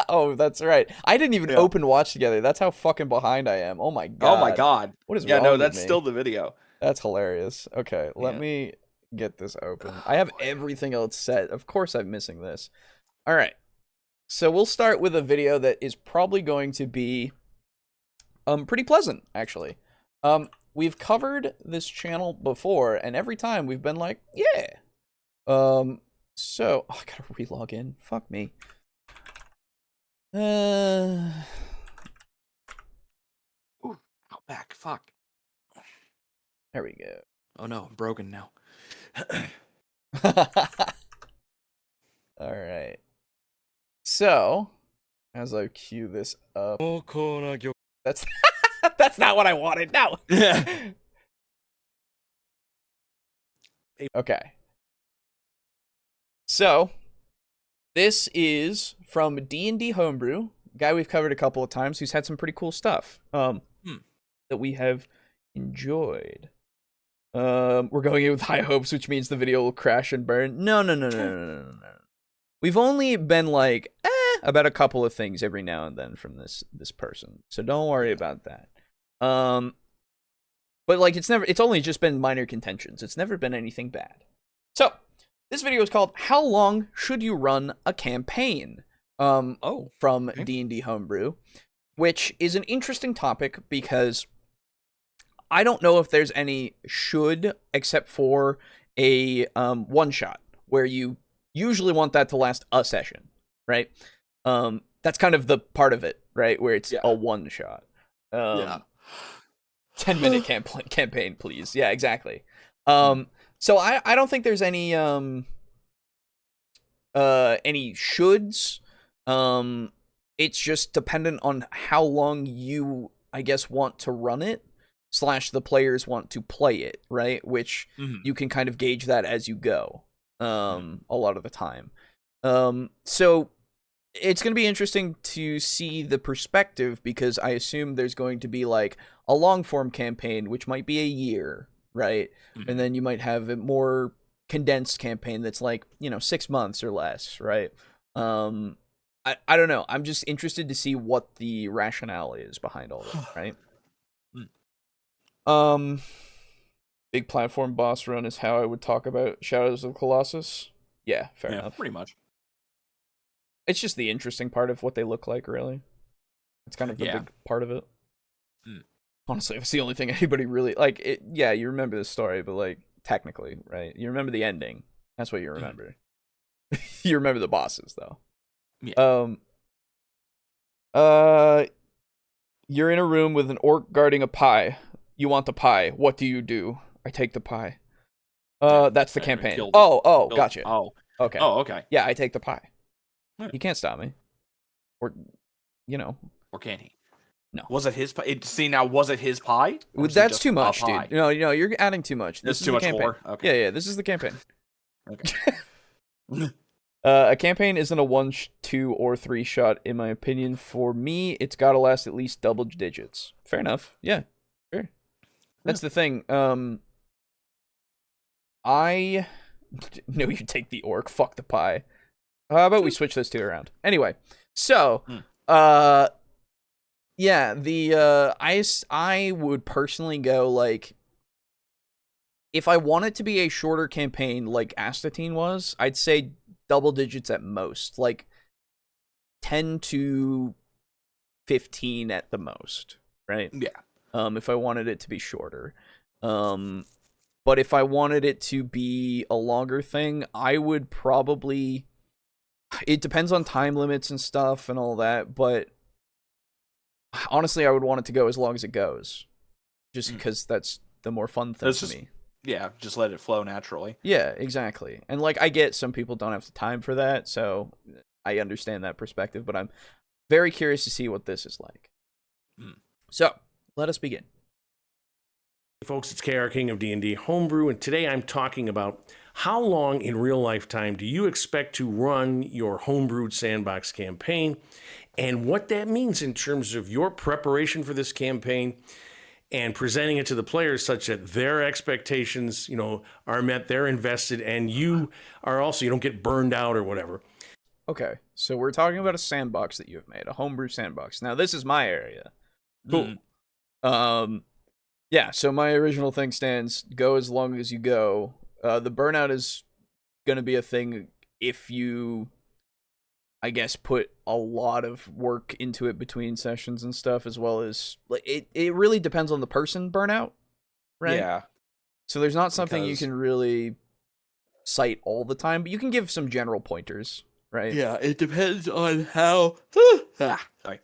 Oh, that's right. I didn't even open watch together. That's how fucking behind I am. Oh my god. Oh my god. What is wrong with that's me? still the video. That's hilarious. Okay, let me get this open. I have everything else set. Of course I'm missing this. All right. So we'll start with a video that is probably going to be pretty pleasant, actually. We've covered this channel before, and every time we've been like, yeah. So I gotta re-log in. Fuck me. Ooh, out back. Fuck. There we go. Oh no, I'm broken now. All right. So, as I cue this up, that's that's not what I wanted. No. Okay. So, this is from D&D Homebrew, a guy we've covered a couple of times, who's had some pretty cool stuff that we have enjoyed. We're going in with high hopes, which means the video will crash and burn. No. We've only been like, about a couple of things every now and then from this person, so don't worry about that. But like, it's only just been minor contentions. It's never been anything bad. So, this video is called "How Long Should You Run a Campaign?" From D&D Homebrew, which is an interesting topic because I don't know if there's any should except for a one shot where you usually want that to last a session, right? That's kind of the part of it, right? Where it's a one shot. 10-minute campaign, please. Yeah, exactly. So I don't think there's any shoulds. It's just dependent on how long you, I guess, want to run it. slash the players want to play it, right? Which you can kind of gauge that as you go, a lot of the time. So it's going to be interesting to see the perspective, because I assume there's going to be like a long form campaign, which might be a year, right? And then you might have a more condensed campaign that's like, 6 months or less, right? I don't know. I'm just interested to see what the rationale is behind all that, right? Big platform boss run is how I would talk about Shadows of the Colossus. Yeah, fair enough. Pretty much. It's just the interesting part of what they look like, really. It's kind of the big part of it. Honestly, it's the only thing anybody really like. It, yeah, you remember the story, but like technically, right? You remember the ending. That's what you remember. You remember the bosses, though. Yeah. You're in a room with an orc guarding a pie. You want the pie. What do you do? I take the pie. That's the campaign. Gotcha. Oh, okay. Oh, okay. Yeah, I take the pie. You can't stop me. Or, Or can he? No. Was it his pie? See, now, was it his pie? That's too much, dude. No, you're adding too much. This is too much campaign. more? Okay. Yeah, this is the campaign. Okay. A campaign isn't a 1, 2, or 3 shot, in my opinion. For me, it's got to last at least double digits. Fair enough. Yeah, sure. That's the thing. I know you take the orc. Fuck the pie. How about we switch those two around? Anyway, so, yeah, I would personally go, like, if I want it to be a shorter campaign like Astatine was, I'd say double digits at most, like 10 to 15 at the most, right? Yeah. If I wanted it to be shorter. But if I wanted it to be a longer thing, I would probably... It depends on time limits and stuff and all that, but honestly, I would want it to go as long as it goes. Just because that's the more fun thing to me. Yeah, just let it flow naturally. Yeah, exactly. And, like, I get some people don't have the time for that, so I understand that perspective, but I'm very curious to see what this is like. So, let us begin. Hey folks, it's KR King of D&D Homebrew, and today I'm talking about how long in real life time do you expect to run your homebrewed sandbox campaign, and what that means in terms of your preparation for this campaign and presenting it to the players such that their expectations, are met, they're invested, and you don't get burned out or whatever. Okay, so we're talking about a sandbox that you've made, a homebrew sandbox. Now, this is my area. Cool. Yeah, so my original thing stands, go as long as you go. The burnout is going to be a thing if you, I guess, put a lot of work into it between sessions and stuff, as well as, like, it really depends on the person, burnout, right? Yeah. So there's not something you can really cite all the time, but you can give some general pointers, right? Yeah, it depends on how... Sorry.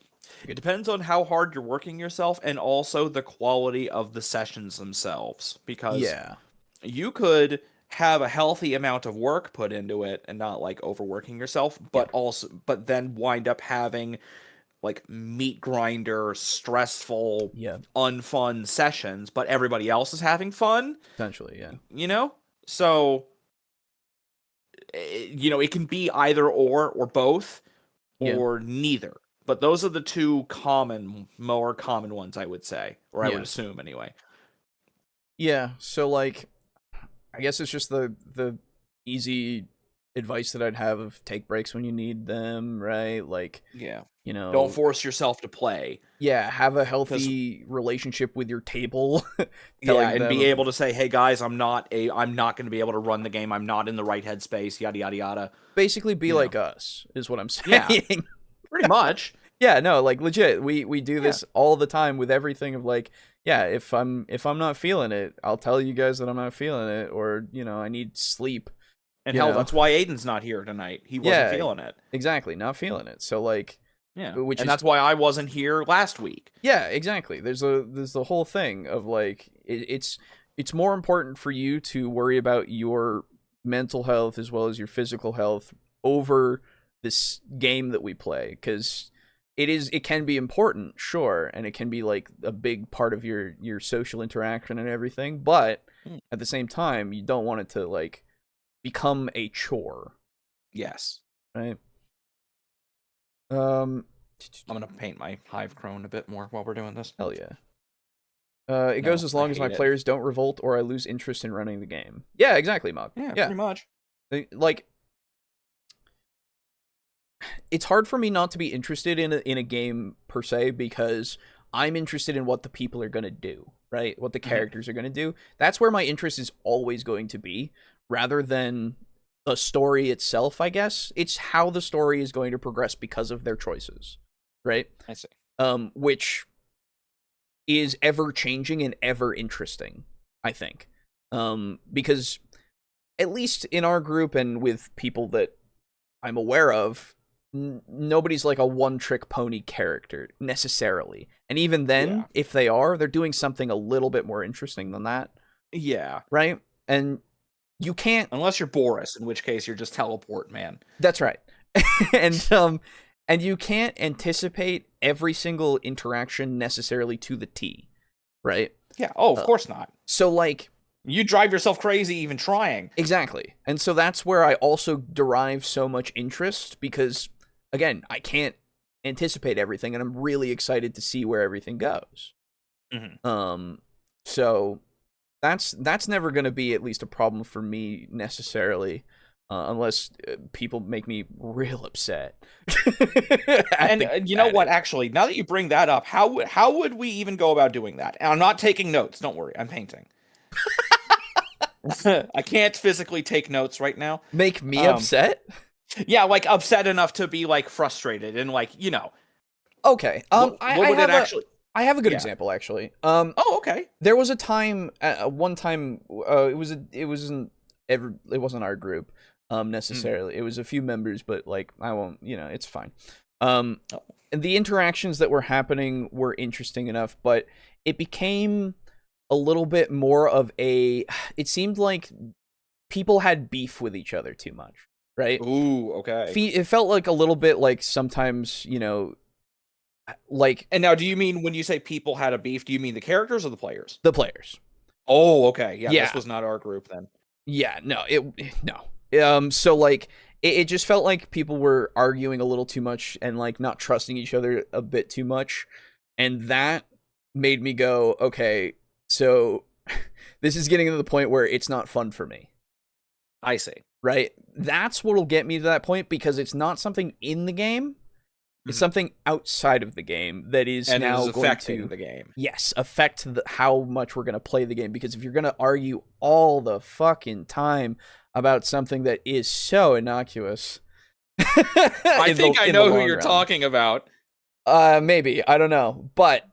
It depends on how hard you're working yourself, and also the quality of the sessions themselves. Because you could have a healthy amount of work put into it and not, like, overworking yourself, but but then wind up having, like, meat grinder, stressful, unfun sessions, but everybody else is having fun. Essentially, yeah. So, it can be either or both, or neither. But those are the two more common ones, I would say, or I would assume anyway. Yeah, so, like, I guess it's just the easy advice that I'd have of take breaks when you need them, right? Like, don't force yourself to play. Yeah, have a healthy relationship with your table. And be able to say, hey guys, I'm not going to be able to run the game. I'm not in the right headspace, yada, yada, yada. Basically be like us, is what I'm saying. Yeah, pretty much. Yeah, no, like, legit. We do this all the time with everything of, like, if I'm not feeling it, I'll tell you guys that I'm not feeling it, or, I need sleep. And hell, that's why Aiden's not here tonight. He wasn't feeling it. Exactly, not feeling it. So, like, that's why I wasn't here last week. Yeah, exactly. There's the whole thing of, like, it's more important for you to worry about your mental health as well as your physical health over this game that we play, because it can be important, sure, and it can be like a big part of your social interaction and everything, but at the same time, you don't want it to like become a chore. Yes. Right. I'm gonna paint my hive crone a bit more while we're doing this. Hell yeah. It goes as long as my players don't revolt or I lose interest in running the game. Yeah, exactly, Mog. Yeah, pretty much. Like, it's hard for me not to be interested in a game per se, because I'm interested in what the people are going to do, right? What the characters are going to do. That's where my interest is always going to be, rather than the story itself, I guess. It's how the story is going to progress because of their choices, right? I see. Which is ever changing and ever interesting, I think. Because at least in our group and with people that I'm aware of, nobody's like a one-trick pony character necessarily. And even then, if they are, they're doing something a little bit more interesting than that. Yeah. Right? And you can't... Unless you're Boris, in which case you're just teleport, man. That's right. And you can't anticipate every single interaction necessarily to the T, right? Yeah. Oh, of course not. So, like... You drive yourself crazy even trying. Exactly. And so that's where I also derive so much interest, because, again, I can't anticipate everything, and I'm really excited to see where everything goes. So that's never going to be at least a problem for me necessarily. Unless people make me real upset. And you know what, actually, now that you bring that up, how would we even go about doing that? And I'm not taking notes, don't worry, I'm painting. I can't physically take notes right now. Make me upset? Yeah, like upset enough to be like frustrated and like, you know. Okay. I have a good example, actually. Oh, okay. There was a time, one time, it wasn't our group. Necessarily. It was a few members, but like I won't, it's fine. And the interactions that were happening were interesting enough, but it became a little bit more of it seemed like people had beef with each other too much, right? Ooh, okay. It felt like a little bit like sometimes, like... And now, do you mean when you say people had a beef, do you mean the characters or the players? The players. Oh, okay. Yeah, this was not our group then. Yeah, no. So like it just felt like people were arguing a little too much and like not trusting each other a bit too much, and that made me go, okay, so this is getting to the point where it's not fun for me. I see. Right? That's what'll get me to that point, because it's not something in the game. It's something outside of the game that is now going to the game. Yes, affect how much we're going to play the game. Because if you're going to argue all the fucking time about something that is so innocuous, I think I know who you're talking about. Maybe, I don't know, but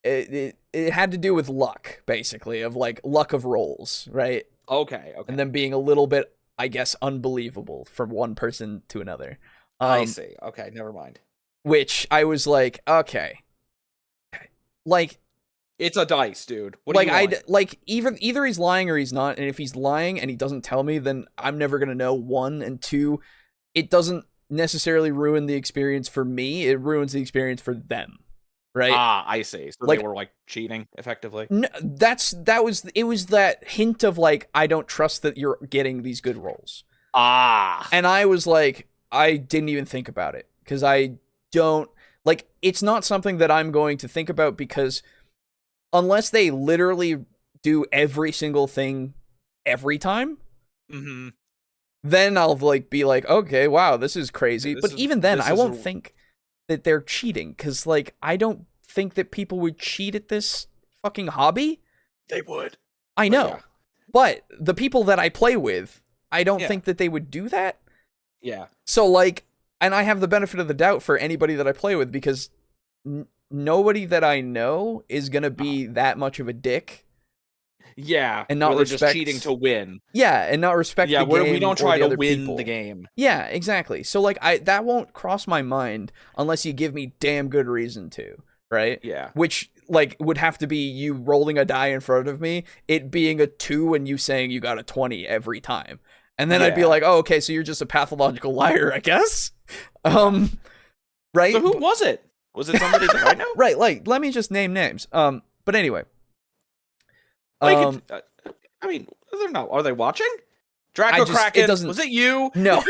it had to do with luck, basically, of like luck of rolls, right? Okay. And then being a little bit, I guess, unbelievable from one person to another. I see. Okay, never mind. Which I was like, okay, like it's a dice, dude. What do you want? Like either he's lying or he's not, and if he's lying and he doesn't tell me, then I'm never gonna know. 1 and 2, it doesn't necessarily ruin the experience for me. It ruins the experience for them, right? Ah, I see. So like, they were like cheating, effectively. No, it was that hint of like, I don't trust that you're getting these good rolls. And I was like, I didn't even think about it, because I don't, like, it's not something that I'm going to think about, because unless they literally do every single thing every time, then I'll like be like, okay, wow, this is crazy. But even then, I won't think that they're cheating, because like, I don't think that people would cheat at this fucking hobby. They would. I know. But the people that I play with, I don't think that they would do that. Yeah. So, like, and I have the benefit of the doubt for anybody that I play with, because nobody that I know is going to be that much of a dick. Yeah. And not respect... just cheating to win. Yeah, and not respect the game. We don't try to win people. The game. Yeah, exactly. So, like, that won't cross my mind unless you give me damn good reason to, right? Yeah. Which, like, would have to be you rolling a die in front of me, it being a 2 and you saying you got a 20 every time. And then I'd be like, oh, okay, so you're just a pathological liar, I guess. right? So who was it? Was it somebody that I know? Right, like, let me just name names. But anyway. I mean, they're not. Are they watching? Draco Kraken, was it you? No.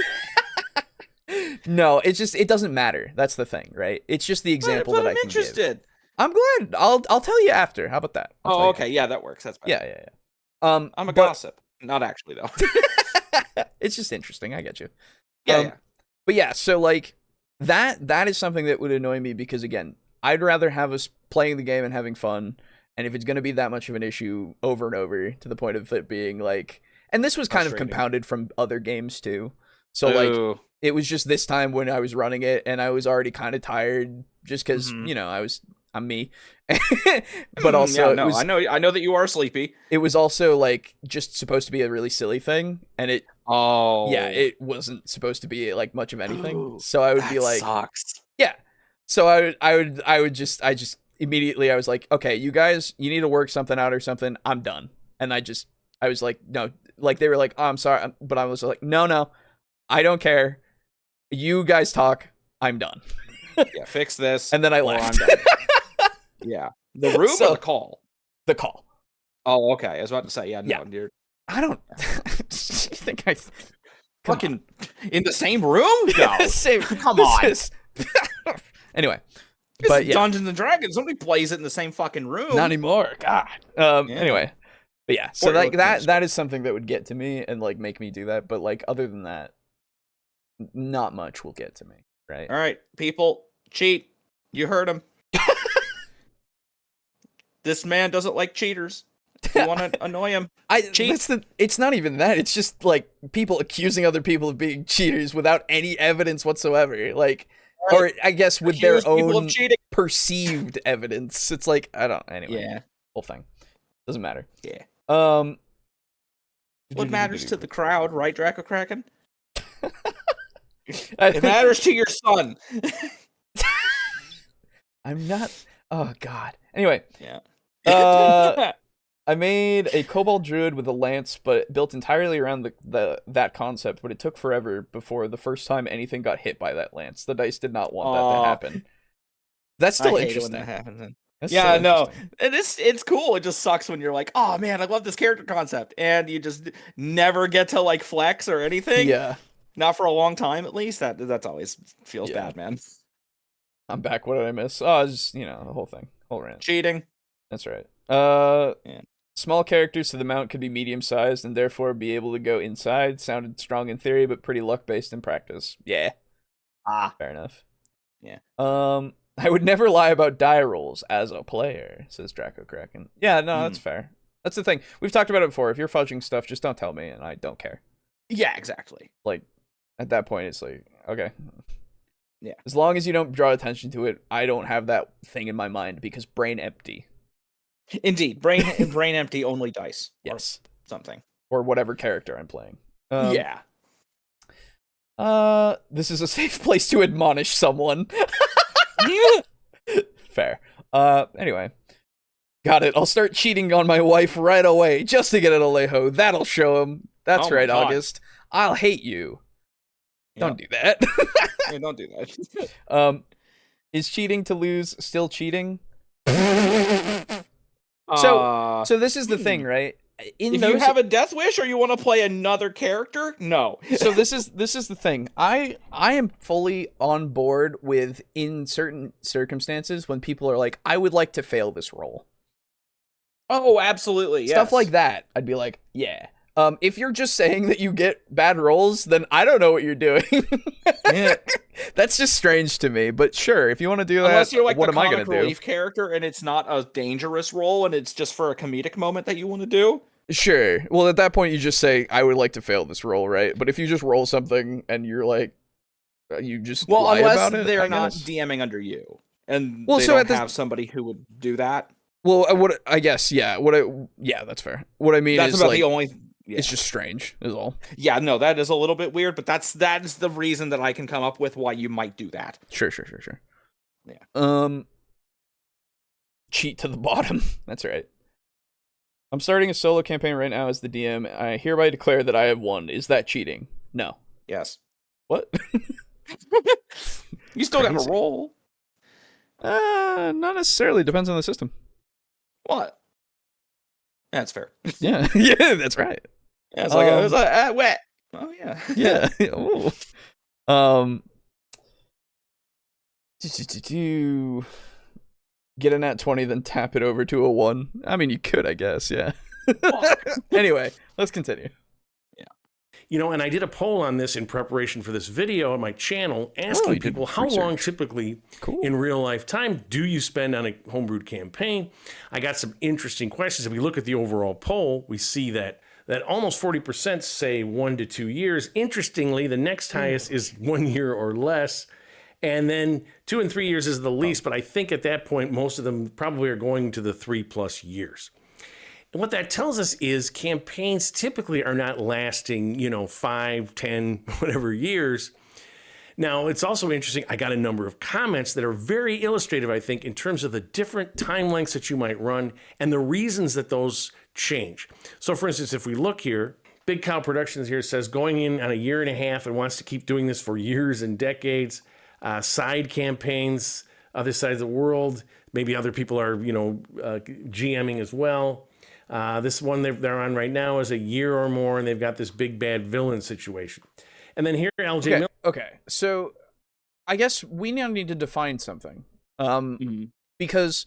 No, it doesn't matter. That's the thing, right? It's just the example but that I'm I can interested. give. I'm glad. I'll tell you after. How about that? Oh, okay. Yeah, that works. That's better. Yeah. I'm a gossip. Not actually, though. It's just interesting. I get you. Yeah. But yeah, so like that is something that would annoy me because again, I'd rather have us playing the game and having fun. And if it's going to be that much of an issue over and over to the point of it being like, and this was kind of compounded from other games too. So like it was just this time when I was running it and I was already kind of tired just because, you know, I'm me. But also I know that you are sleepy. It was also like just supposed to be a really silly thing and it it wasn't supposed to be like much of anything. So I would be like sucks. Yeah. So I would just immediately I was like, okay, you guys, you need to work something out or something. I'm done. And I was like, no, like they were like, oh, I'm sorry. But I was like, no, I don't care. You guys talk. I'm done. Yeah, fix this. And then I left. Yeah. The room or the call? The call. Oh, okay. I was about to say, you're... I don't think I... Fucking in the same room? No. Come on. Anyway. But yeah. Dungeons and Dragons, somebody plays it in the same fucking room. Not anymore. God. Anyway. But yeah, so like that is something that would get to me and like make me do that. But like other than that, not much will get to me. Right. All right, people, cheat. You heard him. This man doesn't like cheaters. You want to annoy him? It's not even that. It's just like people accusing other people of being cheaters without any evidence whatsoever. Like, or I guess with their own perceived evidence. It's like anyway. Yeah. Whole thing doesn't matter. Yeah. What matters to the crowd, right, Draco Kraken? It matters to your son. I'm not. Oh God. Anyway. Yeah. I made a kobold druid with a lance, but built entirely around that concept. But it took forever before the first time anything got hit by that lance. The dice did not want that to happen. That's still interesting. When that happens. Yeah, no, it's cool. It just sucks when you're like, oh man, I love this character concept, and you just never get to like flex or anything. Yeah, not for a long time at least. That's always feels bad, man. I'm back. What did I miss? Oh, just the whole thing, whole rant. Cheating. That's right. Small characters, so the mount could be medium sized and therefore be able to go inside. Sounded strong in theory, but pretty luck based in practice. Yeah. Fair enough. Yeah. I would never lie about die rolls as a player, says Draco Kraken. Yeah, no, that's fair. That's the thing. We've talked about it before. If you're fudging stuff, just don't tell me, and I don't care. Yeah, exactly. Like, at that point, it's like, okay. Yeah. As long as you don't draw attention to it, I don't have that thing in my mind because brain empty. Indeed. Brain empty, only dice. Yes. Or something. Or whatever character I'm playing. Yeah. This is a safe place to admonish someone. Fair. Anyway. Got it. I'll start cheating on my wife right away just to get at Alejo. That'll show him. That's right, August. I'll hate you. Yep. Don't do that. Yeah, don't do that. Is cheating to lose still cheating? So this is the thing, right? If you have a death wish or you want to play another character, no. So this is the thing. I am fully on board with in certain circumstances when people are like, I would like to fail this roll. Oh, absolutely. Yes. Stuff like that. I'd be like, yeah. If you're just saying that you get bad rolls, then I don't know what you're doing. Yeah. That's just strange to me. But sure, if you want to do that, unless you're like what the am I going comic to do? relief character and it's not a dangerous roll and it's just for a comedic moment that you want to do. Sure. Well, at that point, you just say, I would like to fail this roll, right? But if you just roll something and you're like, you just lie about it, they're not DMing under you and they don't have somebody who would do that. Well, I guess, yeah. Yeah, that's fair. What I mean that's is about like, the only. Yeah. It's just strange, is all. Yeah, no, that is a little bit weird, but that is the reason that I can come up with why you might do that. Sure. Yeah. Cheat to the bottom. That's right. I'm starting a solo campaign right now as the DM. I hereby declare that I have won. Is that cheating? No. Yes. What? You still got to Crazy. roll. Not necessarily. Depends on the system. What? Yeah, that's fair. Yeah, yeah, that's right. Yeah, it's like wet. Oh yeah. Yeah. Ooh. Get a nat 20, then tap it over to a 1. I mean, you could, I guess. Yeah. Anyway, let's continue. You know, and I did a poll on this in preparation for this video on my channel, asking people how long typically in real life time do you spend on a homebrewed campaign? I got some interesting questions. If we look at the overall poll, we see that almost 40% say 1 to 2 years. Interestingly, the next highest is 1 year or less. And then 2 and 3 years is the least. But I think at that point, most of them probably are going to the 3+ years. And what that tells us is campaigns typically are not lasting, 5, 10, whatever years. Now, it's also interesting. I got a number of comments that are very illustrative, I think, in terms of the different time lengths that you might run and the reasons that those change. So, for instance, if we look here, Big Cow Productions here says going in on a year and a half and wants to keep doing this for years and decades. Side campaigns, other sides of the world. Maybe other people are, GMing as well. This one they're on right now is a year or more, and they've got this big bad villain situation. And then here, LJ Okay, so I guess we now need to define something. Because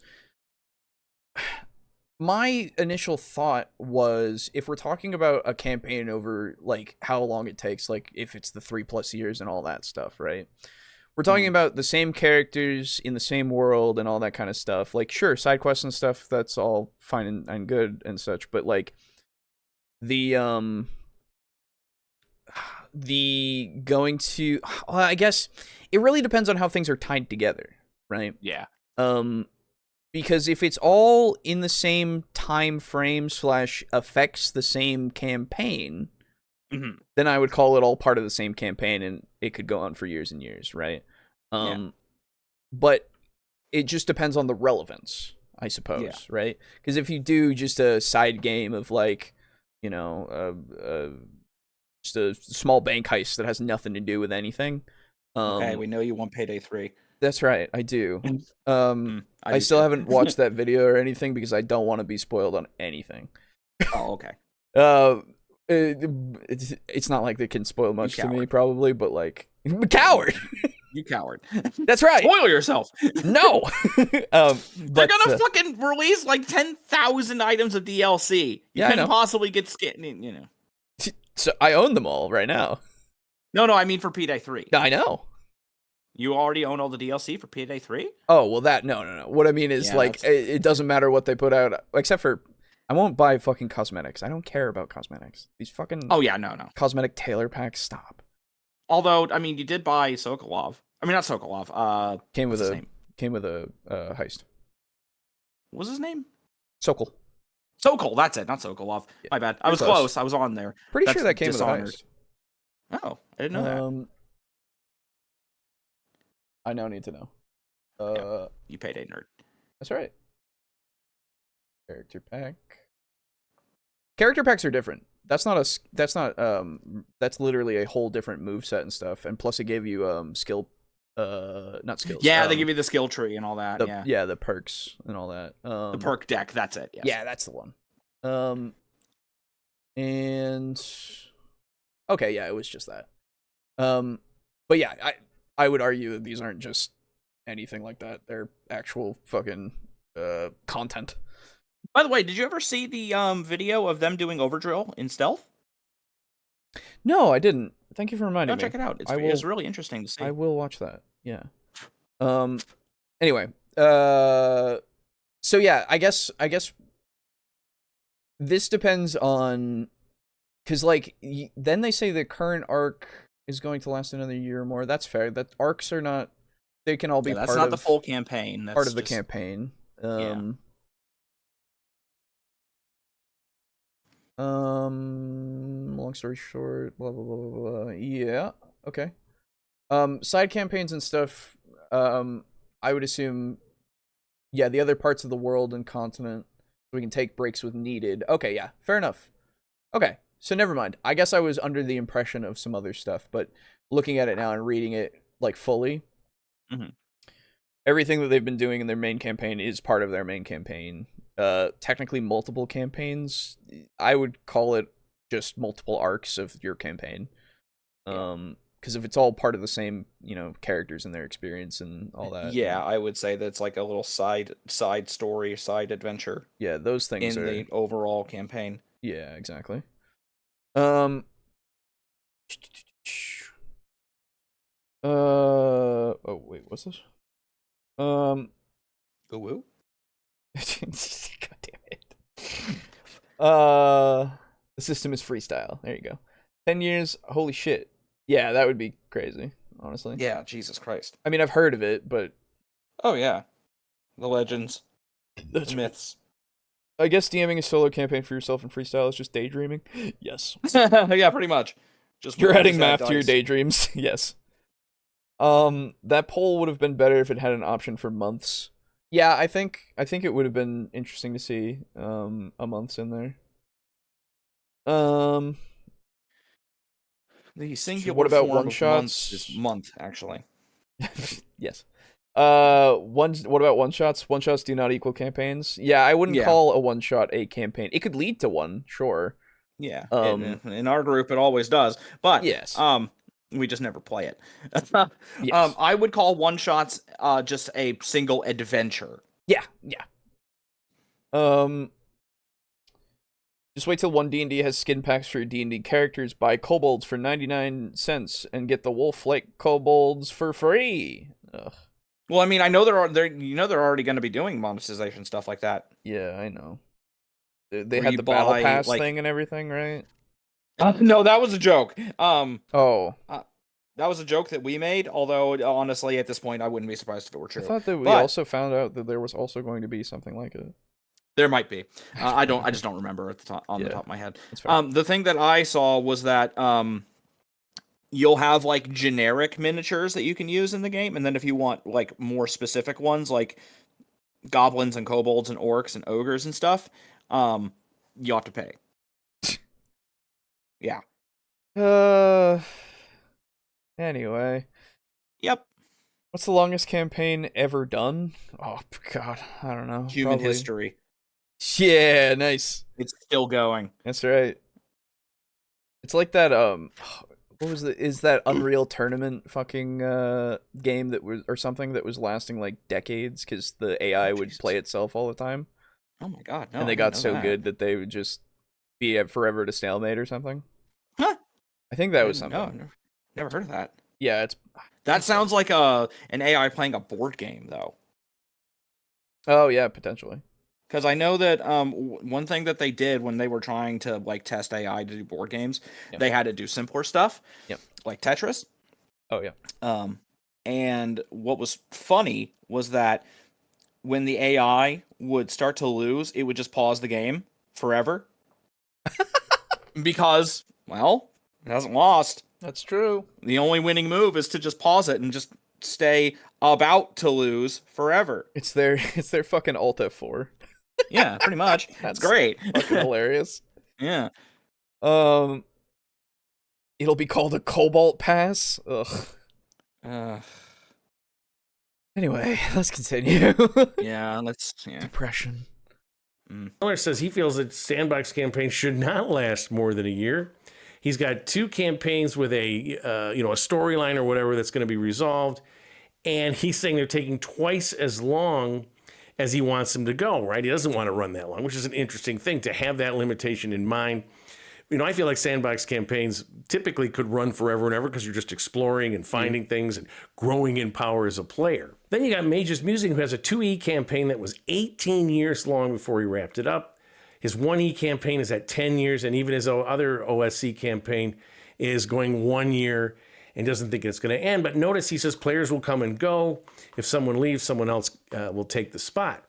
my initial thought was, if we're talking about a campaign over, like, how long it takes, like, if it's the 3+ years and all that stuff, right? We're talking about the same characters in the same world and all that kind of stuff. Like, sure, side quests and stuff, that's all fine and good and such, but, like, the going to, I guess it really depends on how things are tied together, right? Yeah. Because if it's all in the same time frame / affects the same campaign, then I would call it all part of the same campaign, and it could go on for years and years, right? But it just depends on the relevance, I suppose, right? Because if you do just a side game of, like, just a small bank heist that has nothing to do with anything. Okay, we know you want Payday 3. That's right, I do. I still haven't watched that video or anything because I don't want to be spoiled on anything. Oh, okay. It's not like they can spoil much to me, probably, but, like, coward. You coward. That's right. Spoil yourself. No. They're gonna fucking release like 10,000 items of DLC. You couldn't possibly get skin. So I own them all right now. No, I mean for Payday 3. I know. You already own all the DLC for Payday 3? Oh, well, no. What I mean is, like, it doesn't matter what they put out, except for I won't buy fucking cosmetics. I don't care about cosmetics. These fucking cosmetic tailor packs, stop. Although, I mean, you did buy Sokolov. I mean, not Sokolov. Came with a heist. What was his name? Sokol, that's it. Not Sokolov. Yeah, my bad. I was close. I was on there. Pretty sure that came Dishonored. With a heist. Oh, I didn't know that. I now need to know. You Payday nerd. That's right. Character pack. Character packs are different. That's literally a whole different moveset and stuff. And plus it gave you skill not skills. Yeah, they give you the skill tree and all that. The perks and all that. The perk deck, that's it. Yes. Yeah, that's the one. And okay, yeah, it was just that. But yeah, I would argue that these aren't just anything like that. They're actual fucking content. By the way, did you ever see the video of them doing Overdrill in stealth? No, I didn't. Thank you for reminding me. Check it out. It's really interesting to see. I will watch that. Yeah. Anyway, so yeah, I guess this depends on, because, like, then they say the current arc is going to last another year or more. That's fair. That arcs are not. They can all be. That's not the full campaign. That's part of the campaign. Long story short, blah blah blah blah blah. Yeah, okay. Side campaigns and stuff. I would assume, yeah, the other parts of the world and continent, we can take breaks with needed. Okay, yeah, fair enough. Okay, so never mind. I guess I was under the impression of some other stuff, but looking at it now and reading it, like fully. Mm-hmm. Everything that they've been doing in their main campaign is part of their main campaign. Technically multiple campaigns. I would call it just multiple arcs of your campaign. Because if it's all part of the same, characters and their experience and all that. Yeah, I would say that's like a little side story, side adventure. Yeah, those things in are the overall campaign. Yeah, exactly. Oh wait, what's this? Ooh. God damn it. The system is freestyle. There you go. 10 years, holy shit. Yeah, that would be crazy, honestly. Yeah, Jesus Christ. I mean, I've heard of it, but Oh yeah. The legends. That's the myths. I guess DMing a solo campaign for yourself in freestyle is just daydreaming. Yes. Yeah, pretty much. Just You're adding math dice. to your daydreams. Yes. That poll would have been better if it had an option for months. Yeah, I think it would have been interesting to see a month's in there. The singular what about form one of shots? months is month, actually. Yes. What about one shots? One shots do not equal campaigns. Yeah, I wouldn't call a one shot a campaign. It could lead to one, sure. Yeah. In our group, it always does. But yes. We just never play it. Yes. I would call one shots just a single adventure. Yeah. Just wait till one D&D has skin packs for your D&D characters. Buy kobolds for 99 cents and get the wolf-like kobolds for free. Ugh. Well, I mean, I know they're already going to be doing monetization stuff like that. Yeah, I know. They had the battle pass thing and everything, right? No, that was a joke. That was a joke that we made. Although, honestly, at this point, I wouldn't be surprised if it were true. I thought that we also found out that there was also going to be something like it. There might be. I just don't remember at the top the top of my head. The thing that I saw was that you'll have like generic miniatures that you can use in the game, and then if you want like more specific ones, like goblins and kobolds and orcs and ogres and stuff, you have to pay. Yeah. Anyway. Yep. What's the longest campaign ever done? Oh God, I don't know. Human history. Yeah, nice. It's still going. That's right. It's like that. What was is that Unreal Tournament fucking game that was or something that was lasting like decades because the AI would play itself all the time. Oh my God! No, and they got so good that they would just be at forever to stalemate or something. Huh? I think that was something. No, never heard of that. Yeah, that sounds like an AI playing a board game though. Oh yeah, potentially. Because I know that one thing that they did when they were trying to like test AI to do board games, they had to do simpler stuff, like Tetris. Oh yeah. And what was funny was that when the AI would start to lose, it would just pause the game forever. Because, well, it hasn't lost. That's true. The only winning move is to just pause it and just stay about to lose forever. It's their fucking Alt F4. Yeah, pretty much. That's great. Fucking hilarious. Yeah. It'll be called a Cobalt Pass. Ugh. Anyway, let's continue. Depression. Miller says he feels that sandbox campaigns should not last more than a year. He's got 2 campaigns with a storyline or whatever that's going to be resolved, and he's saying they're taking twice as long as he wants them to go. Right? He doesn't want to run that long, which is an interesting thing to have that limitation in mind. I feel like sandbox campaigns typically could run forever and ever because you're just exploring and finding things and growing in power as a player. Then you got Mage's Musing, who has a 2E campaign that was 18 years long before he wrapped it up. His 1E campaign is at 10 years, and even his other OSC campaign is going 1 year and doesn't think it's going to end. But notice he says players will come and go. If someone leaves, someone else will take the spot.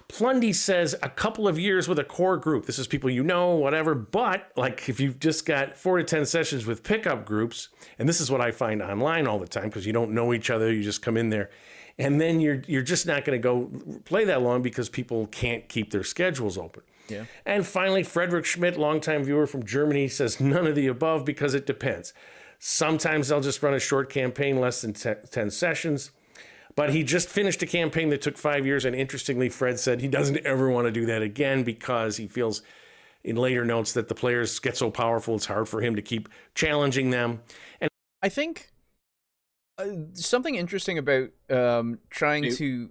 Plundy says a couple of years with a core group. This is people whatever. But like if you've just got 4 to 10 sessions with pickup groups, and this is what I find online all the time because you don't know each other, you just come in there, and then you're just not going to go play that long because people can't keep their schedules open. Yeah. And finally, Frederick Schmidt, longtime viewer from Germany, says none of the above because it depends. Sometimes they'll just run a short campaign, less than 10 sessions. But he just finished a campaign that took 5 years, and interestingly, Fred said he doesn't ever want to do that again because he feels in later notes that the players get so powerful it's hard for him to keep challenging them. And I think something interesting about trying to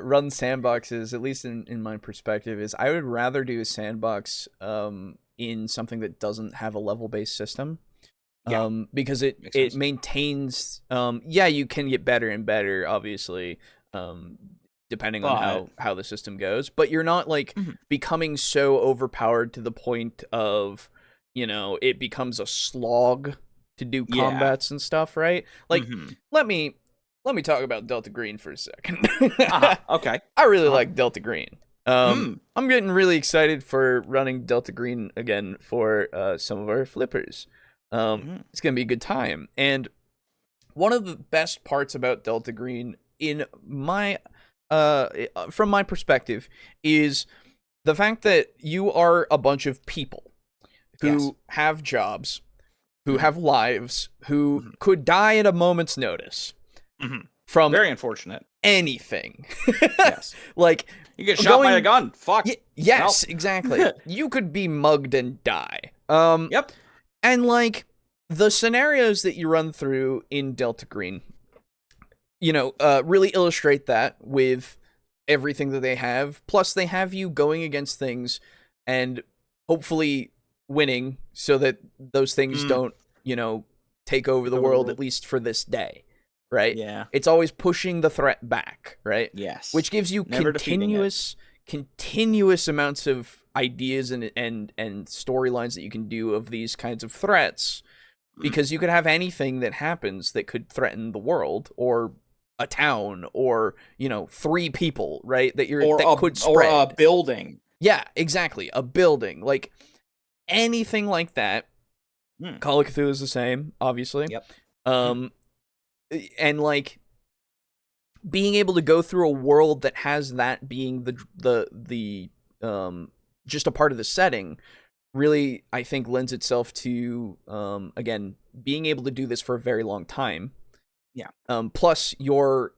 run sandboxes, at least in my perspective, is I would rather do a sandbox in something that doesn't have a level-based system. Because it maintains you can get better and better, obviously, depending on how the system goes, but you're not like becoming so overpowered to the point of, you know, it becomes a slog to do combats and stuff, right? Like let me talk about Delta Green for a second. Okay. I really like Delta Green. I'm getting really excited for running Delta Green again for some of our flippers. It's gonna be a good time. And one of the best parts about Delta Green, in my from my perspective, is the fact that you are a bunch of people who have jobs, who have lives, who could die at a moment's notice from very unfortunate anything. Yes. Like you get shot by a gun. Fuck. Yes, exactly. You could be mugged and die. Yep. And, like, the scenarios that you run through in Delta Green, you know, really illustrate that with everything that they have. Plus, they have you going against things and hopefully winning so that those things don't, you know, take over the world, at least for this day, right? Yeah. It's always pushing the threat back, right? Yes. Which gives you continuous amounts of ideas and storylines that you can do of these kinds of threats, because you could have anything that happens that could threaten the world or a town or, you know, 3 people, right? That could spread. Or a building. Yeah, exactly. A building. Like anything like that. Call of Cthulhu is the same, obviously. Yep. And like being able to go through a world that has that being the just a part of the setting really, I think, lends itself to again being able to do this for a very long time. Yeah. Plus your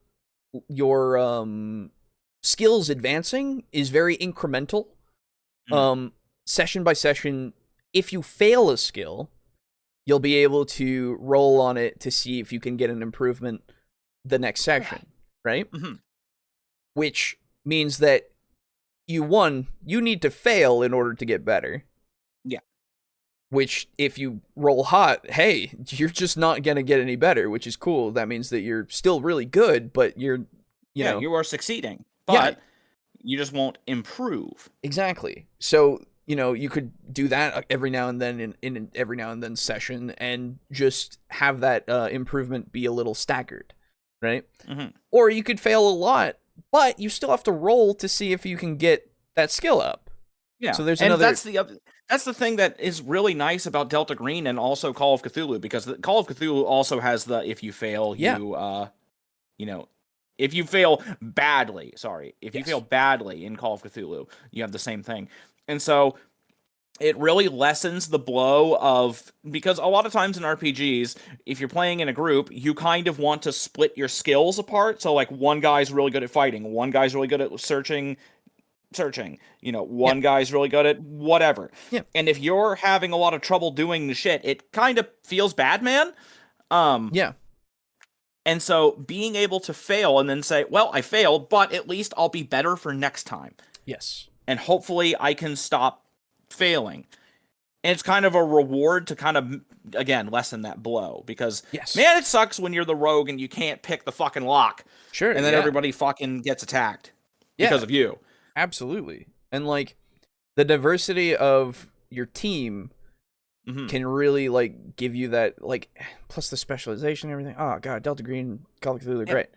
skills advancing is very incremental. Session by session, if you fail a skill, you'll be able to roll on it to see if you can get an improvement the next session, right? Which means that you need to fail in order to get better. Yeah. Which, if you roll hot, hey, you're just not going to get any better, which is cool. That means that you're still really good, but you are succeeding, but you just won't improve. Exactly. So, you know, you could do that every now and then in every now and then session and just have that improvement be a little staggered, right? Or you could fail a lot, but you still have to roll to see if you can get that skill up. Yeah. So there's that's the thing that is really nice about Delta Green and also Call of Cthulhu, because Call of Cthulhu also has the if you fail, if you fail badly, you fail badly in Call of Cthulhu, you have the same thing. And so it really lessens the blow of, because a lot of times in RPGs, if you're playing in a group, you kind of want to split your skills apart. So like one guy's really good at fighting, one guy's really good at searching, one guy's really good at whatever. Yeah. And if you're having a lot of trouble doing the shit, it kind of feels bad, man. Yeah. And so being able to fail and then say, well, I failed, but at least I'll be better for next time. Yes. And hopefully I can stop failing. And it's kind of a reward to kind of, again, lessen that blow. Because, man, it sucks when you're the rogue and you can't pick the fucking lock. Sure. And then everybody fucking gets attacked because of you. Absolutely. And, like, the diversity of your team can really, like, give you that, like, plus the specialization and everything. Oh, God, Delta Green, Call of Cthulhu, great.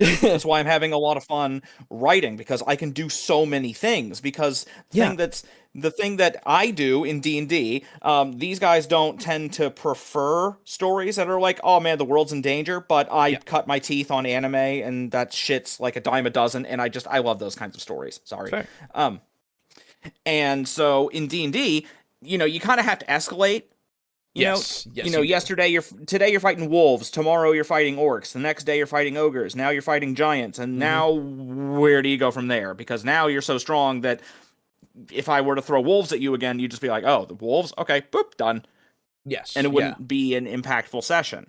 That's why I'm having a lot of fun writing, because I can do so many things. Because the thing that I do in D&D, these guys don't tend to prefer stories that are like, oh man, the world's in danger, but I cut my teeth on anime and that shit's like a dime a dozen, and I love those kinds of stories. Sorry. Fair. And so in D&D, you kind of have to escalate. Yes. Today you're fighting wolves. Tomorrow you're fighting orcs. The next day you're fighting ogres. Now you're fighting giants. And now where do you go from there? Because now you're so strong that if I were to throw wolves at you again, you'd just be like, oh, the wolves? Okay, boop, done. Yes. And it wouldn't be an impactful session.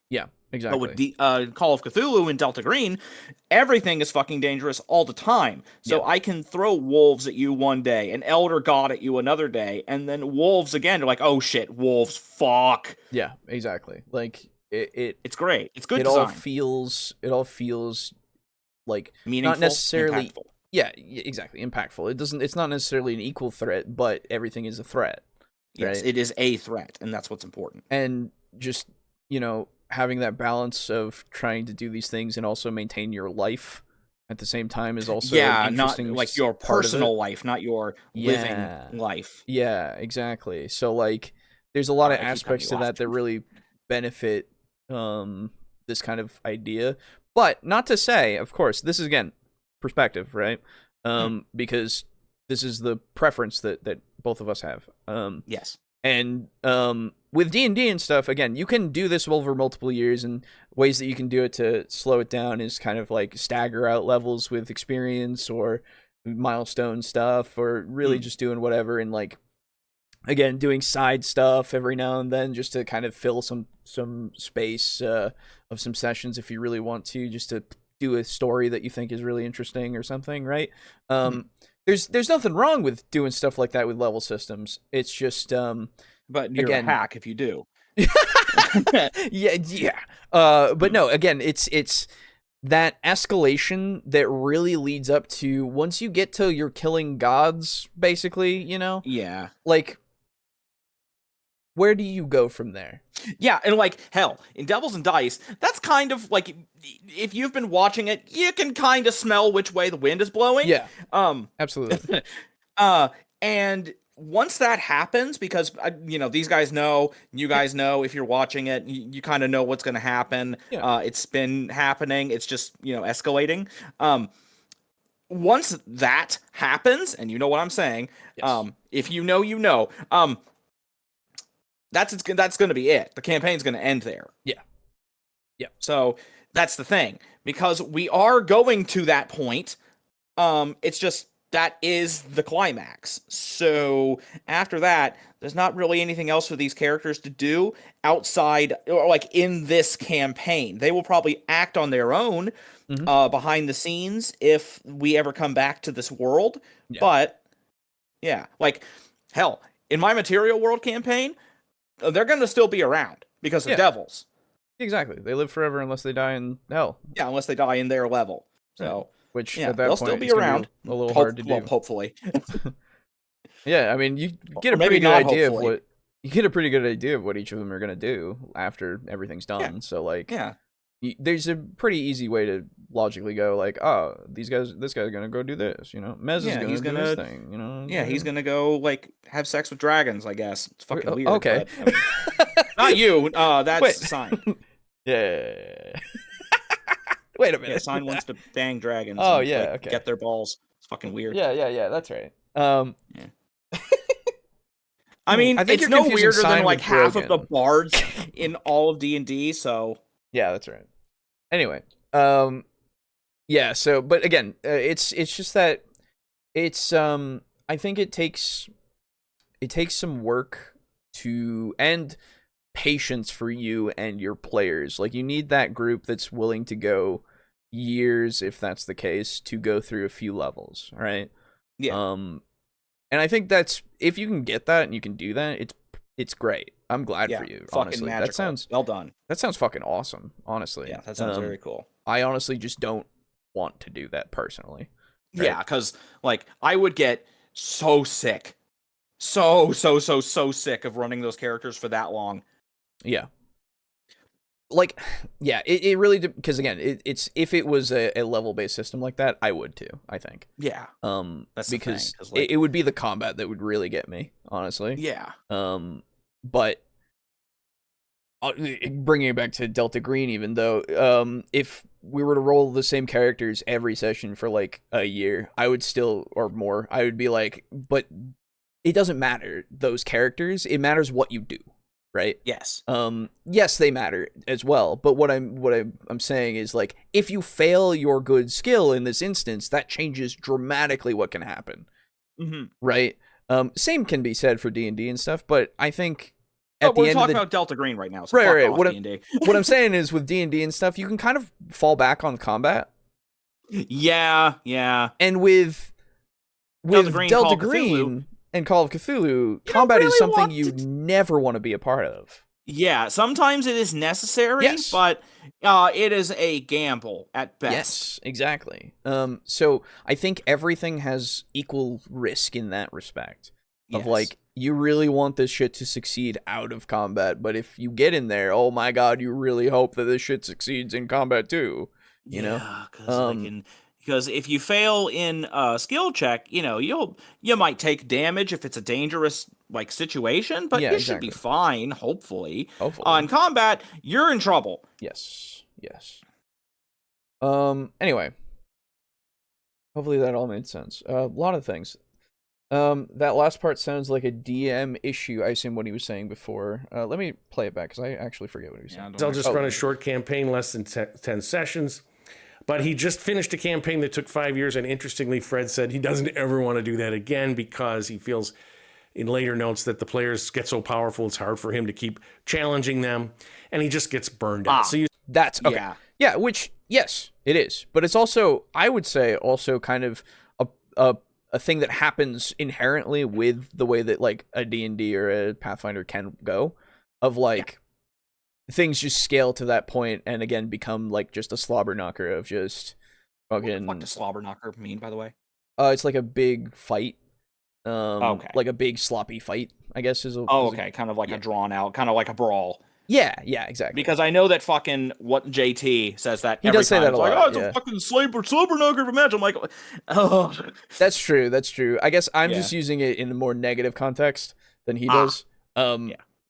Yeah, exactly. But with the Call of Cthulhu and Delta Green, everything is fucking dangerous all the time. So I can throw wolves at you one day, an elder god at you another day, and then wolves again. You're like, oh shit, wolves, fuck. Yeah, exactly. Like it's great. It's good. It all feels like meaningful, not necessarily. Impactful. Yeah, exactly. Impactful. It's not necessarily an equal threat, but everything is a threat. Yes, right? It is a threat, and that's what's important. And just having that balance of trying to do these things and also maintain your life at the same time is also not like your personal life, not your living life. Yeah, exactly. So like there's a lot of aspects to that really benefit this kind of idea. But not to say, of course, this is again perspective, right? Because this is the preference that both of us have. Yes. And with D&D and stuff, again, you can do this over multiple years, and ways that you can do it to slow it down is kind of like stagger out levels with experience or milestone stuff, or really just doing whatever, and like, again, doing side stuff every now and then just to kind of fill some space of some sessions if you really want to, just to do a story that you think is really interesting or something, right? There's nothing wrong with doing stuff like that with level systems. It's just but you're a hack if you do. yeah. But no, again, it's that escalation that really leads up to once you get to you're killing gods, basically, Yeah. Like, where do you go from there? Yeah, and like, hell, in Devils and Dice, that's kind of like, if you've been watching it, you can kind of smell which way the wind is blowing. Yeah, absolutely. And once that happens, because, these guys know, you guys know, if you're watching it, you kind of know what's going to happen. Yeah. It's been happening. It's just, escalating. Once that happens, and you know what I'm saying, yes. If you know, that's going to be it. The campaign's going to end there. Yeah. So that's the thing, because we are going to that point. It's just that is the climax. So after that, there's not really anything else for these characters to do outside, or like in this campaign. They will probably act on their own behind the scenes if we ever come back to this world. Yeah. But yeah, like, hell, in my Material World campaign, they're going to still be around because of devils. Exactly. They live forever unless they die in hell. Yeah, unless they die in their level. So, which at that they'll point still be around. Be a little hard to do. Well, hopefully. Yeah, I mean, you get a pretty good idea of what each of them are going to do after everything's done. Yeah. So like, there's a pretty easy way to logically go like, oh, this guy's going to go do this, Mez is going to do this thing, Yeah, he's going to go like have sex with dragons, I guess. It's fucking weird. Okay. But, not you. That's Sign. Yeah. Wait a minute. Yeah, Sign wants to bang dragons. Oh, and, okay. Get their balls. It's fucking weird. Yeah, that's right. I mean, I think it's no weirder than like half of the bards in all of D&D, so... Yeah, that's right. Anyway, yeah, so, but again, it's just that it's, I think it takes some work and patience for you and your players. Like, you need that group that's willing to go years, if that's the case, to go through a few levels, right? Yeah. And I think that's, if you can get that and you can do that, it's great. I'm glad for you, honestly. Magical. That sounds well done. That sounds fucking awesome, honestly. Yeah, that sounds very cool. I honestly just don't want to do that personally. Right? Yeah, because like I would get so sick. So sick of running those characters for that long. Yeah. Like, yeah, it really, because again, it's if it was a level-based system like that, I would too, I think. Yeah. That's because it would be the combat that would really get me, honestly. Yeah. But bringing it back to Delta Green, even though, if we were to roll the same characters every session for like a year, I would still, or more, I would be like, but it doesn't matter those characters. It matters what you do, right? Yes. Yes, they matter as well. But what I'm saying is, like, if you fail your good skill in this instance, that changes dramatically what can happen, right? Same can be said for D&D and stuff. But I think we're talking about Delta Green right now. So right. Off, what I'm saying is, with D&D and stuff, you can kind of fall back on combat. Yeah. And with Delta Green and Call of Cthulhu, combat is something you never want to be a part of. Yeah, sometimes it is necessary, but it is a gamble at best. Yes, exactly. So I think everything has equal risk in that respect. Of like, you really want this shit to succeed out of combat, but if you get in there, oh my god, you really hope that this shit succeeds in combat too. You know? Because if you fail in a skill check, you might take damage if it's a dangerous like situation, but you should be fine. Hopefully. On combat, you're in trouble. Yes. Anyway, hopefully that all made sense. A lot of things. That last part sounds like a DM issue. I assume what he was saying before. Let me play it back because I actually forget what he was saying. I'll just run a short campaign, less than 10 sessions. But he just finished a campaign that took 5 years, and interestingly, Fred said he doesn't ever want to do that again because he feels in later notes that the players get so powerful it's hard for him to keep challenging them, and he just gets burned out. So that's okay. Yeah, which, yes, it is. But it's also, I would say, also kind of a thing that happens inherently with the way that like a D&D or a Pathfinder can go, of like... things just scale to that point and again become like just a slobber knocker of just fucking. What does slobber knocker mean, by the way? It's like a big fight. Like a big sloppy fight, I guess is. Kind of like a drawn out, kind of like a brawl. Yeah, exactly. Because I know that fucking what JT says that he does say that a lot. It's a fucking slobber knocker of a match. I'm like, oh. That's true. I guess I'm just using it in a more negative context than he does.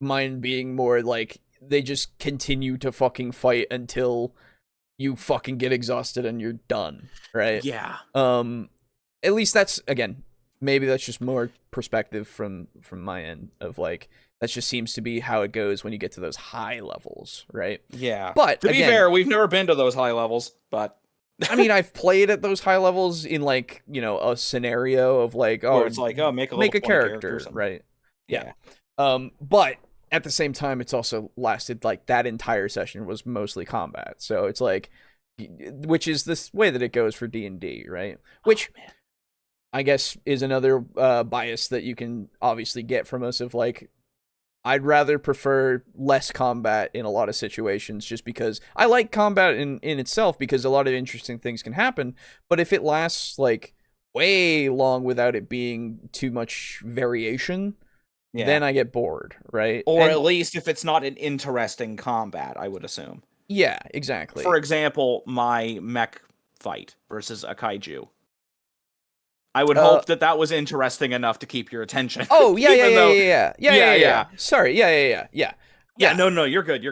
Mine being more like. They just continue to fucking fight until you fucking get exhausted and you're done, right? Yeah. At least that's, again, maybe that's just more perspective from my end of like, that just seems to be how it goes when you get to those high levels, right? Yeah. But to be fair, we've never been to those high levels, but I mean, I've played at those high levels in like, a scenario of like, it's like, make a character, right? Yeah. But at the same time, it's also lasted like that entire session was mostly combat. So it's like, which is this way that it goes for D&D, right? Which I guess is another bias that you can obviously get from us of like, I'd rather prefer less combat in a lot of situations just because I like combat in itself because a lot of interesting things can happen. But if it lasts like way long without it being too much variation, then I get bored, right? Or at least if it's not an interesting combat, I would assume. Yeah, exactly. For example, my mech fight versus a kaiju. I would hope that was interesting enough to keep your attention. Oh, yeah. Sorry, yeah. Yeah, no, you're good.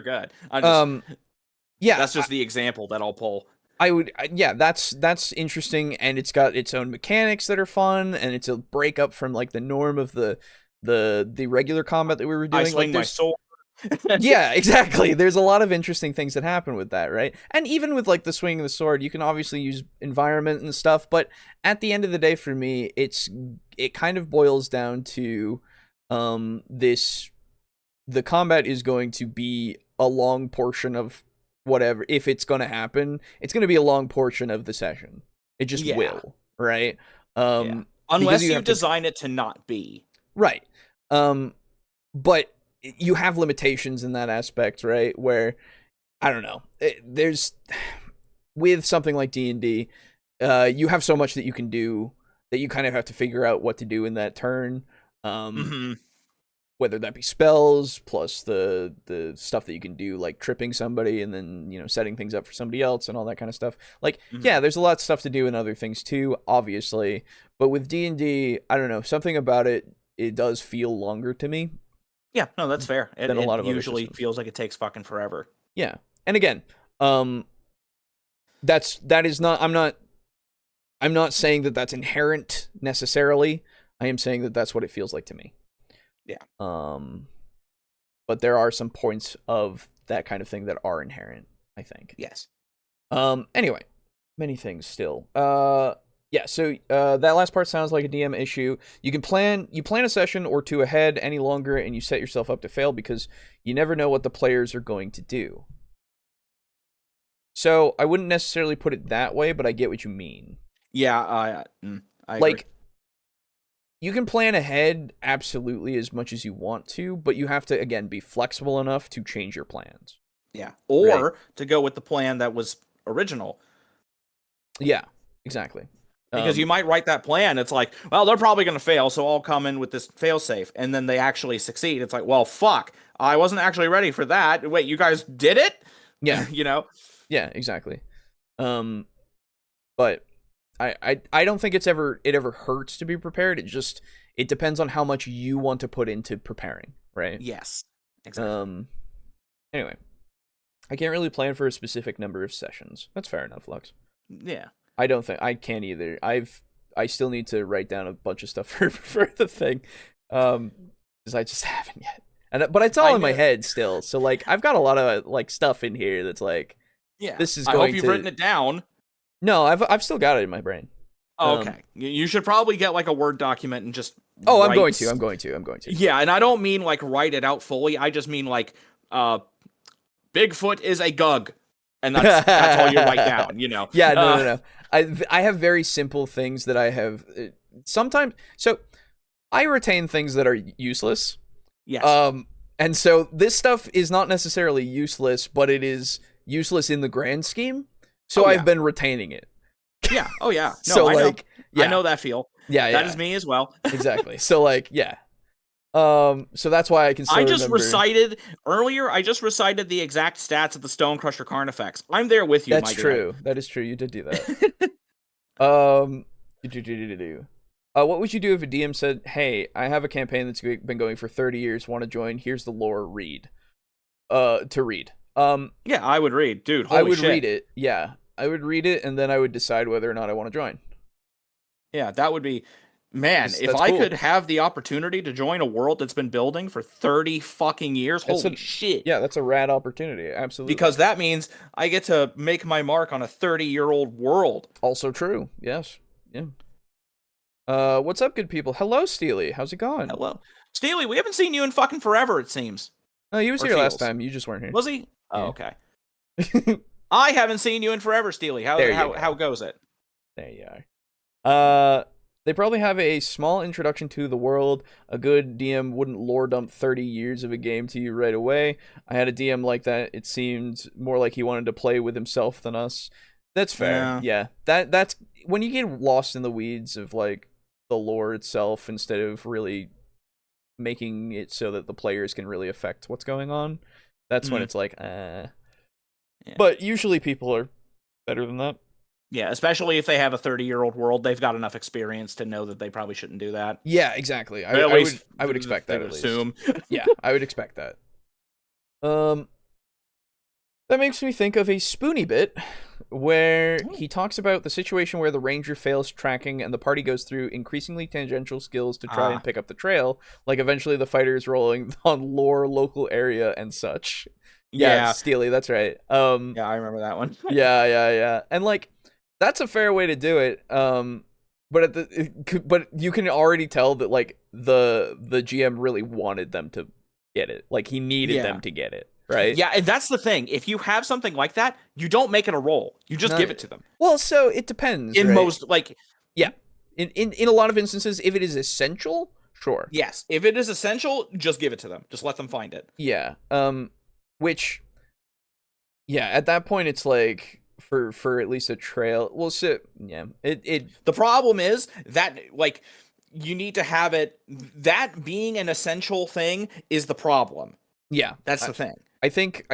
That's just the example that I'll pull. That's interesting, and it's got its own mechanics that are fun, and it's a break up from like the norm of the regular combat that we were doing. I swing my sword. Yeah, exactly. There's a lot of interesting things that happen with that, right? And even with like the swinging the sword, you can obviously use environment and stuff, but at the end of the day, for me, it kind of boils down to the combat is going to be a long portion of whatever. If it's going to happen, it's going to be a long portion of the session. It just will, right? Unless you design it to not be. Right. But you have limitations in that aspect, right? Where, I don't know, there's, with something like D&D, you have so much that you can do that you kind of have to figure out what to do in that turn. Whether that be spells, plus the stuff that you can do, like tripping somebody and then, setting things up for somebody else and all that kind of stuff. Like, there's a lot of stuff to do in other things too, obviously. But with D&D, I don't know, something about it does feel longer to me. Yeah, no, that's fair. It usually feels like it takes fucking forever. Yeah. And again, that is not, I'm not saying that that's inherent necessarily. I am saying that that's what it feels like to me. Yeah. But there are some points of that kind of thing that are inherent, I think. Yes. Anyway, many things still. Yeah, so that last part sounds like a DM issue. You plan a session or two ahead any longer, and you set yourself up to fail because you never know what the players are going to do. So I wouldn't necessarily put it that way, but I get what you mean. Yeah, I like agree. You can plan ahead absolutely as much as you want to, but you have to again be flexible enough to change your plans. Yeah, or to go with the plan that was original. Yeah, exactly. Because you might write that plan. It's like, well, they're probably going to fail, so I'll come in with this fail-safe. And then they actually succeed. It's like, well, fuck. I wasn't actually ready for that. Wait, you guys did it? Yeah. You know? Yeah, exactly. But I don't think it ever hurts to be prepared. It depends on how much you want to put into preparing, right? Yes. Exactly. Anyway, I can't really plan for a specific number of sessions. That's fair enough, Lux. Yeah. I don't think I can either. I still need to write down a bunch of stuff for the thing, because I just haven't yet. But it's all in my head still. So like I've got a lot of like stuff in here that's like, yeah. This is. I hope you've written it down. No, I've still got it in my brain. Oh, okay. You should probably get like a Word document and just. Oh, I'm going to. Yeah, and I don't mean like write it out fully. I just mean like, Bigfoot is a gug. And that's all you write down, you know. Yeah, no. I have very simple things that I have sometimes. So I retain things that are useless. Yes. And so this stuff is not necessarily useless, but it is useless in the grand scheme. So I've been retaining it. Yeah. Oh yeah. No, so I like, know. yeah. I know that feel. Yeah. That is me as well. Exactly. So like, yeah. So that's why I can still remember. I just recited the exact stats of the Stonecrusher Carnifex. I'm there with you, That's true. That is true. You did do that. What would you do if a DM said, "Hey, I have a campaign that's been going for 30 years. Want to join? Here's the lore. Read." To read. Yeah, I would read, dude. Holy I would shit. read it. Yeah, I would read it, and then I would decide whether or not I want to join. Yeah, that would be. Man, if I could have the opportunity to join a world that's been building for 30 fucking years, holy shit. Yeah, that's a rad opportunity, absolutely. Because that means I get to make my mark on a 30-year-old world. Also true, yes. Yeah. What's up, good people? Hello, Steely. How's it going? Hello. Steely, we haven't seen you in fucking forever, it seems. No, he was here last time. You just weren't here. Was he? Oh, okay. I haven't seen you in forever, Steely. How goes it? There you are. They probably have a small introduction to the world. A good DM wouldn't lore dump 30 years of a game to you right away. I had a DM like that. It seemed more like he wanted to play with himself than us. That's fair. Yeah. That's when you get lost in the weeds of like the lore itself instead of really making it so that the players can really affect what's going on. That's when it's like, Yeah. But usually people are better than that. Yeah, especially if they have a 30-year-old world, they've got enough experience to know that they probably shouldn't do that. Yeah, exactly. I would expect that. Assume. Yeah, I would expect that. That makes me think of a Spoony bit where he talks about the situation where the ranger fails tracking and the party goes through increasingly tangential skills to try and pick up the trail. Like eventually the fighter is rolling on lore, local area, and such. Yeah, Steely, that's right. Yeah, I remember that one. yeah. And like, that's a fair way to do it. But you can already tell that like the GM really wanted them to get it. Like he needed them to get it, right? Yeah, and that's the thing. If you have something like that, you don't make it a roll. You just give it to them. Well, so it depends. In most in a lot of instances, if it is essential, sure. Yes, if it is essential, just give it to them. Just let them find it. Yeah. At that point it's like for at least a trail. Well, so yeah, the problem is that like you need to have it. That being an essential thing is the problem. Yeah, that's the thing. I think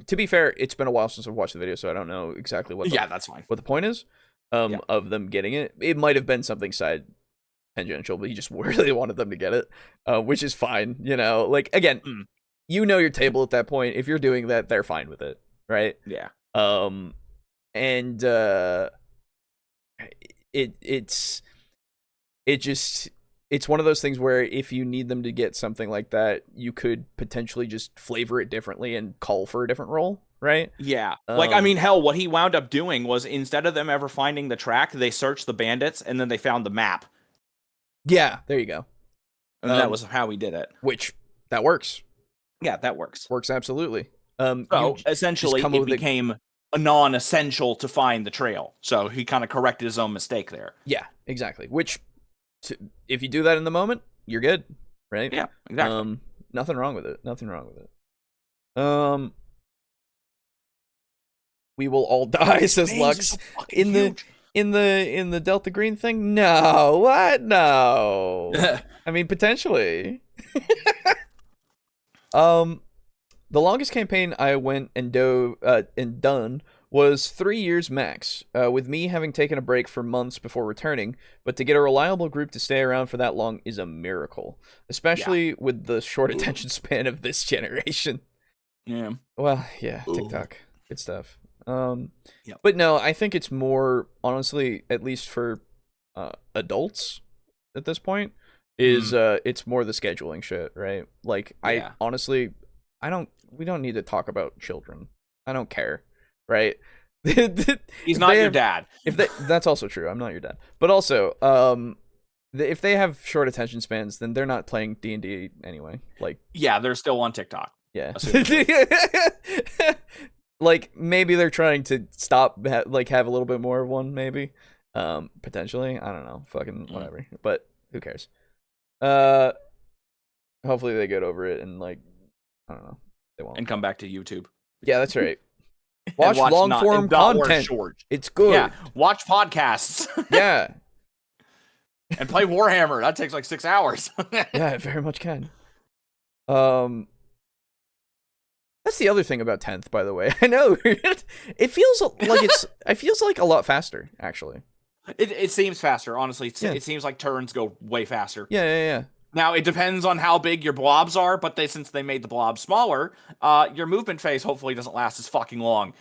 to be fair, it's been a while since I've watched the video, so I don't know exactly what. That's fine. What the point is of them getting it. It might have been something side tangential, but he just really wanted them to get it, which is fine. You know, like again, you know your table at that point. If you're doing that, they're fine with it, right? Yeah. It just it's one of those things where if you need them to get something like that, you could potentially just flavor it differently and call for a different role, right? Yeah. Like, I mean, hell, what he wound up doing was instead of them ever finding the track, they searched the bandits and then they found the map. Yeah, there you go. And that was how he did it. Which, that works. Yeah, that works. Works absolutely. So, essentially, it became a non-essential to find the trail. So, he kind of corrected his own mistake there. Yeah, exactly. Which, if you do that in the moment, you're good, right? Yeah, exactly. Nothing wrong with it. Nothing wrong with it. We will all die, says Lux. In the Delta Green thing? No. What? No. I mean, potentially. The longest campaign I went and done was 3 years max, with me having taken a break for months before returning, but to get a reliable group to stay around for that long is a miracle, especially with the short attention span of this generation. Yeah. Well, yeah, TikTok. Good stuff. But no, I think it's more, honestly, at least for adults at this point, is it's more the scheduling shit, right? Like, I honestly, we don't need to talk about children. I don't care, right? He's not your dad. That's also true. I'm not your dad. But also, if they have short attention spans, then they're not playing D&D anyway. Like, yeah, they're still on TikTok. Yeah. Like, maybe they're trying to stop, have a little bit more of one, maybe. Potentially. I don't know. Fucking whatever. But who cares? Hopefully they get over it and, like, I don't know. They won't. And come back to YouTube. Yeah, that's right. Watch long-form content. Short. It's good. Yeah, watch podcasts. Yeah. And play Warhammer. That takes like 6 hours. Yeah, it very much can. That's the other thing about 10th, by the way. I know. It feels like a lot faster, actually. It seems faster, honestly. It seems like turns go way faster. Yeah. Now, it depends on how big your blobs are, but since they made the blobs smaller, your movement phase hopefully doesn't last as fucking long.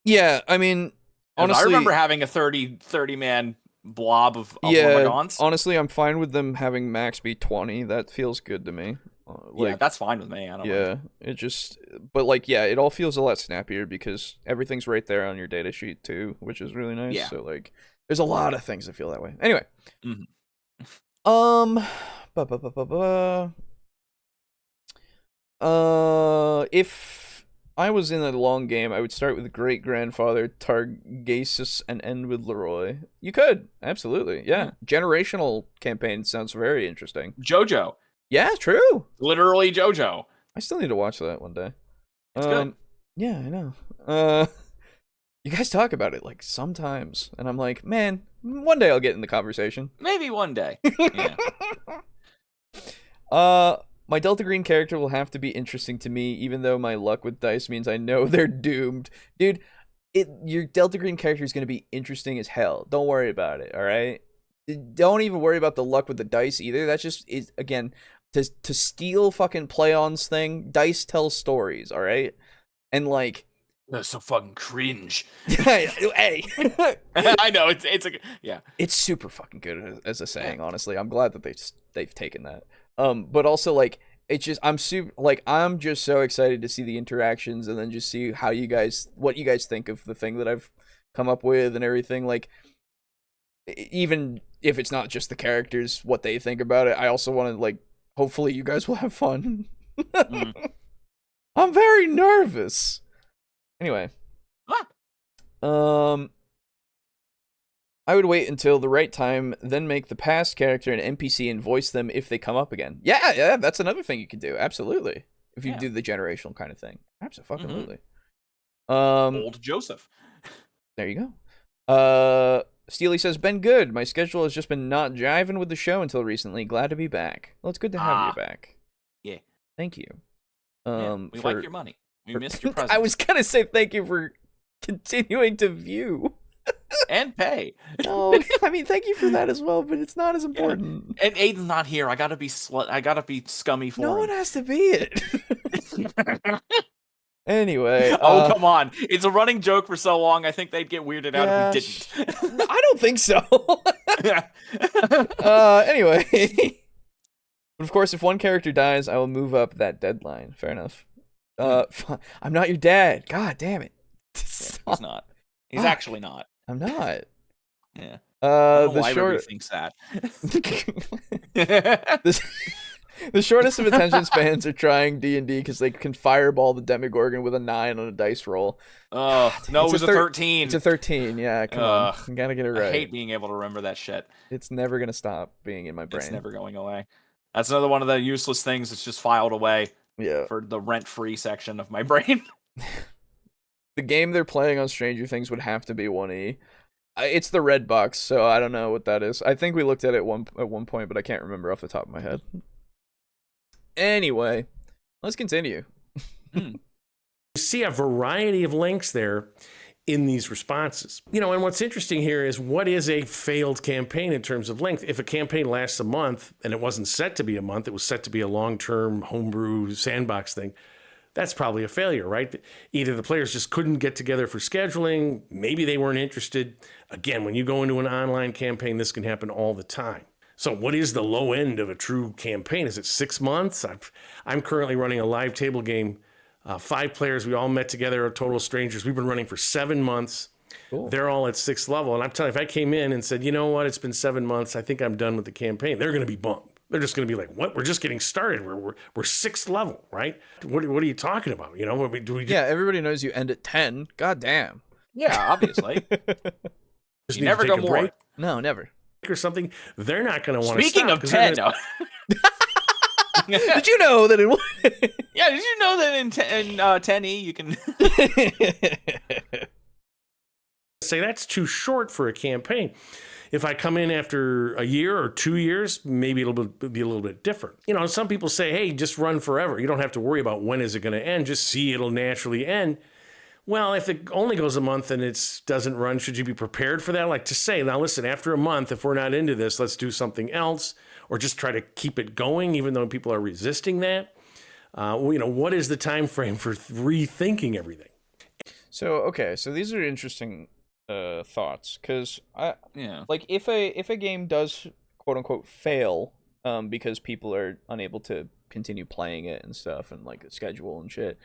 Yeah, I mean, honestly, I remember having a 30-man blob of Warmagons. Honestly, I'm fine with them having max be 20. That feels good to me. Yeah, that's fine with me. I don't know. It just, but like, yeah, it all feels a lot snappier because everything's right there on your data sheet too, which is really nice. Yeah. So like, there's a lot of things that feel that way. Anyway, if I was in a long game, I would start with great grandfather Targasus and end with Leroy. You could, absolutely, yeah. Generational campaign sounds very interesting. JoJo. Yeah, true. Literally JoJo. I still need to watch that one day. It's good. Yeah, I know. You guys talk about it like sometimes, and I'm like, man, one day I'll get in the conversation. Maybe one day. Yeah. My Delta Green character will have to be interesting to me, even though my luck with dice means I know they're doomed. Dude, your Delta Green character is going to be interesting as hell. Don't worry about it, all right? Don't even worry about the luck with the dice either. That's just, again, to steal fucking play-ons thing, dice tell stories, all right? And, like... That's so fucking cringe. Hey. I know, yeah. It's super fucking good as a saying, honestly. I'm glad that they've taken that. But also, like, it's just, I'm just so excited to see the interactions and then just see what you guys think of the thing that I've come up with and everything. Like, even if it's not just the characters, what they think about it, I also want to, like, hopefully you guys will have fun. I'm very nervous. Anyway. I would wait until the right time, then make the past character an NPC and voice them if they come up again. Yeah, that's another thing you could do. Absolutely. If you do the generational kind of thing. Absolutely. Old Joseph. There you go. Steely says, been good. My schedule has just been not jiving with the show until recently. Glad to be back. Well, it's good to have you back. Yeah. Thank you. We like your money. We missed your presence. I was going to say thank you for continuing to view. And pay. Oh, I mean, thank you for that as well, but it's not as important. Yeah. And Aiden's not here. I gotta be scummy for him. No one has to be it. Anyway. Oh, come on. It's a running joke for so long, I think they'd get weirded out if we didn't. I don't think so. Anyway. But of course, if one character dies, I will move up that deadline. Fair enough. I'm not your dad. God damn it. He's not. He's actually not. I'm not. Yeah. Why everybody thinks that. The shortest of attention spans are trying D&D because they can fireball the Demogorgon with a 9 on a dice roll. No, it was a 13. It's a 13, yeah, come on. You gotta get it right. I hate being able to remember that shit. It's never gonna stop being in my brain. It's never going away. That's another one of the useless things that's just filed away for the rent-free section of my brain. The game they're playing on Stranger Things would have to be 1E. It's the red box, so I don't know what that is. I think we looked at it at one point, but I can't remember off the top of my head. Anyway, let's continue. You see a variety of links there in these responses. And what's interesting here is what is a failed campaign in terms of length? If a campaign lasts a month and it wasn't set to be a month, it was set to be a long-term homebrew sandbox thing, that's probably a failure, right? Either the players just couldn't get together for scheduling, maybe they weren't interested. Again, when you go into an online campaign, this can happen all the time. So what is the low end of a true campaign? Is it 6 months? I'm currently running a live table game, 5 players. We all met together, total strangers. We've been running for 7 months. Cool. They're all at 6th level. And I'm telling you, if I came in and said, you know what, it's been 7 months, I think I'm done with the campaign, they're going to be bummed. They're just going to be like, what? We're just getting started. We're 6th level, right? What are you talking about? Yeah, everybody knows you end at 10. God damn. Yeah, obviously. You never go more. Break. No, never. Or something, they're not going to want to Speaking of 10, did you know that yeah, did you know that in 10E you can say that's too short for a campaign? If I come in after a year or 2 years, maybe it'll be a little bit different. Some people say, hey, just run forever. You don't have to worry about when is it going to end. Just see it'll naturally end. Well, if it only goes a month and it doesn't run, should you be prepared for that? Like to say, now listen, after a month, if we're not into this, let's do something else, or just try to keep it going, even though people are resisting that. What is the time frame for rethinking everything? So these are interesting thoughts, because like if a game does quote unquote fail because people are unable to continue playing it and stuff, and like a schedule and shit.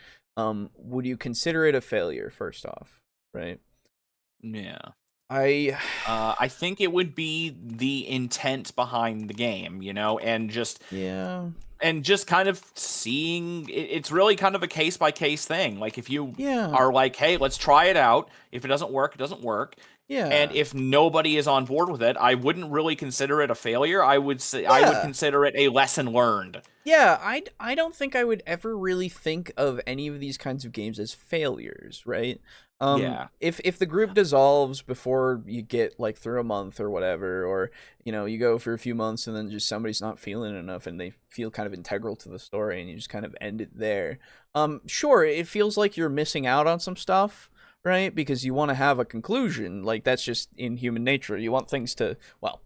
Would you consider it a failure, first off, right? Yeah. I think it would be the intent behind the game, and just kind of seeing it's really kind of a case by case thing. Like if you are like, hey, let's try it out. If it doesn't work, it doesn't work. Yeah. And if nobody is on board with it, I wouldn't really consider it a failure. I would say I would consider it a lesson learned. Yeah, I don't think I would ever really think of any of these kinds of games as failures, right? If the group dissolves before you get like through a month or whatever, or you go for a few months and then just somebody's not feeling it enough and they feel kind of integral to the story and you just kind of end it there. Sure, it feels like you're missing out on some stuff, right? Because you want to have a conclusion. Like that's just in human nature. You want things to, well,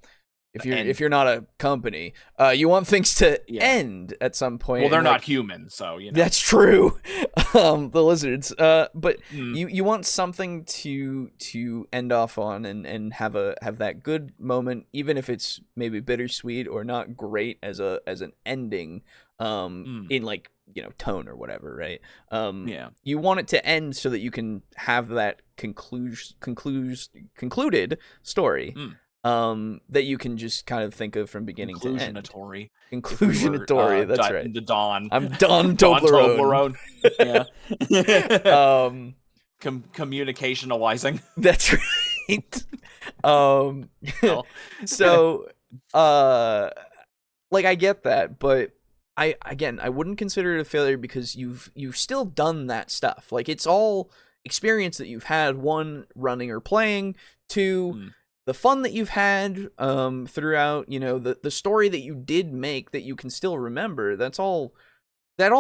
if you're not a company, you want things to end at some point. Well, they're not human, so That's true. The lizards. But you want something to end off on and have that good moment, even if it's maybe bittersweet or not great as an ending. In like tone or whatever, right? You want it to end so that you can have that concluded story. That you can just kind of think of from beginning to end. Conclusionatory. That's right. The Don. I'm Don Toblerone. Yeah. Communicationalizing. That's right. So, like I get that, but I wouldn't consider it a failure because you've still done that stuff. Like it's all experience that you've had. One, running or playing. Two. The fun that you've had throughout, the story that you did make that you can still remember, that all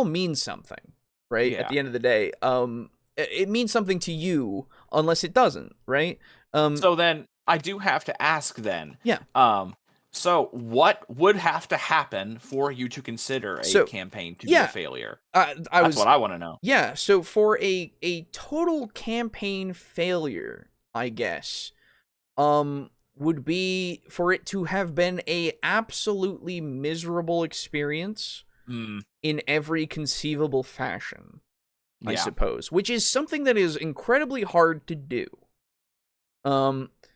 means something, right? Yeah. At the end of the day, it means something to you unless it doesn't, right? So then I do have to ask then. Yeah. So, what would have to happen for you to consider a campaign to be a failure? That's what I want to know. Yeah, so for a total campaign failure, I guess, would be for it to have been a absolutely miserable experience in every conceivable fashion, I suppose, which is something that is incredibly hard to do.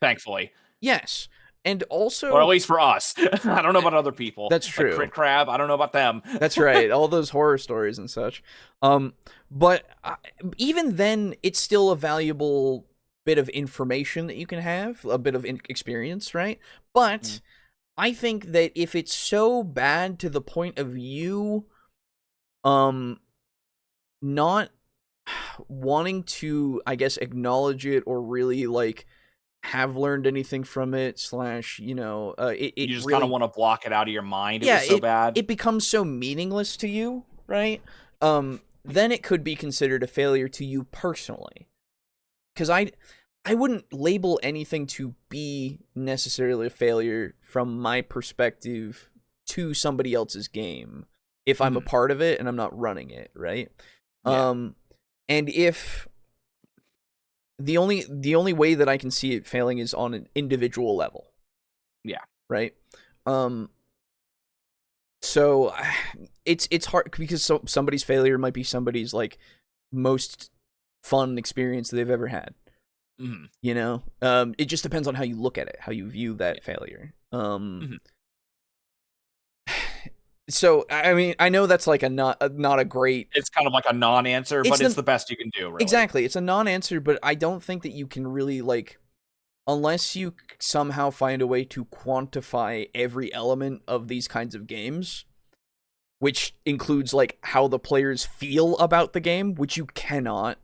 Thankfully. Yes. And also, or at least for us. I don't know about other people. That's true. Like Crit Crab, I don't know about them. That's right. All those horror stories and such. But even then, it's still a valuable bit of information that you can have, a bit of experience, right? But I think that if it's so bad to the point of you, not wanting to, I guess, acknowledge it or really like have learned anything from it, / you know, you just really, kind of want to block it out of your mind. It was so bad. It becomes so meaningless to you, right? Then it could be considered a failure to you personally. Because I wouldn't label anything to be necessarily a failure from my perspective to somebody else's game if I'm a part of it and I'm not running it, right? Yeah. And if the only way that I can see it failing is on an individual level. Yeah. Right? So it's hard because somebody's failure might be somebody's like most fun experience that they've ever had. You know? It just depends on how you look at it, how you view that failure. So, I mean, I know that's like not a great... It's kind of like a non-answer, but it's the best you can do, really. Exactly. It's a non-answer, but I don't think that you can really, like... Unless you somehow find a way to quantify every element of these kinds of games, which includes, like, how the players feel about the game, which you cannot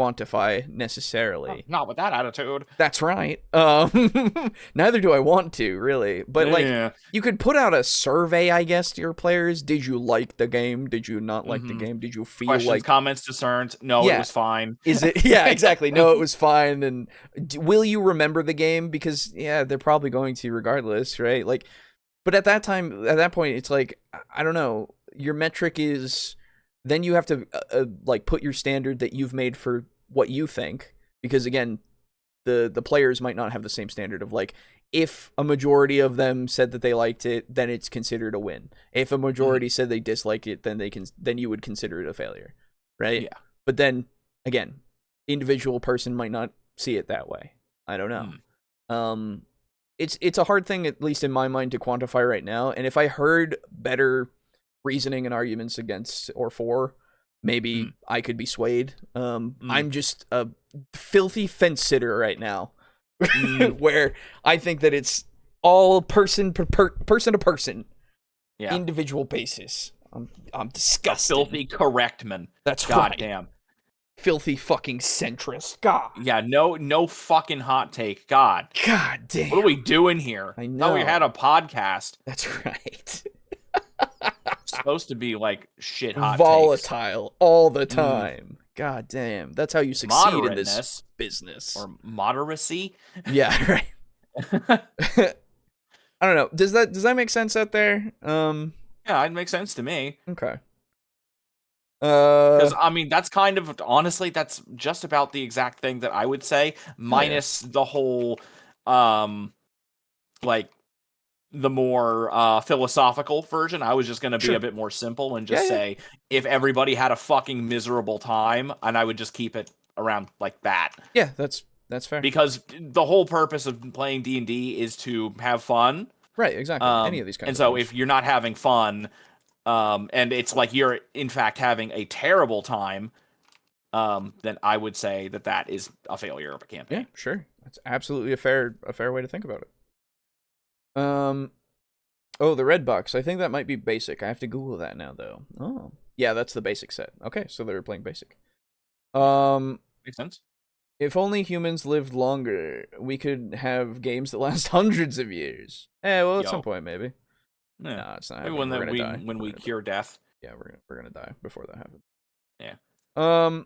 quantify necessarily. Not with that attitude. That's right. Neither do I want to, really. But like, you could put out a survey, I guess, to your players. Did you like the game? Did you not like the game? Did you feel questions, comments, concerns? No, it was fine. Is it? Yeah, exactly. No, it was fine. And will you remember the game? Because they're probably going to regardless, right? Like, but at that point, it's like, I don't know. Your metric is. Then you have to like put your standard that you've made for what you think, because again, the players might not have the same standard of like, if a majority of them said that they liked it, then it's considered a win. If a majority said they dislike it, then you would consider it a failure, right? Yeah. But then again, individual person might not see it that way. I don't know. It's a hard thing, at least in my mind, to quantify right now. And if I heard better reasoning and arguments against or for, maybe I could be swayed. I'm just a filthy fence sitter right now, where I think that it's all person to person, individual basis. I'm disgusted. Filthy correctman. That's God right. Damn. Filthy fucking centrist. God. Yeah, no fucking hot take. God damn. What are we doing here? I know. We had a podcast. That's right. Supposed to be like shit hot volatile takes. All the time. God damn. That's how you succeed in this business. Or moderacy. Yeah, right. I don't know. Does that make sense out there? Yeah, it makes sense to me. Okay. Because I mean, that's kind of honestly, that's just about the exact thing that I would say, minus the whole like the more philosophical version. I was just going to be a bit more simple and just say, if everybody had a fucking miserable time, and I would just keep it around like that. Yeah, that's fair. Because the whole purpose of playing D&D is to have fun. Right, exactly. Any of these kinds and of so things. If you're not having fun, and it's like you're in fact having a terrible time, then I would say that is a failure of a campaign. Yeah, sure. That's absolutely a fair way to think about it. The red box. I think that might be basic. I have to Google that now, though. Oh, yeah, that's the basic set. Okay, so they're playing basic. Makes sense. If only humans lived longer, we could have games that last hundreds of years. Well, at some point, maybe. Yeah. No, it's not. Maybe when we cure death. Yeah, we're gonna die before that happens. Yeah.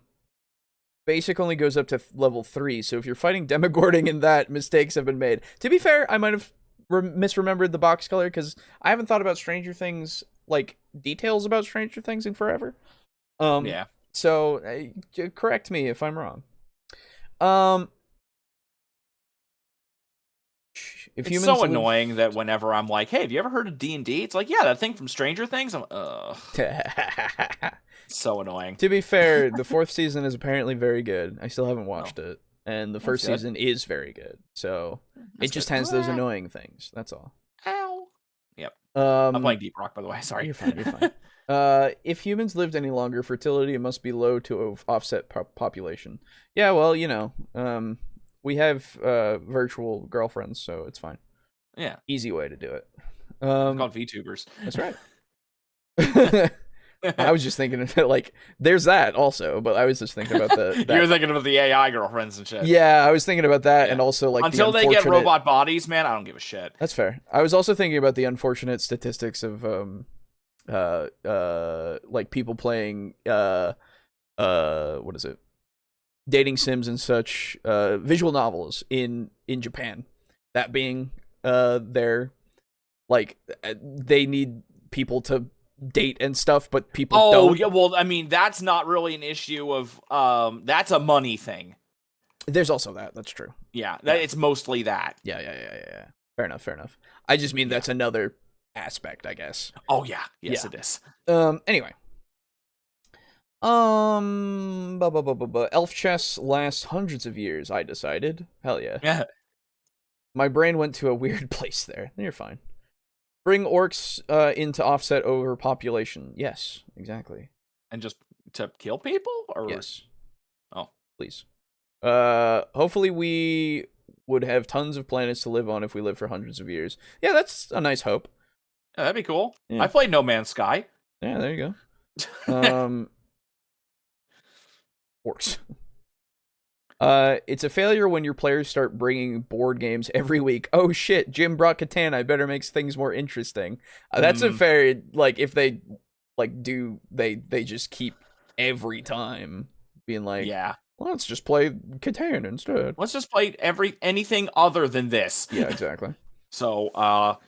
Basic only goes up to level 3, so if you're fighting Demogorgon in that, mistakes have been made. To be fair, I might have misremembered the box color because I haven't thought about Stranger Things, like details about Stranger Things in forever. Yeah. So correct me if I'm wrong. If It's so annoying that whenever I'm like, hey, have you ever heard of D&D? It's like, yeah, that thing from Stranger Things. I'm, so annoying. To be fair, the 4th season is apparently very good. I still haven't watched it. And the first season is very good. So it just has those annoying things. That's all. Ow. Yep. I'm playing Deep Rock, by the way. Sorry. You're fine. If humans lived any longer, fertility must be low to offset population. Yeah, well, we have virtual girlfriends, so it's fine. Yeah. Easy way to do it. It's called VTubers. That's right. I was just thinking like there's that also, but I was just thinking about that. You were thinking about the AI girlfriends and shit. Yeah, I was thinking about that, and also like until they get robot bodies, man, I don't give a shit. That's fair. I was also thinking about the unfortunate statistics of like people playing what is it? Dating sims and such, visual novels in Japan. That being their like they need people to date and stuff, but people don't. Yeah, well, I mean, that's not really an issue of that's a money thing. There's also that. That's true. Yeah, it's mostly that. Yeah. Fair enough. I just mean that's another aspect, I guess. Oh yeah. Yes, it is. Anyway. Elf chess lasts hundreds of years, I decided. Hell yeah. Yeah. My brain went to a weird place there. You're fine. Bring orcs into offset overpopulation. Yes, exactly. And just to kill people? Or yes. Oh. Please. Hopefully we would have tons of planets to live on if we live for hundreds of years. Yeah, that's a nice hope. Yeah, that'd be cool. Yeah. I played No Man's Sky. Yeah, there you go. Orcs. It's a failure when your players start bringing board games every week. Oh shit, Jim brought Catan. I better make things more interesting. That's a fair, like, if they like do they just keep every time being like, yeah, well, let's just play Catan instead. Let's just play anything other than this. Yeah, exactly. So,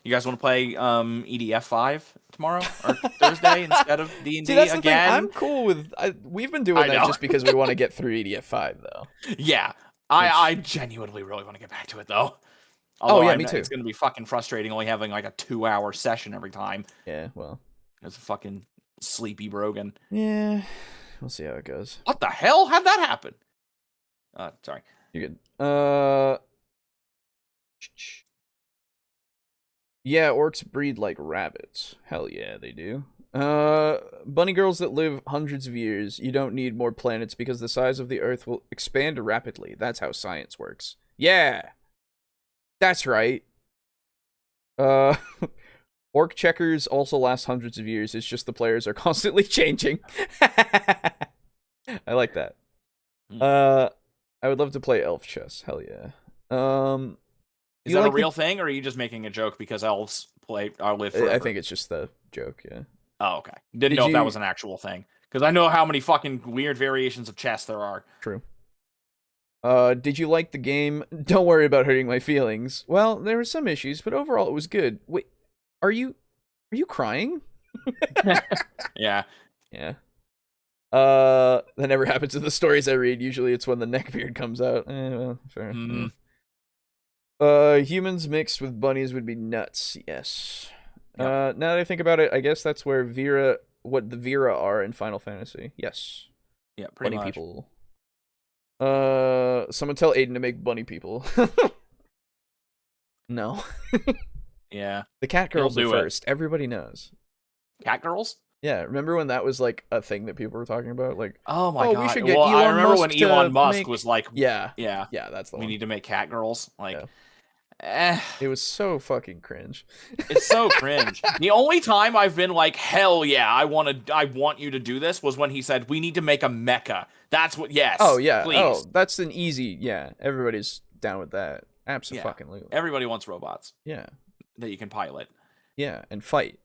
you guys want to play EDF 5 tomorrow or Thursday instead of D&D again? Thing. I'm cool with. We've been doing that just because we want to get through EDF 5, though. Yeah, I genuinely really want to get back to it though. Although me too. It's gonna be fucking frustrating only having like a 2-hour session every time. Yeah, well, it's a fucking sleepy Brogan. Yeah, we'll see how it goes. What the hell? How'd that happen? Sorry. You're good. Yeah, orcs breed like rabbits. Hell yeah, they do. Bunny girls that live hundreds of years. You don't need more planets because the size of the Earth will expand rapidly. That's how science works. Yeah, that's right. Orc checkers also last hundreds of years. It's just the players are constantly changing. I like that. I would love to play elf chess. Hell yeah. Is that a real thing, or are you just making a joke because elves live forever? I think it's just the joke, yeah. Oh, okay. Didn't know if that was an actual thing. Because I know how many fucking weird variations of chess there are. True. Did you like the game? Don't worry about hurting my feelings. Well, there were some issues, but overall it was good. Wait, are you crying? Yeah. Yeah. That never happens in the stories I read. Usually it's when the neckbeard comes out. Well, fair. Mm. Humans mixed with bunnies would be nuts. Yes. Yep. Now that I think about it, I guess that's where what the Vera are in Final Fantasy. Yes. Yeah, pretty bunny much. people. Someone tell Aiden to make bunny people. No. Yeah. The cat girls are first. Everybody knows. Cat girls? Yeah, remember when that was like a thing that people were talking about? Like, oh my god! We should get Elon I remember Musk when Elon Musk was like, yeah, that's the one. We need to make cat girls. Like, it was so fucking cringe. It's so cringe. The only time I've been like, hell yeah, I want you to do this was when he said we need to make a mecha. That's what. Yes. Oh yeah. Please. Oh, that's an easy. Yeah, everybody's down with that. Absolutely. Yeah. Everybody wants robots. Yeah. That you can pilot. Yeah, and fight.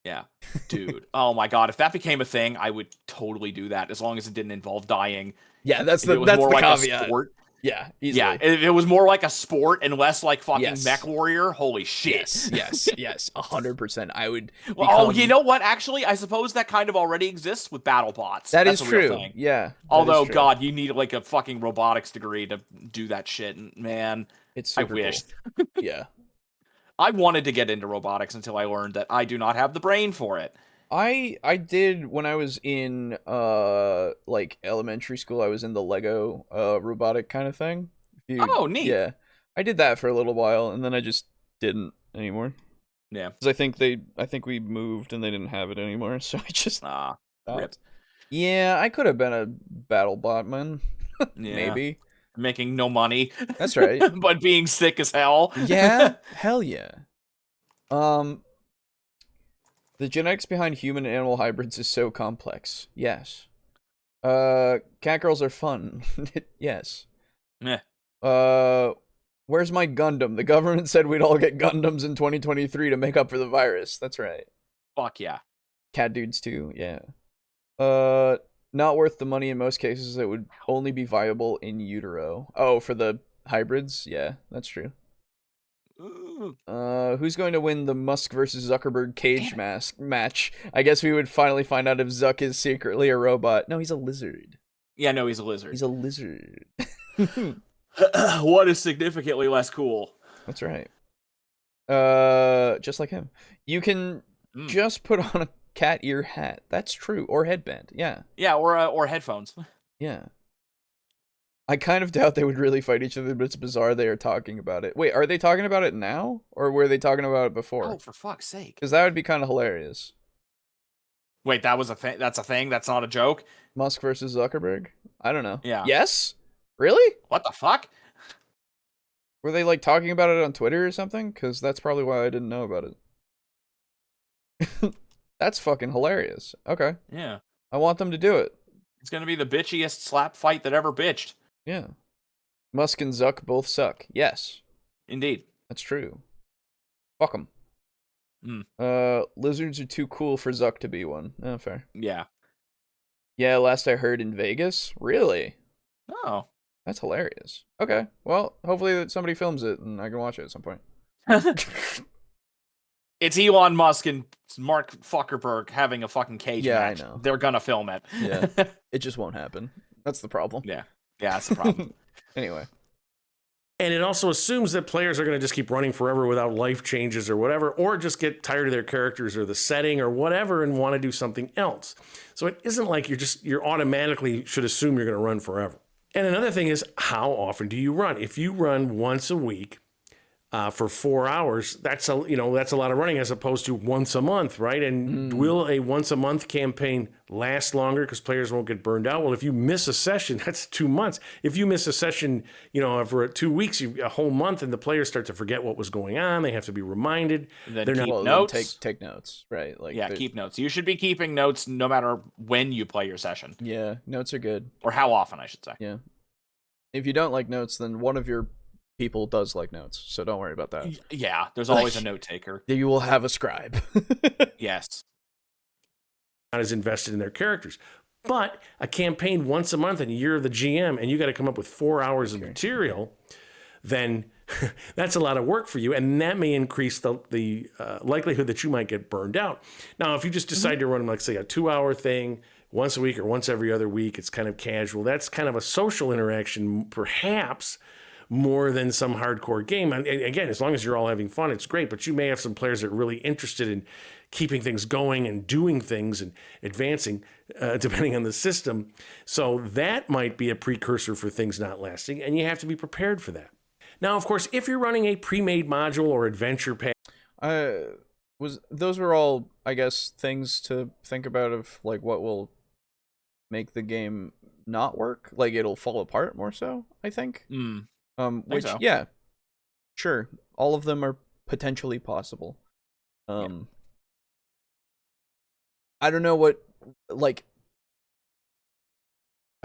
Yeah, dude. Oh my god, if that became a thing, I would totally do that as long as it didn't involve dying. Yeah, that's the caveat. A sport. Yeah, easily. Yeah, if it was more like a sport and less like fucking Yes. Mech Warrior, holy shit. Yes, 100%. I would Well, oh, you know what? Actually, I suppose that kind of already exists with battle bots. That's a true. real thing. Yeah. Although, God, you need like a fucking robotics degree to do that shit. And man, it's super I wish. Cool. Yeah. I wanted to get into robotics until I learned that I do not have the brain for it. I did when I was in like elementary school. I was in the Lego robotic kind of thing. Oh, neat. Yeah, I did that for a little while, and then I just didn't anymore. Yeah, because I think we moved and they didn't have it anymore, so I just rip. Yeah, I could have been a battle botman. Yeah. Maybe making no money. That's right. But being sick as hell. Yeah, hell yeah. The genetics behind human and animal hybrids is so complex. Yes. Cat girls are fun. Yes. Yeah. Where's my Gundam? The government said we'd all get Gundams in 2023 to make up for the virus. That's right. Fuck yeah. Cat dudes too. Yeah. Not worth the money in most cases. It would only be viable in utero. Oh, for the hybrids? Yeah, that's true. Who's going to win the Musk versus Zuckerberg cage match? I guess we would finally find out if Zuck is secretly a robot. No, he's a lizard. Yeah, no, he's a lizard. He's a lizard. What is significantly less cool? That's right. Just like him. You can just put on a cat ear hat. That's true. Or headband. Yeah. Yeah, or headphones. Yeah. I kind of doubt they would really fight each other, but it's bizarre they are talking about it. Wait, are they talking about it now? Or were they talking about it before? Oh, for fuck's sake. Because that would be kind of hilarious. Wait, that was a thing? That's a thing? That's not a joke? Musk versus Zuckerberg? I don't know. Yeah. Yes? Really? What the fuck? Were they, like, talking about it on Twitter or something? Because that's probably why I didn't know about it. That's fucking hilarious. Okay. Yeah. I want them to do it. It's gonna be the bitchiest slap fight that ever bitched. Yeah. Musk and Zuck both suck. Yes. Indeed. That's true. Fuck them. Lizards are too cool for Zuck to be one. Oh, fair. Yeah. Yeah, last I heard in Vegas. Really? Oh. That's hilarious. Okay. Well, hopefully somebody films it and I can watch it at some point. It's Elon Musk and Mark Zuckerberg having a fucking cage match. I know. They're gonna film it. Yeah. It just won't happen. That's the problem. Yeah. Yeah, that's the problem. Anyway. And it also assumes that players are going to just keep running forever without life changes or whatever, or just get tired of their characters or the setting or whatever and want to do something else. So it isn't like you're automatically should assume you're going to run forever. And another thing is, how often do you run? If you run once a week for 4 hours, that's a lot of running as opposed to once a month, right? And will a once a month campaign last longer because players won't get burned out? Well, if you miss a session, that's 2 months. If you miss a session, for 2 weeks, a whole month, and the players start to forget what was going on, they have to be reminded. Then keep notes. Take notes, right? Like keep notes. You should be keeping notes no matter when you play your session. Yeah, notes are good. Or how often, I should say. Yeah. If you don't like notes, then one of your people does like notes, so don't worry about that. Yeah, there's always a note taker. You will have a scribe. Yes. Not as invested in their characters. But a campaign once a month and you're the GM and you got to come up with 4 hours of material, then that's a lot of work for you. And that may increase the likelihood that you might get burned out. Now, if you just decide to run, like, say, a 2 hour thing once a week or once every other week, it's kind of casual. That's kind of a social interaction, perhaps, more than some hardcore game. And again, as long as you're all having fun, it's great. But you may have some players that are really interested in keeping things going and doing things and advancing, depending on the system. So that might be a precursor for things not lasting, and you have to be prepared for that. Now, of course, if you're running a pre-made module or adventure pack, those were all, I guess, things to think about of like what will make the game not work. Like it'll fall apart more so, I think. Which so. Yeah, sure, all of them are potentially possible. I don't know what, like,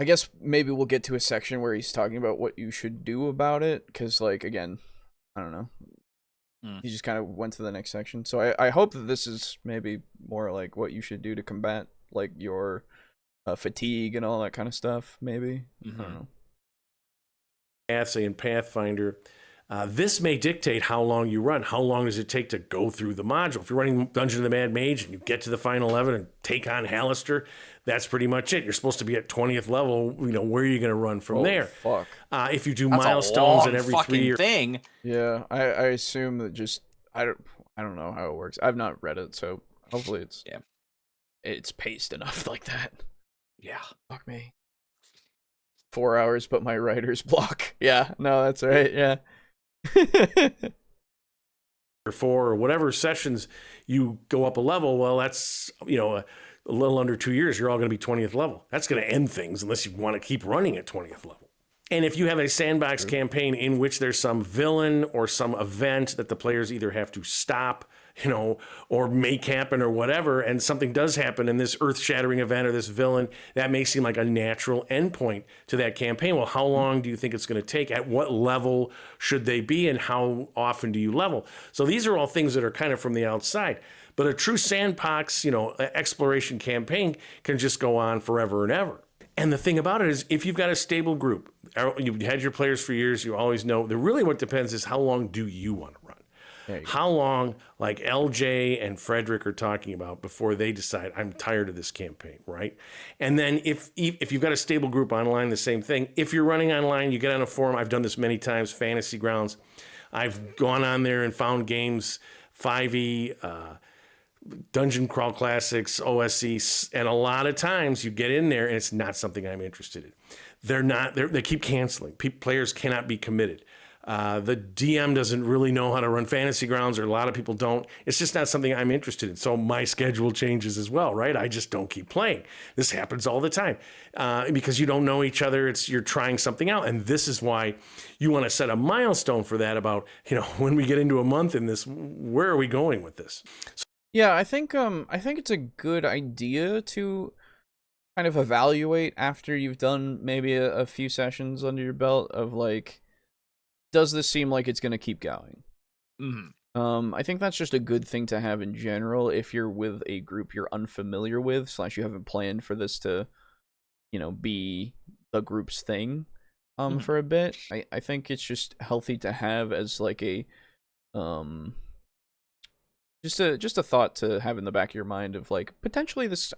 I guess maybe we'll get to a section where he's talking about what you should do about it, because, like, again, I don't know. He just kind of went to the next section. So I hope that this is maybe more like what you should do to combat, like, your fatigue and all that kind of stuff, maybe. I don't know. path, say in Pathfinder, this may dictate how long you run. How long does it take to go through the module? If you're running Dungeon of the Mad Mage and you get to the final 11 and take on Hallister, that's pretty much it. You're supposed to be at 20th level. Where are you going to run from there? Fuck. If you do That's milestones a and every long 3 years. thing. Yeah, I assume that just I don't know how it works. I've not read it, so hopefully it's paced enough like that. Yeah. Fuck me. 4 hours, but my writer's block. Yeah, no, that's right. Yeah. Or 4 or whatever sessions you go up a level, well, that's a little under 2 years, you're all going to be 20th level. That's going to end things unless you want to keep running at 20th level. And if you have a sandbox campaign in which there's some villain or some event that the players either have to stop, or make happen or whatever, and something does happen in this earth-shattering event or this villain, that may seem like a natural endpoint to that campaign. Well, how long do you think it's going to take? At what level should they be, and how often do you level? So these are all things that are kind of from the outside. But a true sandbox, exploration campaign can just go on forever and ever. And the thing about it is, if you've got a stable group, you've had your players for years, you always know, really what depends is how long do you want to run? How long, like LJ and Frederick are talking about, before they decide, I'm tired of this campaign, right? And then if you've got a stable group online, the same thing. If you're running online, you get on a forum. I've done this many times, Fantasy Grounds. I've gone on there and found games, 5e, Dungeon Crawl Classics, OSE, and a lot of times you get in there and it's not something I'm interested in. They keep canceling. Players cannot be committed. The DM doesn't really know how to run Fantasy Grounds, or a lot of people don't. It's just not something I'm interested in. So my schedule changes as well, right? I just don't keep playing. This happens all the time because you don't know each other. You're trying something out. And this is why you want to set a milestone for that about, when we get into a month in this, where are we going with this? Yeah, I think it's a good idea to kind of evaluate after you've done maybe a few sessions under your belt of like, does this seem like it's going to keep going? Mm-hmm. I think that's just a good thing to have in general if you're with a group you're unfamiliar with, / you haven't planned for this to, be the group's thing for a bit. I think it's just healthy to have as like a just a thought to have in the back of your mind of like, potentially this,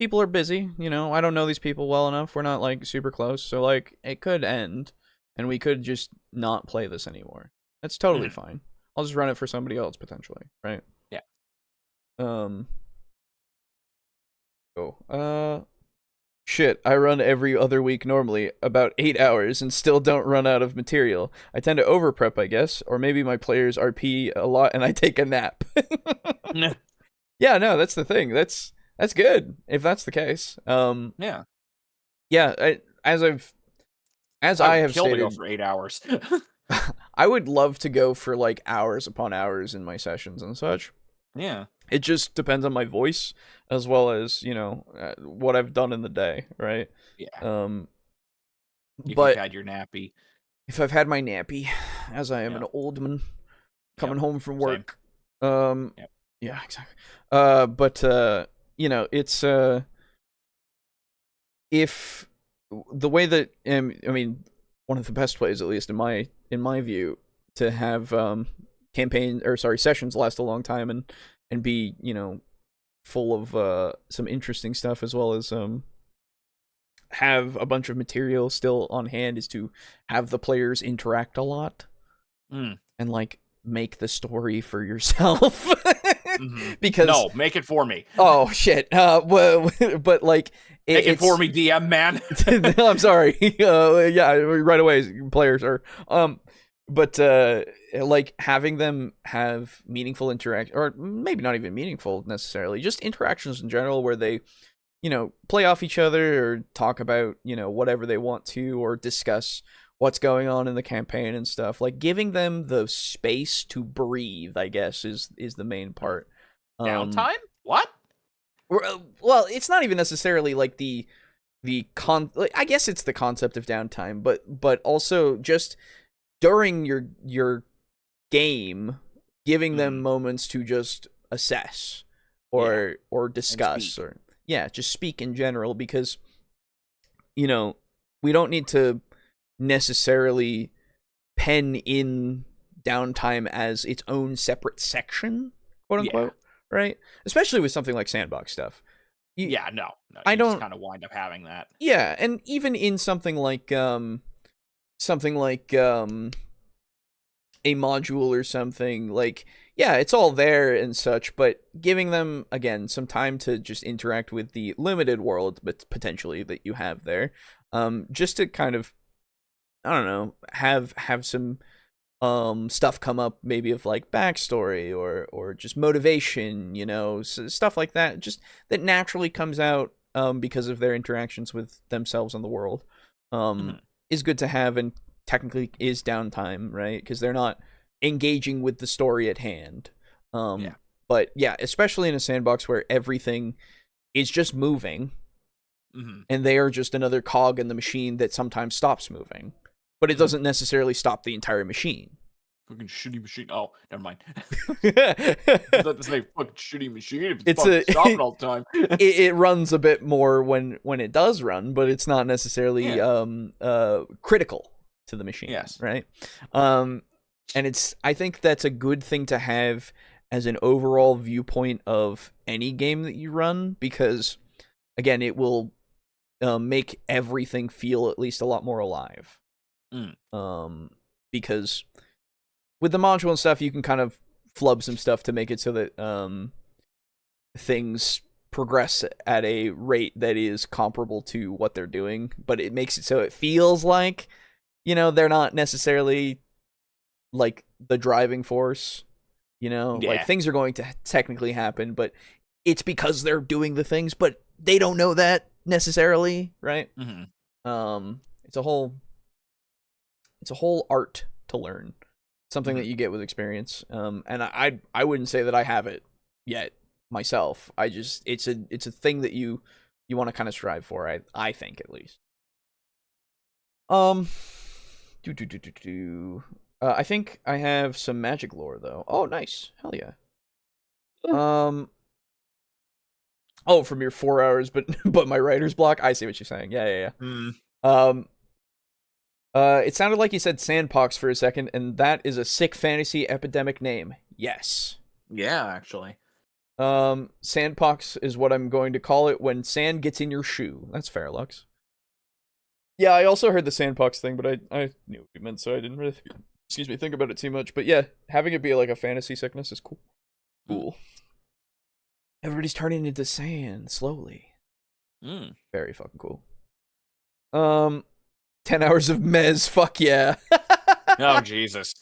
people are busy, I don't know these people well enough. We're not like super close. So like it could end and we could just not play this anymore. That's totally fine. I'll just run it for somebody else potentially, right? Yeah. Shit, I run every other week normally, about 8 hours, and still don't run out of material. I tend to over-prep, I guess, or maybe my players RP a lot and I take a nap. Yeah, no, that's the thing. That's good, if that's the case. Yeah. Yeah, I have killed to go stated, for 8 hours. I would love to go for like hours upon hours in my sessions and such. Yeah. It just depends on my voice as well as, what I've done in the day, right? Yeah. If but you've had your nappy. If I've had my nappy, as I am an old man coming home from work. Yeah, exactly. But it's if the way that one of the best ways, at least in my view, to have sessions last a long time and be, full of some interesting stuff, as well as have a bunch of material still on hand, is to have the players interact a lot and like make the story for yourself. Because no, make it for me. Oh shit. But like make it for me, DM man. I'm sorry. Yeah, right away players are but like having them have meaningful interaction, or maybe not even meaningful necessarily, just interactions in general where they, play off each other or talk about, whatever they want to, or discuss what's going on in the campaign and stuff. Like giving them the space to breathe, I guess, is the main part. Downtime? What? Well, it's not even necessarily like I guess it's the concept of downtime, but also just during your game, giving them moments to just assess or discuss, or just speak in general, because we don't need to necessarily pen in downtime as its own separate section, quote unquote, right? Especially with something like sandbox stuff. No, I don't just kind of wind up having that. Yeah, and even in something like a module or something, like, yeah, it's all there and such, but giving them, again, some time to just interact with the limited world, but potentially that you have there, just to kind of, I don't know, have some stuff come up, maybe of like backstory or just motivation, stuff like that, just that naturally comes out because of their interactions with themselves and the world, is good to have, and technically is downtime, right? Because they're not engaging with the story at hand. But yeah, especially in a sandbox where everything is just moving, and they are just another cog in the machine that sometimes stops moving, but it doesn't necessarily stop the entire machine. Fucking shitty machine. Oh, never mind. I thought to say fucking shitty machine. It's stopping all the time. it runs a bit more when it does run, but it's not necessarily critical to the machine. Yes. Right. And I think that's a good thing to have as an overall viewpoint of any game that you run, because again, it will make everything feel at least a lot more alive. Because with the module and stuff, you can kind of flub some stuff to make it so that things progress at a rate that is comparable to what they're doing, but it makes it so it feels like, they're not necessarily like the driving force, like things are going to technically happen, but it's because they're doing the things, but they don't know that necessarily, right? It's a whole art to learn, something that you get with experience. And I wouldn't say that I have it yet myself. It's a thing that you want to kind of strive for, I think, at least. I think I have some magic lore though. Oh, nice. Hell yeah. Oh, from your 4 hours, but my writer's block. I see what you're saying. Yeah. It sounded like you said sandbox for a second, and that is a sick fantasy epidemic name. Yes. Yeah, actually. Sandbox is what I'm going to call it when sand gets in your shoe. That's fair, Lux. Yeah, I also heard the sandbox thing, but I knew what you meant, so I didn't really think about it too much. But yeah, having it be like a fantasy sickness is cool. Cool. Everybody's turning into sand slowly. Very fucking cool. 10 hours of mez, fuck yeah. Oh, Jesus.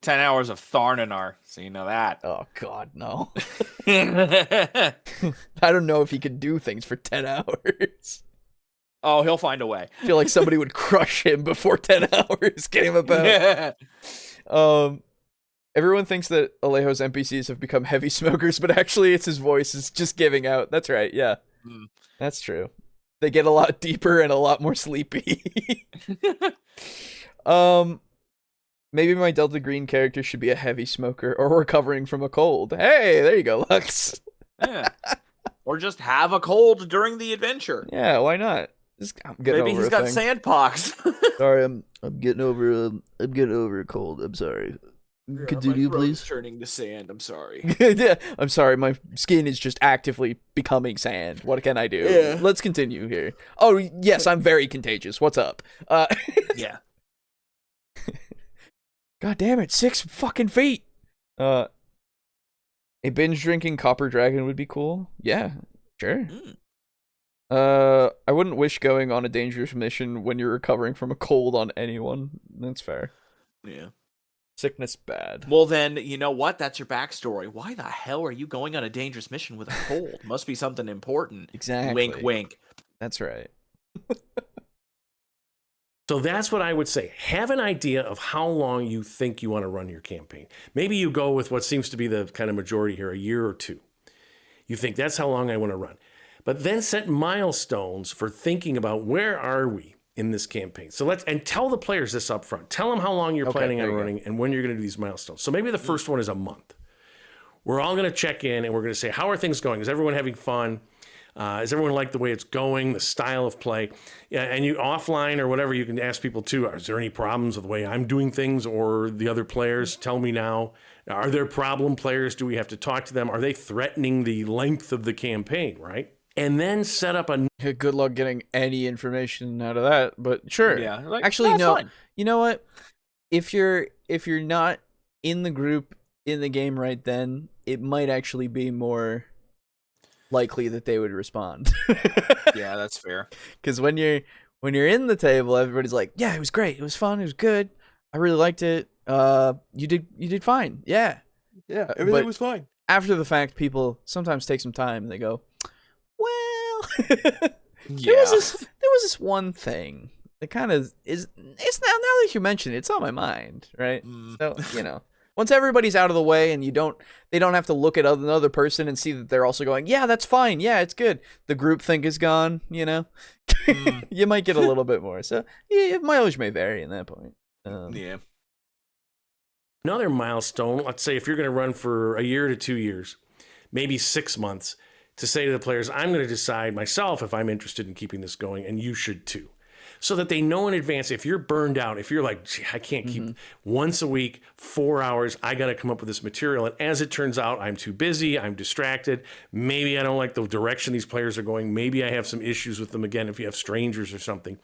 10 hours of Tharnanar, so you know that. Oh, God, no. I don't know if he could do things for 10 hours. Oh, he'll find a way. I feel like somebody would crush him before 10 hours came about. Everyone thinks that Alejo's NPCs have become heavy smokers, but actually it's his voice is just giving out. That's right, yeah. That's true. They get a lot deeper and a lot more sleepy. Maybe my Delta Green character should be a heavy smoker or recovering from a cold. Hey, there you go, Lux. Yeah. Or just have a cold during the adventure. Yeah, why not? Maybe he's got sandpox. Sorry, I'm getting over a cold. I'm sorry. Continue, please. Turning to sand. I'm sorry. Yeah, I'm sorry. My skin is just actively becoming sand. What can I do? Yeah. Let's continue here. Oh yes, I'm very contagious. What's up? Yeah. God damn it! 6 fucking feet. A binge drinking copper dragon would be cool. Yeah, sure. I wouldn't wish going on a dangerous mission when you're recovering from a cold on anyone. That's fair. Yeah. Sickness bad. Well, then, you know what? That's your backstory. Why the hell are you going on a dangerous mission with a cold? Must be something important. Exactly. Wink, wink. That's right. So that's what I would say. Have an idea of how long you think you want to run your campaign. Maybe you go with what seems to be the kind of majority here, a year or 2. You think that's how long I want to run. But then set milestones for thinking about where are we in this campaign. So and tell the players this up front. Tell them how long you're planning on running and when you're going to do these milestones. So maybe the first one is a month. We're all going to check in and we're going to say, how are things going? Is everyone having fun? Does everyone like the way it's going, the style of play? Yeah, and you offline or whatever, you can ask people too, is there any problems with the way I'm doing things or the other players? Tell me now. Are there problem players? Do we have to talk to them? Are they threatening the length of the campaign, right? And then set up a... Good luck getting any information out of that, but sure. Yeah. Like, actually, no. Fine. You know what? If you're not in the group in the game right then, it might actually be more likely that they would respond. Yeah, that's fair. Because when you're in the table, everybody's like, "Yeah, it was great. It was fun. It was good. I really liked it. You did fine. Yeah, everything was fine." After the fact, people sometimes take some time and they go, "Well, Yeah. there was this one thing that kind of is. It's now that you mention it, it's on my mind, right? So once everybody's out of the way and they don't have to look at another person and see that they're also going, yeah, that's fine. Yeah, it's good. The groupthink is gone, You might get a little bit more. So yeah, mileage may vary in that point. Yeah. Another milestone, let's say if you're going to run for a year to 2 years, maybe 6 months, to say to the players, I'm going to decide myself if I'm interested in keeping this going, and you should too. So that they know in advance, if you're burned out, if you're like, I can't keep once a week, 4 hours, I got to come up with this material. And as it turns out, I'm too busy, I'm distracted. Maybe I don't like the direction these players are going. Maybe I have some issues with them again if you have strangers or something.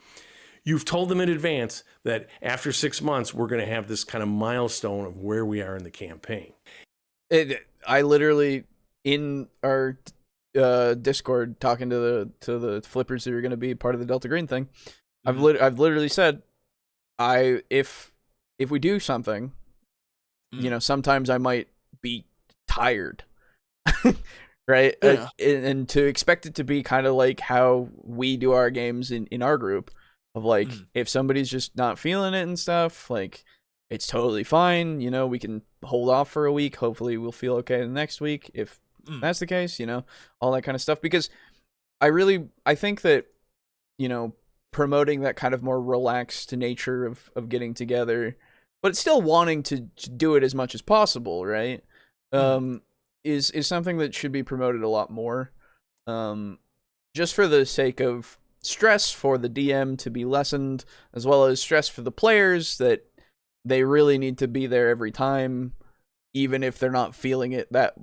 You've told them in advance that after 6 months, we're going to have this kind of milestone of where we are in the campaign. I literally, in our Discord, talking to the flippers who are going to be part of the Delta Green thing, I've literally said, if we do something, sometimes I might be tired, right? Yeah. And to expect it to be kind of like how we do our games in our group, of like, if somebody's just not feeling it and stuff, like, it's totally fine. We can hold off for a week. Hopefully we'll feel okay the next week if that's the case, all that kind of stuff. Because I think that, promoting that kind of more relaxed nature of getting together, but still wanting to do it as much as possible, right? Is something that should be promoted a lot more. Just for the sake of stress for the DM to be lessened, as well as stress for the players that they really need to be there every time, even if they're not feeling it that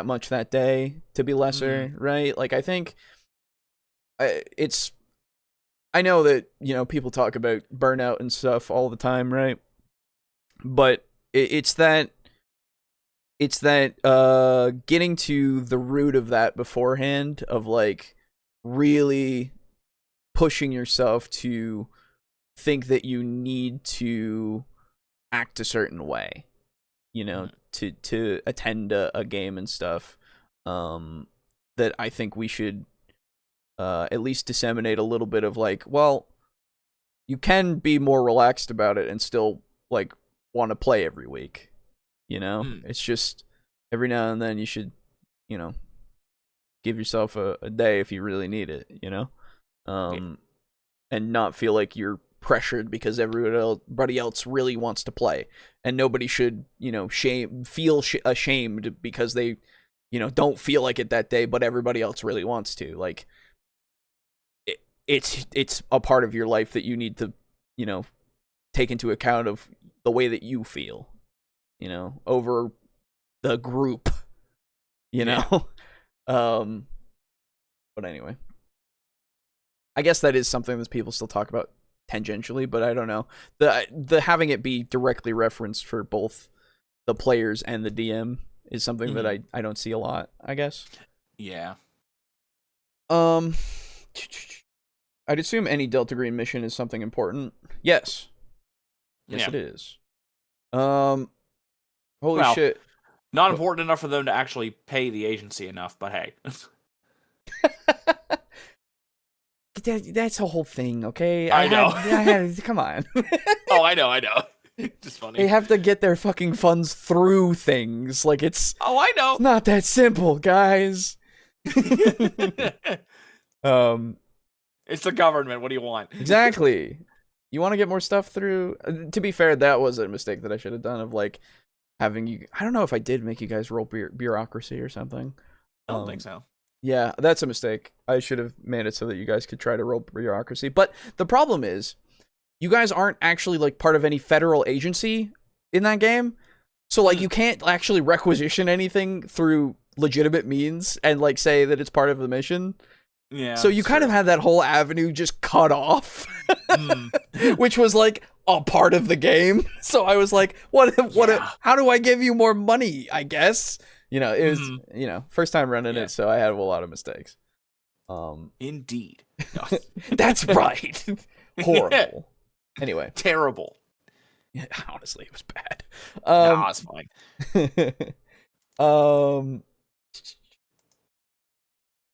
much that day, to be lesser, right? Like, I think I know that, people talk about burnout and stuff all the time, right? But it's that getting to the root of that beforehand, of like really pushing yourself to think that you need to act a certain way, to attend a game and stuff, that I think we should at least disseminate a little bit of like, well, you can be more relaxed about it and still like want to play every week. It's just every now and then you should, give yourself a day if you really need it, and not feel like you're pressured because everybody else really wants to play, and nobody should, feel ashamed because they, don't feel like it that day, but everybody else really wants to. Like, it's a part of your life that you need to, take into account of the way that you feel, over the group, But anyway, I guess that is something that people still talk about tangentially, but I don't know. The having it be directly referenced for both the players and the DM is something that I don't see a lot, I guess. Yeah. I'd assume any Delta Green mission is something important. Yes. Yes, it is. Holy shit. Not important enough for them to actually pay the agency enough, but hey. That's a whole thing, okay? I know. Come on. Oh, I know. Just funny. They have to get their fucking funds through things. Like, it's... Oh, I know. It's not that simple, guys. It's the government. What do you want? Exactly. You want to get more stuff through? To be fair, that was a mistake that I should have done, of like having you... I don't know if I did make you guys roll bureaucracy or something. I don't think so. Yeah, that's a mistake. I should have made it so that you guys could try to roll bureaucracy. But the problem is, you guys aren't actually like part of any federal agency in that game. So like you can't actually requisition anything through legitimate means and like say that it's part of the mission. Yeah. So you kind of had that whole avenue just cut off, which was like a part of the game. So I was like, how do I give you more money? I guess, it was, first time running it. So I had a lot of mistakes. Indeed. That's right. Horrible. Anyway. Terrible. Yeah, honestly, it was bad. Nah, it's fine.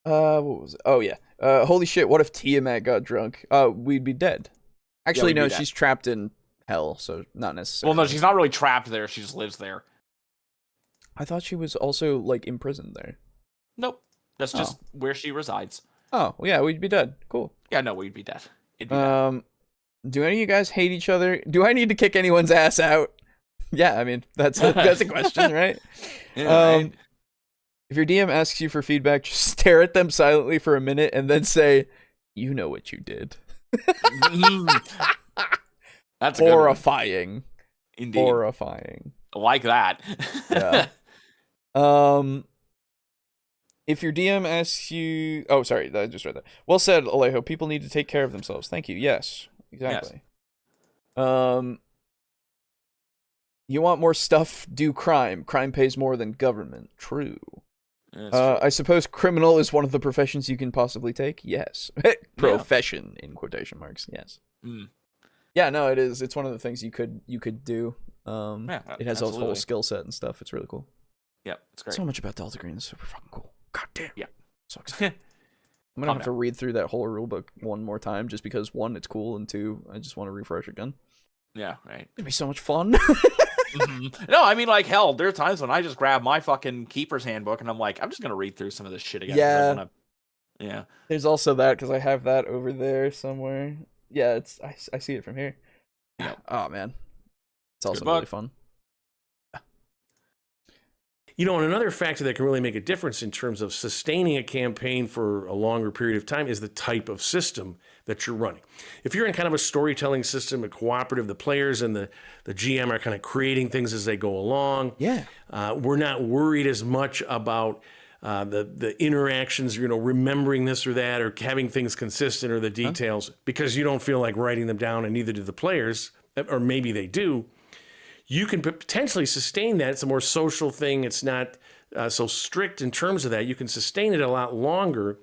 What was it? Oh yeah. Holy shit! What if Tiamat got drunk? We'd be dead. Actually, no, she's trapped in hell, so not necessarily. Well, no, she's not really trapped there. She just lives there. I thought she was also like imprisoned there. Nope, that's just where she resides. Oh, well, yeah, we'd be dead. Cool. Yeah, no, we'd be dead. It'd be dead. Do any of you guys hate each other? Do I need to kick anyone's ass out? Yeah, I mean that's a question, right? Yeah, right. If your DM asks you for feedback, just stare at them silently for a minute and then say, "You know what you did." That's horrifying. Indeed. Horrifying. Like that. Yeah. If your DM asks you, oh, sorry, I just read that. Well said, Alejo. People need to take care of themselves. Thank you. Yes, exactly. Yes. You want more stuff? Do crime. Crime pays more than government. True. I suppose criminal is one of the professions you can possibly take. Yes. Profession in quotation marks. Yes. Yeah, no, it is. It's one of the things you could do. It has a whole skill set and stuff. It's really cool. Yeah, it's great. So much about Delta Green is super fucking cool. God damn. Yeah. So excited. I'm gonna have to read through that whole rulebook one more time just because one, it's cool, and two, I just want to refresh again. Yeah, right. It'd be so much fun. No, I mean, like, hell, there are times when I just grab my fucking Keeper's Handbook and I'm like, I'm just gonna read through some of this shit again. Yeah. Yeah. There's also that because I have that over there somewhere. Yeah, I see it from here. Yeah. Oh man, it's also really fun. And another factor that can really make a difference in terms of sustaining a campaign for a longer period of time is the type of system that you're running. If you're in kind of a storytelling system, a cooperative, the players and the GM are kind of creating things as they go along. Yeah. We're not worried as much about the interactions, remembering this or that, or having things consistent, or the details, because you don't feel like writing them down, and neither do the players, or maybe they do. You can potentially sustain that. It's a more social thing. It's not so strict in terms of that. You can sustain it a lot longer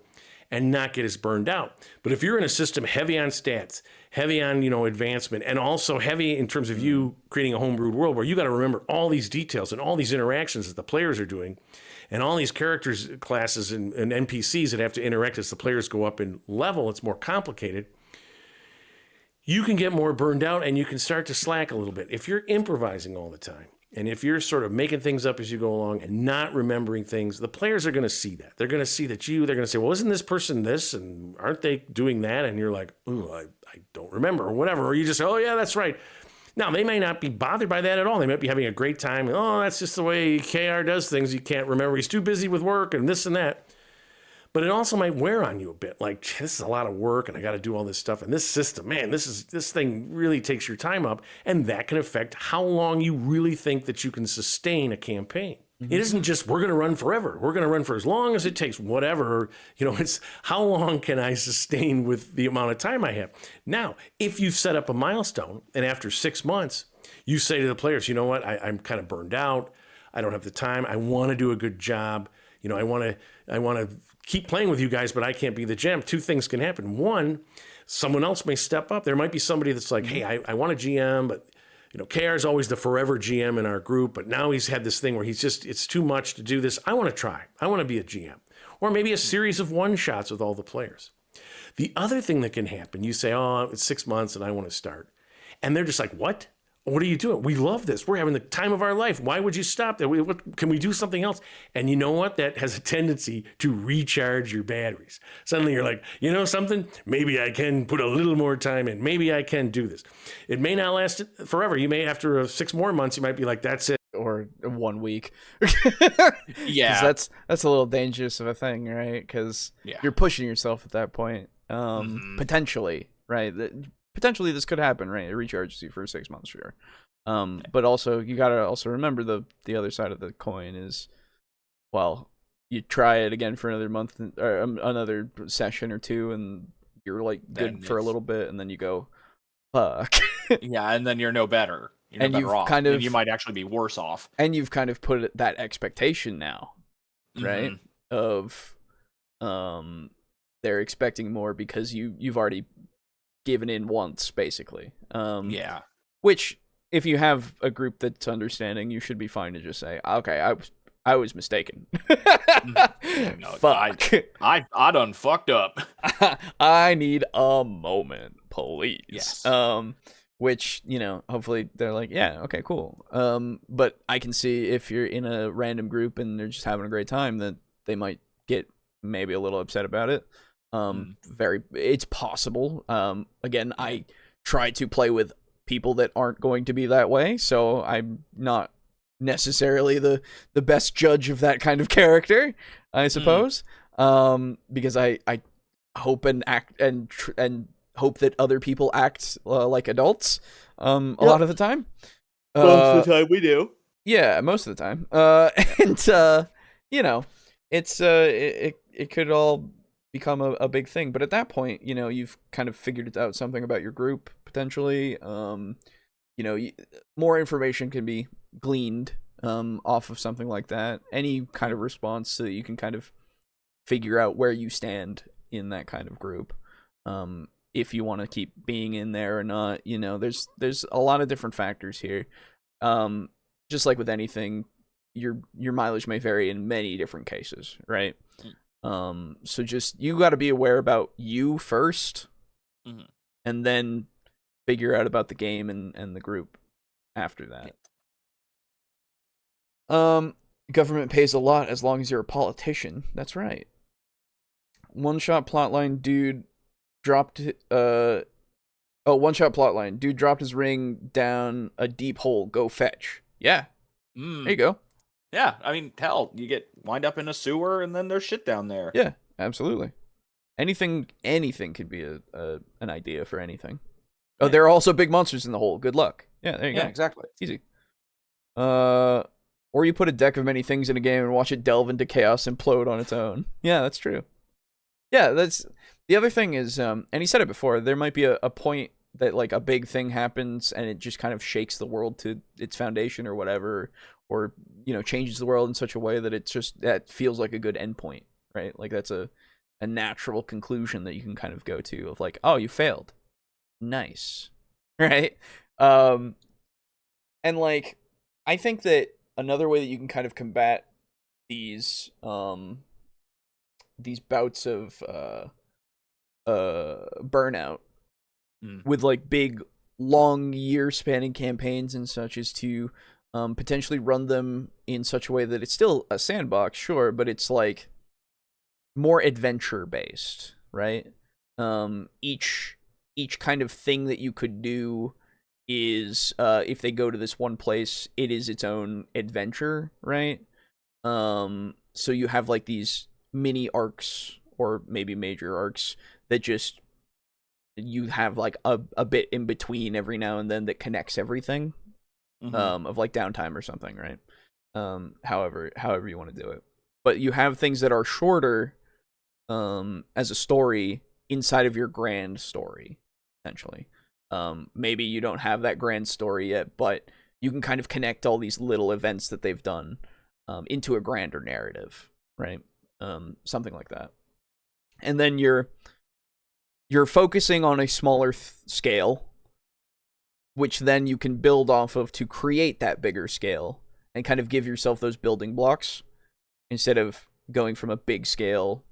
and not get as burned out. But if you're in a system heavy on stats, heavy on, advancement, and also heavy in terms of you creating a homebrewed world where you got to remember all these details and all these interactions that the players are doing, and all these characters, classes, and NPCs that have to interact as the players go up in level, it's more complicated. You can get more burned out and you can start to slack a little bit. If you're improvising all the time, and if you're sort of making things up as you go along and not remembering things, the players are going to see that. They're going to see that they're going to say, well, isn't this person this? And aren't they doing that? And you're like, ooh, I don't remember, or whatever. Or you just say, oh, yeah, that's right. Now, they may not be bothered by that at all. They might be having a great time. Oh, that's just the way KR does things. You can't remember. He's too busy with work and this and that. But it also might wear on you a bit. Like, this is a lot of work and I got to do all this stuff. And this system, man, this thing really takes your time up. And that can affect how long you really think that you can sustain a campaign. Mm-hmm. It isn't just, we're going to run forever. We're going to run for as long as it takes, whatever. It's how long can I sustain with the amount of time I have? Now, if you've set up a milestone and after 6 months, you say to the players, you know what, I'm kind of burned out. I don't have the time. I want to do a good job. I want to keep playing with you guys, but I can't be the GM. Two things can happen. One, someone else may step up. There might be somebody that's like, hey, I want a GM, but KR is always the forever GM in our group, but now he's had this thing where it's too much to do this. I want to try. I want to be a GM. Or maybe a series of one-shots with all the players. The other thing that can happen, you say, oh, it's 6 months and I want to start. And they're just like, what? What are you doing? We love this. We're having the time of our life. Why would you stop that? Can we do something else? And you know what? That has a tendency to recharge your batteries. Suddenly you're like, something? Maybe I can put a little more time in. Maybe I can do this. It may not last forever. You may, after 6 more months, you might be like, that's it. Or for 1 week. Yeah, that's a little dangerous of a thing, right? Because you're pushing yourself at that point. Potentially, right? Potentially this could happen, right? It recharges you for 6 months, sure. But also you gotta also remember the other side of the coin is, well, you try it again for another month or another session or two, and you're like good for a little bit, and then you go, fuck. Yeah, and then you're no better. You're and no better you've off. kind of, and you might actually be worse off. And you've kind of put that expectation now, right? Of, they're expecting more because you've already given in once, basically. Yeah. Which, if you have a group that's understanding, you should be fine to just say, okay, I was mistaken. No, fuck. I done fucked up. I need a moment, please. Yes. Which, hopefully they're like, yeah, okay, cool. But I can see if you're in a random group and they're just having a great time, that they might get maybe a little upset about it. It's possible. Again, I try to play with people that aren't going to be that way, so I'm not necessarily the best judge of that kind of character, I suppose. Because I hope and act and hope that other people act like adults a lot of the time. Most of the time we do. Yeah, most of the time. And it's it could all become a big thing, but at that point, you've kind of figured out something about your group potentially. More information can be gleaned off of something like that. Any kind of response, so that you can kind of figure out where you stand in that kind of group. If you want to keep being in there or not, there's a lot of different factors here. Just like with anything, your mileage may vary in many different cases, right? So just, you got to be aware about you first, and then figure out about the game and the group after that. Government pays a lot as long as you're a politician. That's right. One-shot plotline dude dropped one-shot plotline dude dropped his ring down a deep hole. Go fetch. Yeah. There you go. Yeah, I mean, hell, you wind up in a sewer and then there's shit down there. Yeah, absolutely. Anything could be an idea for anything. Oh, there are also big monsters in the hole. Good luck. Yeah, there you go. Yeah, exactly. Easy. Or you put a deck of many things in a game and watch it delve into chaos and implode on its own. Yeah, that's true. Yeah, that's the other thing is, and he said it before, there might be a point that like a big thing happens and it just kind of shakes the world to its foundation or whatever, or changes the world in such a way that that feels like a good endpoint, right? Like that's a natural conclusion that you can kind of go to of like, oh, you failed. Nice. Right? And like, I think that another way that you can kind of combat these bouts of burnout with like big long year spanning campaigns and such is to potentially run them in such a way that it's still a sandbox, sure, but it's like more adventure based, right? Each kind of thing that you could do is, if they go to this one place, it is its own adventure, right? So you have like these mini arcs or maybe major arcs that just, you have like a bit in between every now and then that connects everything, of like downtime or something, right? However you want to do it. But you have things that are shorter as a story inside of your grand story, essentially. Maybe you don't have that grand story yet, but you can kind of connect all these little events that they've done into a grander narrative, right? Something like that. And then you're focusing on a smaller scale, which then you can build off of to create that bigger scale and kind of give yourself those building blocks instead of going from a big scale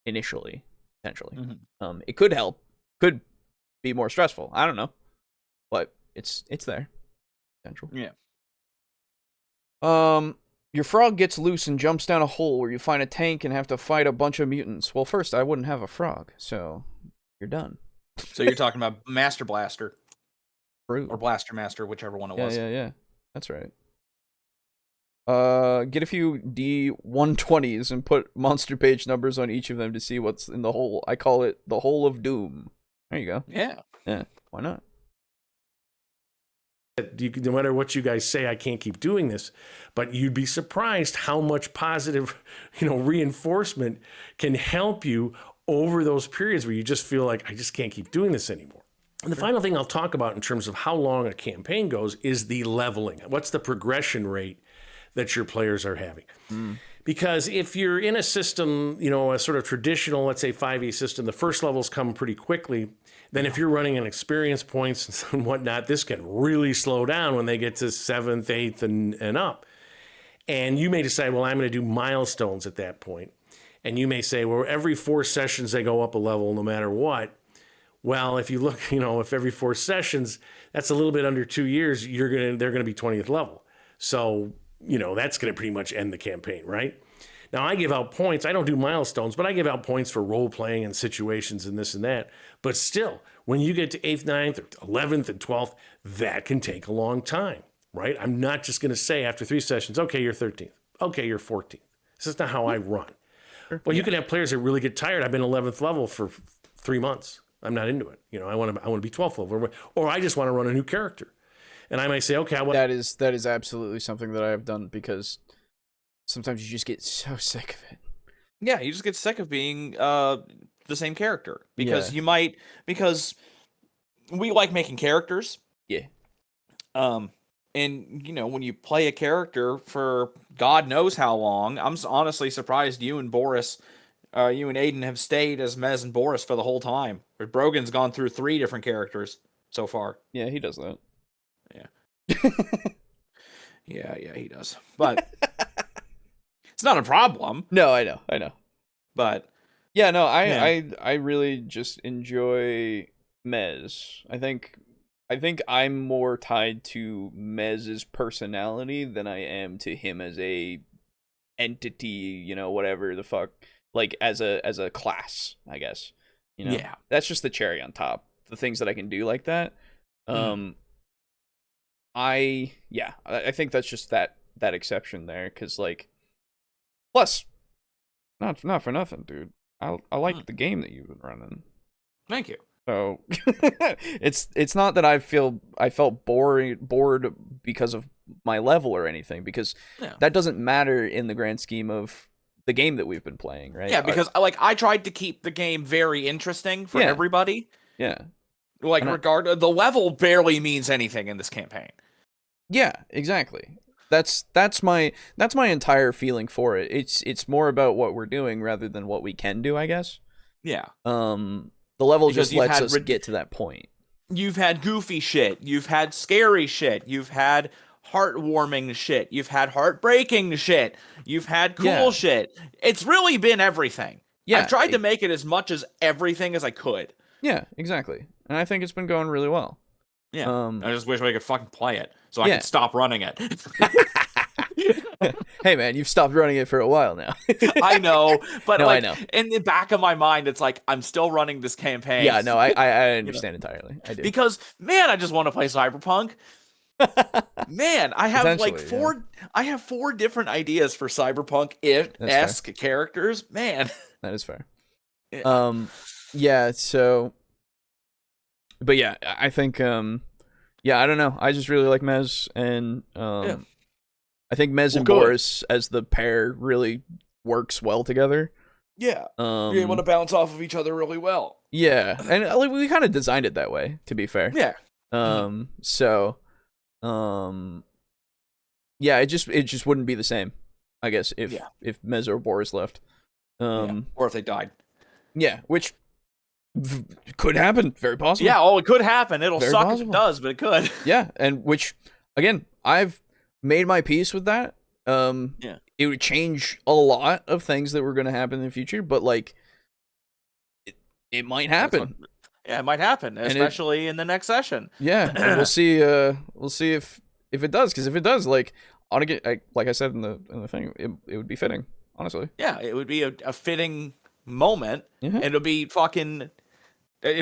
initially, potentially. It could help, could be more stressful. I don't know, but it's there, potential. Yeah. Your frog gets loose and jumps down a hole where you find a tank and have to fight a bunch of mutants. Well, first, I wouldn't have a frog, so you're done. So you're talking about Master Blaster. True. Or Blaster Master, whichever one it was. Yeah. That's right. Get a few D120s and put monster page numbers on each of them to see what's in the hole. I call it the hole of doom. There you go. Yeah. Yeah. Why not? No matter what you guys say, I can't keep doing this, but you'd be surprised how much positive, reinforcement can help you over those periods where you just feel like, I just can't keep doing this anymore. And the final thing I'll talk about in terms of how long a campaign goes is the leveling. What's the progression rate that your players are having? Because if you're in a system, a sort of traditional, let's say 5e system, the first levels come pretty quickly. Then if you're running on experience points and whatnot, this can really slow down when they get to 7th, 8th, and up. And you may decide, well, I'm going to do milestones at that point. And you may say, well, every 4 sessions they go up a level no matter what. Well, if you look, if every 4 sessions, that's a little bit under 2 years, they're going to be 20th level. So, that's going to pretty much end the campaign, right? Now, I give out points. I don't do milestones, but I give out points for role-playing and situations and this and that. But still, when you get to 8th, 9th, or 11th, and 12th, that can take a long time, right? I'm not just going to say after 3 sessions, okay, you're 13th. Okay, you're 14th. This is not how I run. Well, you can have players that really get tired. I've been 11th level for 3 months. I'm not into it. I want to be 12th level. Or I just want to run a new character. And I might say, okay, that is absolutely something that I have done because sometimes you just get so sick of it. Yeah, you just get sick of being the same character because because we like making characters. Yeah. And when you play a character for God knows how long, I'm honestly surprised you and Aiden have stayed as Mez and Boris for the whole time. But Brogan's gone through 3 different characters so far. Yeah, he does that. Yeah. yeah, he does. But it's not a problem. No, I know. But yeah, no, I really just enjoy Mez. I think I'm more tied to Mez's personality than I am to him as a entity, whatever the fuck, like as a class, I guess. Yeah. That's just the cherry on top. The things that I can do like that. I think that's just that exception there, because plus, not for nothing, dude. I like the game that you've been running. Thank you. So it's not that I felt bored because of my level or anything, because that doesn't matter in the grand scheme of the game that we've been playing, right? Yeah, because I tried to keep the game very interesting for everybody. Yeah. The level barely means anything in this campaign. Yeah, exactly. That's my entire feeling for it. It's more about what we're doing rather than what we can do, I guess. Yeah. The level just lets us get to that point. You've had goofy shit. You've had scary shit. You've had heartwarming shit. You've had heartbreaking shit. You've had cool shit. It's really been everything. Yeah. I've tried to make it as much as everything as I could. Yeah, exactly. And I think it's been going really well. Yeah. I just wish I could fucking play it so I could stop running it. Hey man, you've stopped running it for a while now. I know, but no, I know. In the back of my mind, it's like I'm still running this campaign. Yeah, no, I understand entirely. I do. Because man, I just want to play Cyberpunk. Man, I have I have 4 different ideas for Cyberpunk-esque characters. Man, that is fair. Yeah. So, but yeah, I think I don't know. I just really like Mez, and I think Mez and Boris as the pair really works well together. Yeah, you're able to bounce off of each other really well. Yeah, and we kind of designed it that way, to be fair. Yeah. So, yeah, it just wouldn't be the same, I guess, if Mez or Boris left. Or if they died. Yeah, which could happen. Very possible. Yeah, it could happen. It'll Very suck possible. if it does, but it could. Yeah, and which, again, I've made my peace with that. It would change a lot of things that were going to happen in the future, but it might happen. Yeah, it might happen, especially in the next session. Yeah, and we'll see. We'll see if it does, because if it does, like I said in the thing, it would be fitting, honestly. Yeah, it would be a fitting moment, Mm-hmm. and it'll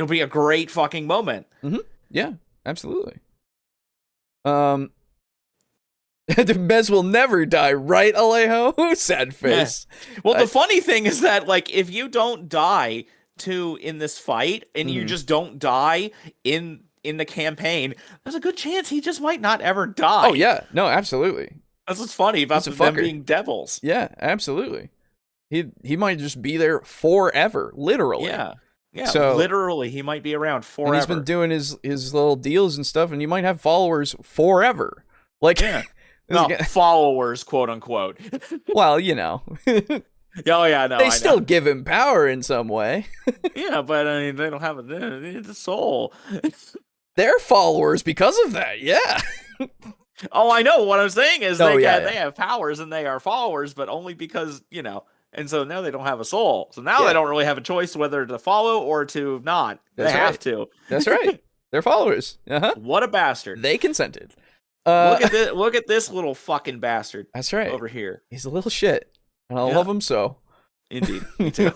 be a great fucking moment. Mm-hmm. Yeah, absolutely. The Mez will never die, right, Alejo? Sad face. Yeah. Well, the funny thing is that, like, if you don't die in this fight, and you just don't die in the campaign, there's a good chance he just might not ever die. Oh yeah, no, absolutely. That's what's funny about them being devils. Yeah, absolutely. He might just be there forever, literally. Yeah. Yeah, so, literally, he might be around forever. And he's been doing his little deals and stuff, and you might have followers forever. Like, yeah. No, followers, quote unquote. Well, you know. Oh yeah, no. They still give him power in some way. Yeah, but I mean, they don't have the soul. They're followers because of that. Yeah. Oh, I know. What I'm saying is they have powers and they are followers, but only because, you know. And so now they don't have a soul. So now they don't really have a choice whether to follow or to not. They have to. That's right. They're followers. Uh-huh. What a bastard. They consented. Look at this little fucking bastard. That's right. Over here. He's a little shit. And I love him so. Indeed. Me too.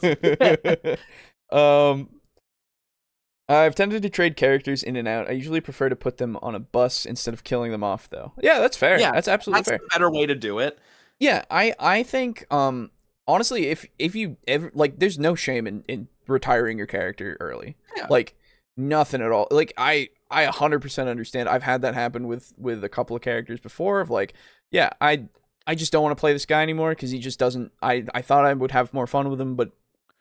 I've tended to trade characters in and out. I usually prefer to put them on a bus instead of killing them off, though. Yeah, that's fair. Yeah, that's absolutely fair. That's a better way to do it. Yeah, I think honestly, if you ever, like, there's no shame in retiring your character early. Yeah. Like, nothing at all. Like, I 100% understand. I've had that happen with a couple of characters before, of like, yeah, I just don't want to play this guy anymore because he just doesn't. I thought I would have more fun with him, but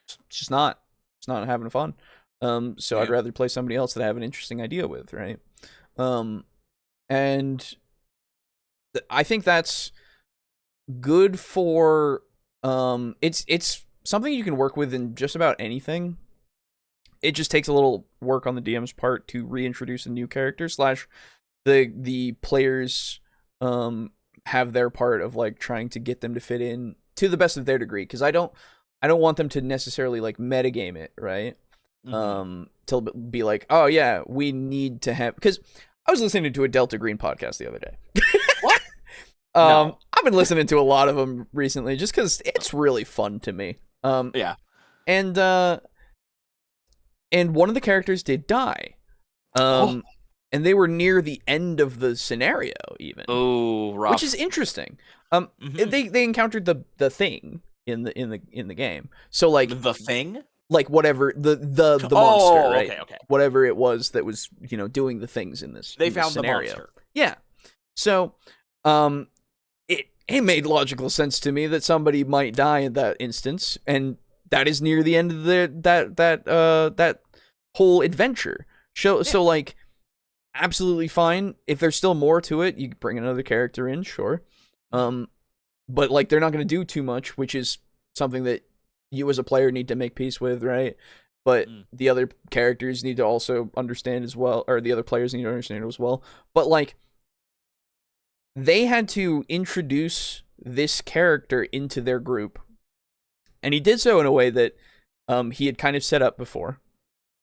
it's just not. It's not having fun. So I'd rather play somebody else that I have an interesting idea with, right? And I think that's good for. It's something you can work with in just about anything. It just takes a little work on the DM's part to reintroduce a new character / the players have their part of like trying to get them to fit in to the best of their degree, because I don't want them to necessarily like metagame it, right? To be like, oh yeah, we need to have, because I was listening to a Delta Green podcast the other day. What? No. I've been listening to a lot of them recently just because it's really fun to me. Yeah. And one of the characters did die. And they were near the end of the scenario even. Oh, rough. Which is interesting. They encountered the thing in the game. So like the thing? Like whatever the monster, right? Okay. Whatever it was that was, you know, doing the things in this. They found scenario. The monster. Yeah. So, it made logical sense to me that somebody might die in that instance, and that is near the end of that whole adventure. So like, absolutely fine. If there's still more to it, you bring another character in, sure. But like, they're not going to do too much, which is something that you as a player need to make peace with, right? But the other characters need to also understand as well, or the other players need to understand it as well. But like, they had to introduce this character into their group, and he did so in a way that he had kind of set up before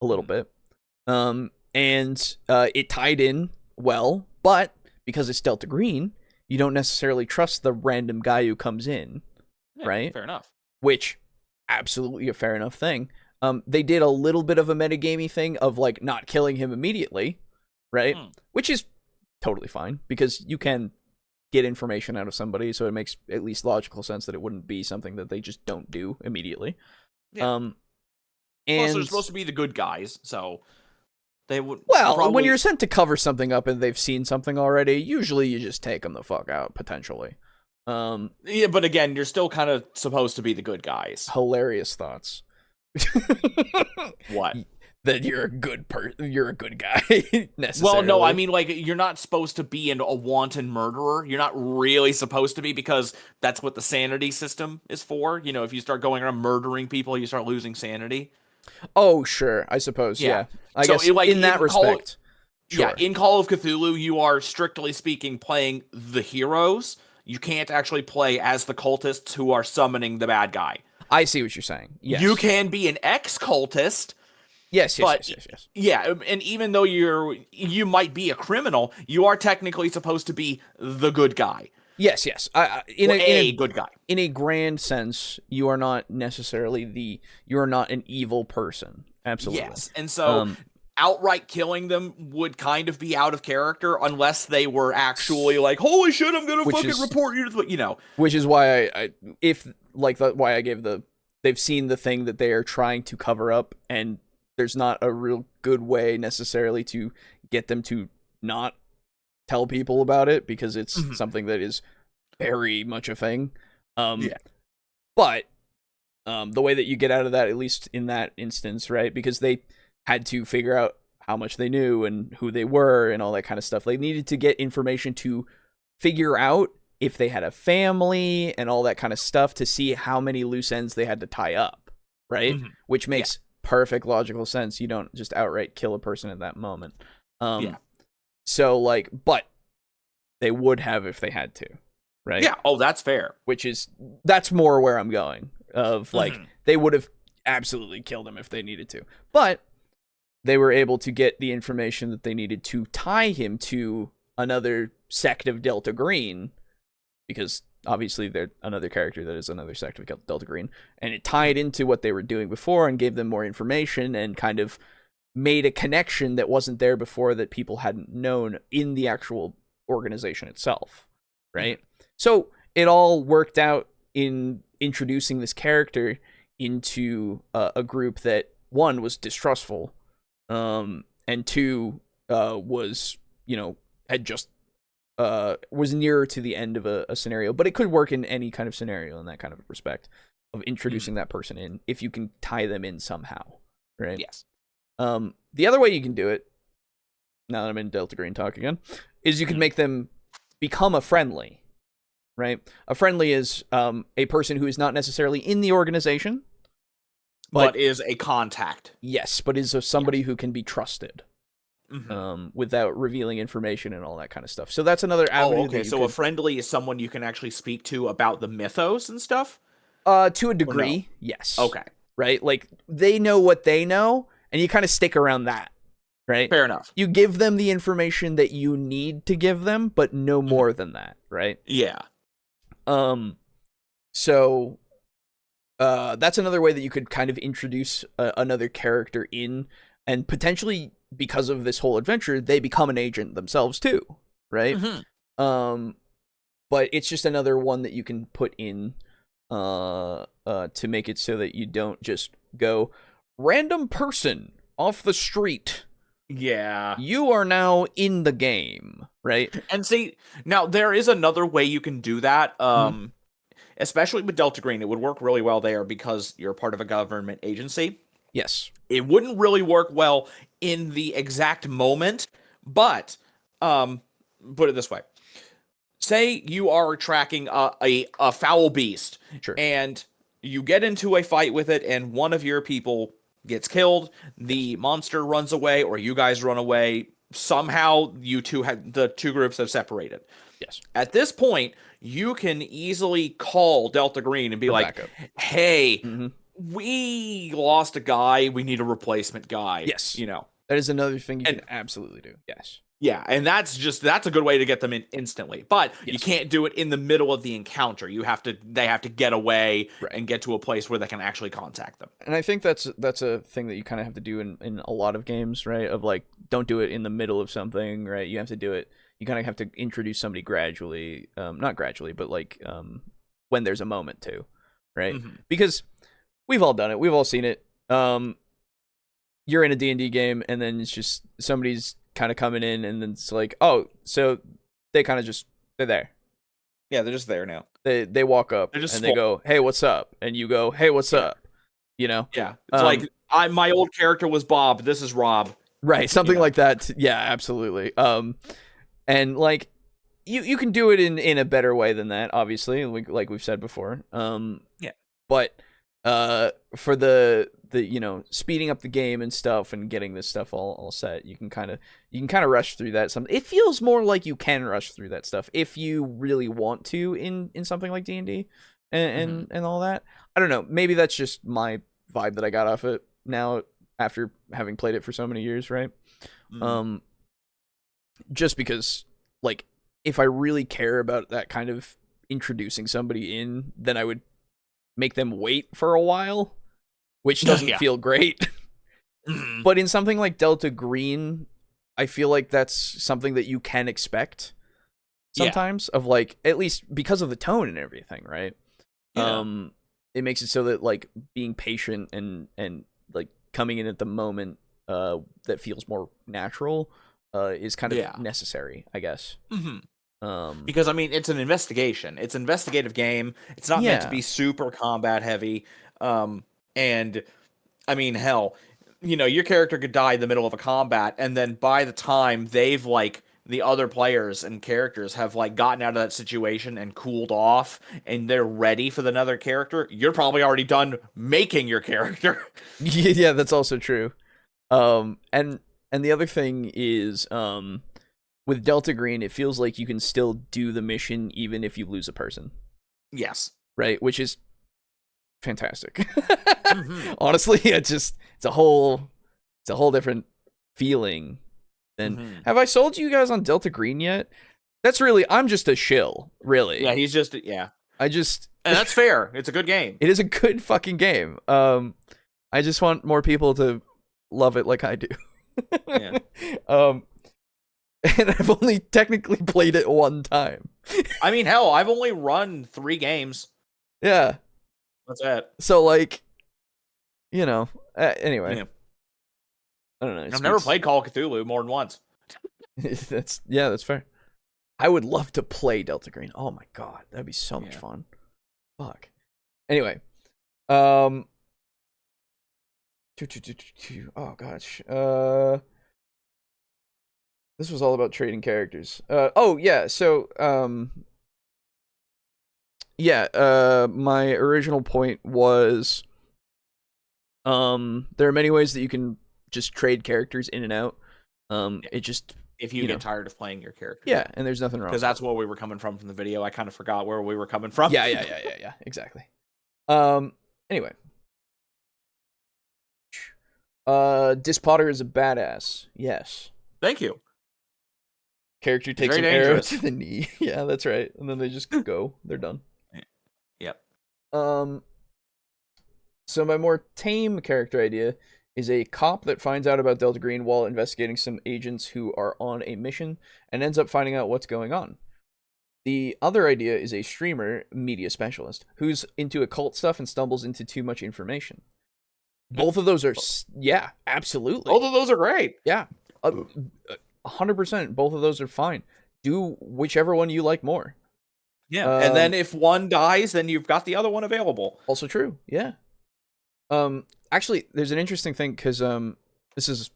a little bit, and it tied in well. But because it's Delta Green, you don't necessarily trust the random guy who comes in, right? Fair enough. Which, absolutely a fair enough thing. They did a little bit of a metagamey thing of like not killing him immediately, right? Which is totally fine, because you can get information out of somebody, so it makes at least logical sense that it wouldn't be something that they just don't do immediately. Yeah. And plus, they're supposed to be the good guys, so they would. Well, probably... when you're sent to cover something up and they've seen something already, usually you just take them the fuck out, potentially. Yeah, but again, you're still kind of supposed to be the good guys. Hilarious thoughts. What? That you're a good you're a good guy. Necessarily. Well, no, I mean, like, you're not supposed to be a wanton murderer. You're not really supposed to be, because that's what the sanity system is for. You know, if you start going around murdering people, you start losing sanity. Oh, sure, I suppose. Yeah, I guess like, in that respect. Sure. Yeah, in Call of Cthulhu, you are strictly speaking playing the heroes. You can't actually play as the cultists who are summoning the bad guy. I see what you're saying. Yes. You can be an ex-cultist. Yes. Yeah, and even though you might be a criminal, you are technically supposed to be the good guy. Yes. In a good guy. In a grand sense, you are not necessarily you are not an evil person. Absolutely. Yes, and so outright killing them would kind of be out of character unless they were actually like, holy shit, I'm gonna report you to the, you know. Which is why why I gave they've seen the thing that they are trying to cover up, and there's not a real good way necessarily to get them to not tell people about it, because it's something that is very much a thing. But the way that you get out of that, at least in that instance, right? Because they had to figure out how much they knew and who they were and all that kind of stuff. They needed to get information to figure out if they had a family and all that kind of stuff, to see how many loose ends they had to tie up, right? Which makes perfect logical sense. You don't just outright kill a person at that moment. So, like, but they would have if they had to, right? Yeah. Oh, that's fair. That's more where I'm going. Of, like, they would have absolutely killed him if they needed to. But they were able to get the information that they needed to tie him to another sect of Delta Green, because obviously they're another character that is another sect of Delta Green, and it tied into what they were doing before and gave them more information and kind of made a connection that wasn't there before, that people hadn't known in the actual organization itself, right? So it all worked out in introducing this character into a group that, one, was distrustful, and two, was, you know, had just was nearer to the end of a scenario. But it could work in any kind of scenario in that kind of respect of introducing that person in, if you can tie them in somehow, right? Yes. The other way you can do it, now that I'm in Delta Green talk again, is you can make them become a friendly, right? A friendly is a person who is not necessarily in the organization, but is a contact. Yes, but is somebody who can be trusted, without revealing information and all that kind of stuff. So that's another avenue. Oh, okay. So a friendly is someone you can actually speak to about the mythos and stuff? To a degree, yes. Okay. Right? Like, they know what they know, and you kind of stick around that, right? Fair enough. You give them the information that you need to give them, but no more than that, right? Yeah. So that's another way that you could kind of introduce another character in, and potentially, because of this whole adventure, they become an agent themselves too, right? But it's just another one that you can put in to make it so that you don't just go, random person off the street. Yeah. You are now in the game, right? And see, now there is another way you can do that. Especially with Delta Green, it would work really well there because you're part of a government agency. Yes. It wouldn't really work well in the exact moment, but put it this way. Say you are tracking a foul beast, sure, and you get into a fight with it, and one of your people gets killed, the monster runs away, or you guys run away. Somehow the two groups have separated. Yes. At this point, you can easily call Delta Green and be like, hey, we lost a guy. We need a replacement guy. Yes. You know, that is another thing you can absolutely do. Yes. Yeah. And that's a good way to get them in instantly, but you can't do it in the middle of the encounter. They have to get away and get to a place where they can actually contact them. And I think that's a thing that you kind of have to do in a lot of games, right? Of like, don't do it in the middle of something, right? You have to do it. You kind of have to introduce somebody gradually, not gradually, but like when there's a moment to, right? Because we've all done it. We've all seen it. You're in a D&D game, and then it's just somebody's kind of coming in, and then it's like, oh, so they kind of just, they're there. Yeah, they're just there now. They walk up, and they go, hey, what's up? And you go, hey, what's up? You know? Yeah. It's like, my old character was Bob. This is Rob. Right. Something like that. Yeah, absolutely. And like, you can do it in a better way than that, obviously, like we've said before. But for the speeding up the game and stuff and getting this stuff all set, you can kind of rush through that. It feels more like you can rush through that stuff if you really want to in something like D&D and all that. I don't know. Maybe that's just my vibe that I got off it now after having played it for so many years, right? Just because, like, if I really care about that kind of introducing somebody in, then I would make them wait for a while, which doesn't feel great. But in something like Delta Green, I feel like that's something that you can expect sometimes, of like, at least because of the tone and everything, right? Yeah. It makes it so that like being patient and like coming in at the moment that feels more natural is kind of necessary, I guess. Because I mean, it's an investigation. It's an investigative game. It's not meant to be super combat heavy. And I mean, hell, you know, your character could die in the middle of a combat, and then by the time they've like the other players and characters have like gotten out of that situation and cooled off, and they're ready for another character, you're probably already done making your character. Yeah, that's also true. And the other thing is, with Delta Green, it feels like you can still do the mission even if you lose a person. Yes. Right, which is fantastic. Honestly, it's a whole different feeling than have I sold you guys on Delta Green yet? That's really, I'm just a shill, really. Yeah, he's just and that's fair. It's a good game. It is a good fucking game. I just want more people to love it like I do. Yeah. And I've only technically played it one time. I mean, hell, I've only run 3 games. Yeah. That's it. So, like, you know, anyway. Yeah. I don't know. I've never played Call of Cthulhu more than once. That's fair. I would love to play Delta Green. Oh my god, that'd be so much fun. Fuck. Anyway, oh gosh, this was all about trading characters. So my original point was, there are many ways that you can just trade characters in and out. It just, if you get tired of playing your character. Yeah, and there's nothing wrong. Because that's where we were coming from the video. I kind of forgot where we were coming from. Yeah, exactly. Anyway. Dispotter is a badass. Yes. Thank you. Character takes an arrow to the knee. Yeah, that's right. And then they just go. They're done. Yep. So my more tame character idea is a cop that finds out about Delta Green while investigating some agents who are on a mission and ends up finding out what's going on. The other idea is a streamer, media specialist, who's into occult stuff and stumbles into too much information. Both of those are, absolutely. Both of those are great. Yeah, 100%. Both of those are fine. Do whichever one you like more. Yeah, and then if one dies, then you've got the other one available. Also true, yeah. Actually, there's an interesting thing, because this is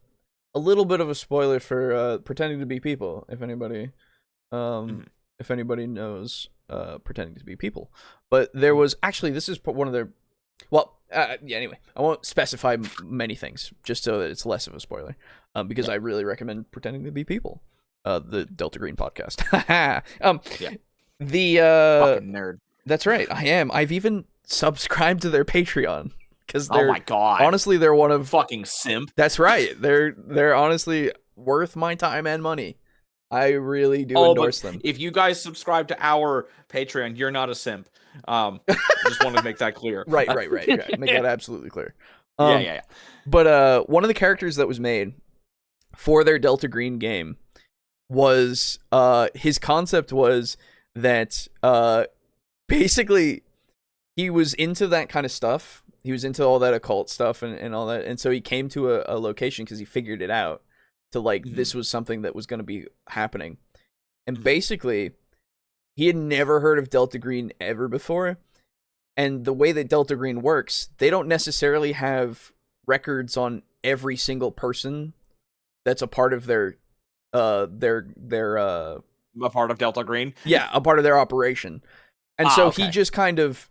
a little bit of a spoiler for Pretending to Be People, if anybody knows Pretending to Be People. But there was, actually, this is one of their, anyway, I won't specify many things, just so that it's less of a spoiler, because I really recommend Pretending to Be People, the Delta Green podcast. The fucking nerd. That's right, I am. I've even subscribed to their Patreon. Because oh my god, honestly, they're one of fucking simp. That's right. They're honestly worth my time and money. I really do endorse them. If you guys subscribe to our Patreon, you're not a simp. Just want to make that clear. Right. Make that absolutely clear. Yeah. But one of the characters that was made for their Delta Green game was his concept was that basically he was into that kind of stuff. He was into all that occult stuff and all that. And so he came to a location because he figured it out to like, this was something that was going to be happening. And basically, he had never heard of Delta Green ever before. And the way that Delta Green works, they don't necessarily have records on every single person that's a part of their a part of Delta Green? Yeah, a part of their operation. And so he just kind of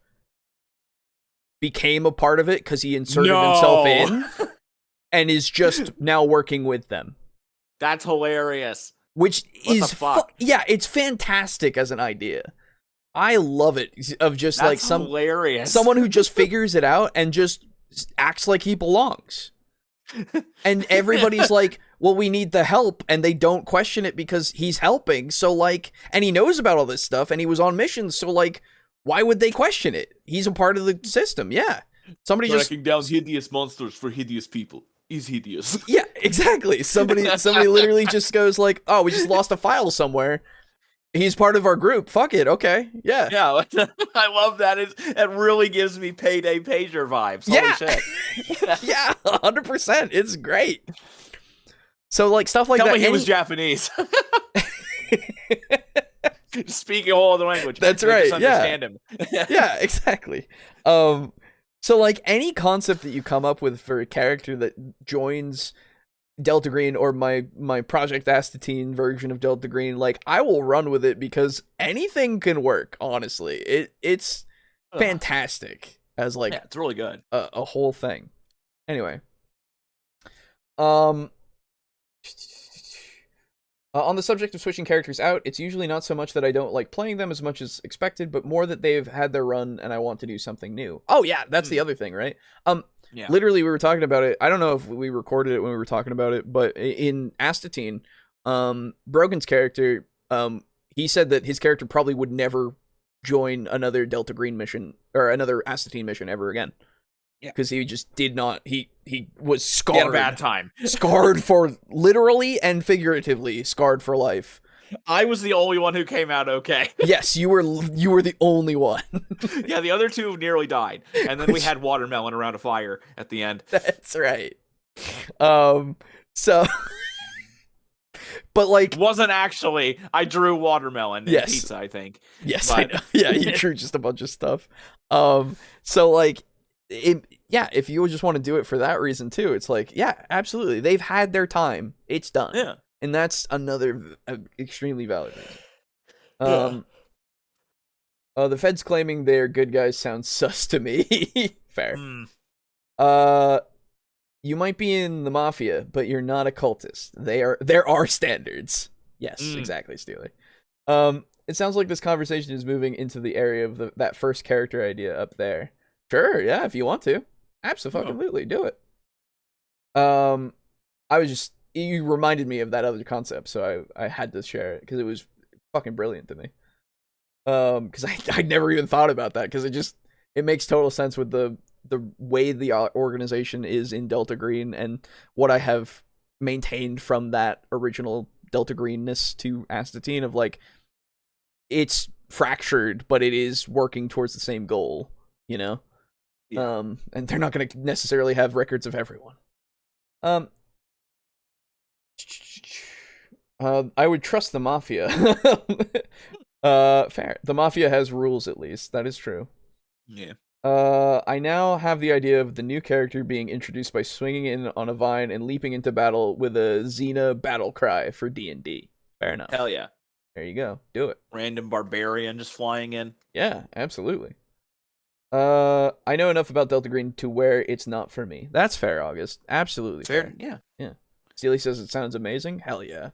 became a part of it because he inserted himself in and is just now working with them. That's hilarious. Which is it's fantastic as an idea. I love it. Of just That's hilarious. Someone who just figures it out and just acts like he belongs. And everybody's like, well, we need the help, and they don't question it because he's helping. So like, and he knows about all this stuff, and he was on missions, so like, why would they question it? He's a part of the system, yeah. Somebody tracking down hideous monsters for hideous people. is hideous. Yeah, exactly. Somebody literally just goes like, "Oh, we just lost a file somewhere. He's part of our group. Fuck it. Okay. Yeah. Yeah, I love that. It really gives me Payday Pager vibes. Holy shit. Yeah, 100%. It's great. So like stuff like Tell that. me he was Japanese. Speaking a whole other language. That's right. Understand him. Yeah, exactly. So like any concept that you come up with for a character that joins Delta Green or my Project Astatine version of Delta Green, like I will run with it because anything can work. Honestly, it's fantastic as like it's really good. A whole thing. Anyway, on the subject of switching characters out, it's usually not so much that I don't like playing them as much as expected, but more that they've had their run and I want to do something new. Oh yeah, that's the other thing, right? Yeah. Literally, we were talking about it. I don't know if we recorded it when we were talking about it, but in Astatine, Brogan's character, he said that his character probably would never join another Delta Green mission or another Astatine mission ever again. Yeah, because he just did not. He was scarred. He had a bad time. Scarred for literally and figuratively, scarred for life. I was the only one who came out okay. Yes, you were the only one. Yeah, the other two nearly died, and then we had watermelon around a fire at the end. That's right. So, but like, wasn't actually. I drew watermelon and pizza, I think. Yes, but... I know. Yeah, you drew just a bunch of stuff. So like, if you just want to do it for that reason too, it's like, yeah, absolutely. They've had their time. It's done. Yeah. And that's another extremely valid reason. The feds claiming they're good guys sounds sus to me. Fair. You might be in the mafia, but you're not a cultist. There are standards. Yes, exactly, Steely. It sounds like this conversation is moving into the area of that first character idea up there. Sure, yeah, if you want to. Absolutely, do it. You reminded me of that other concept, so I had to share it because it was fucking brilliant to me. Because I never even thought about that because it makes total sense with the way the organization is in Delta Green and what I have maintained from that original Delta Greenness to Astatine of like it's fractured, but it is working towards the same goal, you know. Yeah. And they're not going to necessarily have records of everyone. I would trust the mafia. Fair. The mafia has rules, at least. That is true. Yeah. I now have the idea of the new character being introduced by swinging in on a vine and leaping into battle with a Xena battle cry for D&D. Fair enough. Hell yeah. There you go. Do it. Random barbarian just flying in. Yeah, absolutely. I know enough about Delta Green to where it's not for me. That's fair, August. Absolutely fair. Yeah. Yeah. Steely says it sounds amazing. Hell yeah.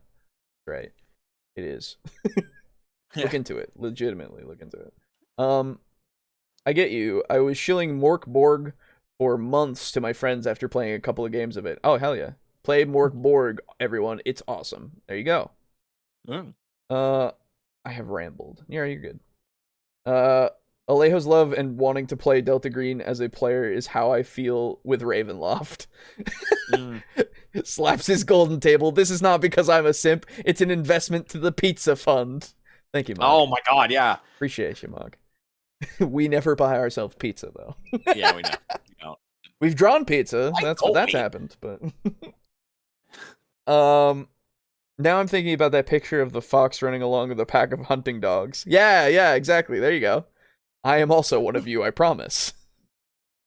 Right. It is. Look into it. Legitimately look into it. I get you. I was shilling Mork Borg for months to my friends after playing a couple of games of it. Oh, hell yeah. Play Mork Borg, everyone. It's awesome. There you go. I have rambled. Yeah, you're good. Alejo's love and wanting to play Delta Green as a player is how I feel with Ravenloft. Slaps his golden table. This is not because I'm a simp. It's an investment to the pizza fund. Thank you, Mog. Oh my god, yeah. Appreciate you, Mog. We never buy ourselves pizza, though. Yeah, we know. We don't. We've drawn pizza. That's happened, but... Now I'm thinking about that picture of the fox running along with a pack of hunting dogs. Yeah, exactly. There you go. I am also one of you, I promise.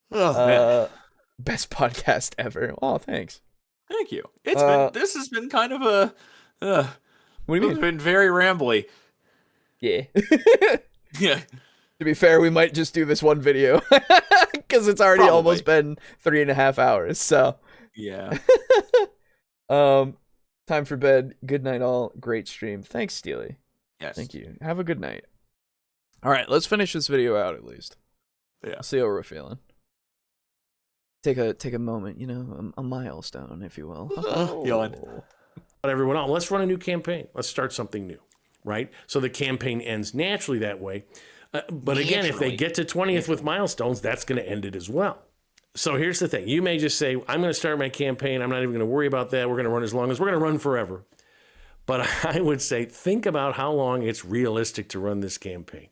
Best podcast ever. Oh, thanks. Thank you. This has been kind of a what do you mean? It's been very rambly. Yeah. Yeah. To be fair, we might just do this one video because it's already almost been 3.5 hours. So yeah. Time for bed. Good night, all. Great stream. Thanks, Steely. Yes. Thank you. Have a good night. All right, let's finish this video out at least. Yeah. See how we're feeling. Take a moment, you know, a milestone, if you will. Yelling. But everyone else, let's run a new campaign. Let's start something new, right? So the campaign ends naturally that way. But again, if they get to 20th with milestones, that's going to end it as well. So here's the thing. You may just say, I'm going to start my campaign. I'm not even going to worry about that. We're going to run as long as we're going to run forever. But I would say, think about how long it's realistic to run this campaign.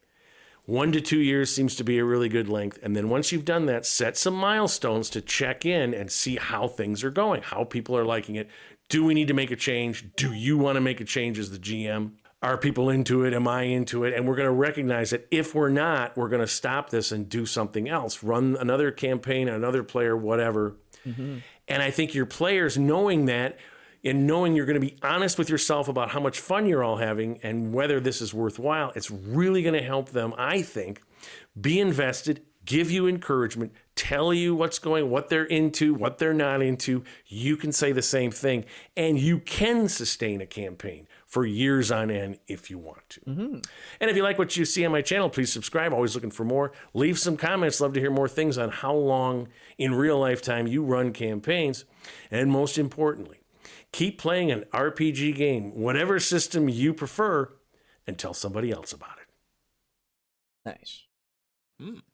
1 to 2 years seems to be a really good length. And then once you've done that, set some milestones to check in and see how things are going, how people are liking it. Do we need to make a change? Do you want to make a change as the GM? Are people into it? Am I into it? And we're going to recognize that if we're not, we're going to stop this and do something else. Run another campaign, another player, whatever. Mm-hmm. And I think your players knowing that, and knowing you're going to be honest with yourself about how much fun you're all having and whether this is worthwhile, it's really going to help them, I think, be invested, give you encouragement, tell you what they're into, what they're not into. You can say the same thing, and you can sustain a campaign for years on end if you want to. Mm-hmm. And if you like what you see on my channel, please subscribe. Always looking for more. Leave some comments. Love to hear more things on how long in real lifetime you run campaigns. And most importantly, keep playing an RPG game, whatever system you prefer, and tell somebody else about it. Nice.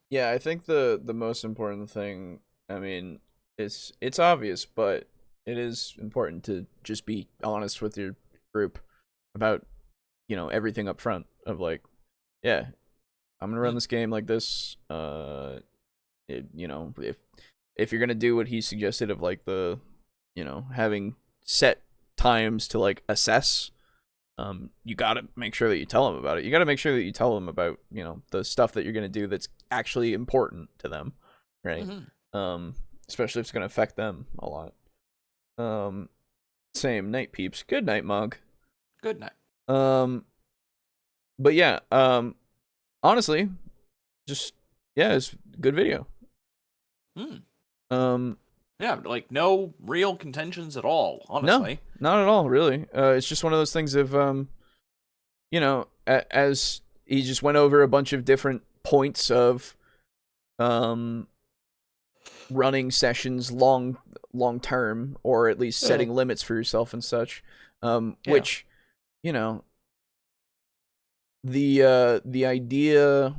Yeah, I think the most important thing, I mean, it's obvious, but it is important to just be honest with your group about, everything up front of like, yeah, I'm gonna run this game like this. If you're gonna do what he suggested of like the, having set times to like assess, you gotta make sure that you tell them about it. You gotta make sure that you tell them about, the stuff that you're gonna do that's actually important to them, right? Mm-hmm. Especially if it's gonna affect them a lot. Same night, peeps. Good night, Mug. Good night. But yeah, honestly, just it's a good video. Yeah, like no real contentions at all, honestly. No, not at all, really. It's just one of those things of, as he just went over a bunch of different points of, running sessions long term, or at least setting limits for yourself and such. Which, the idea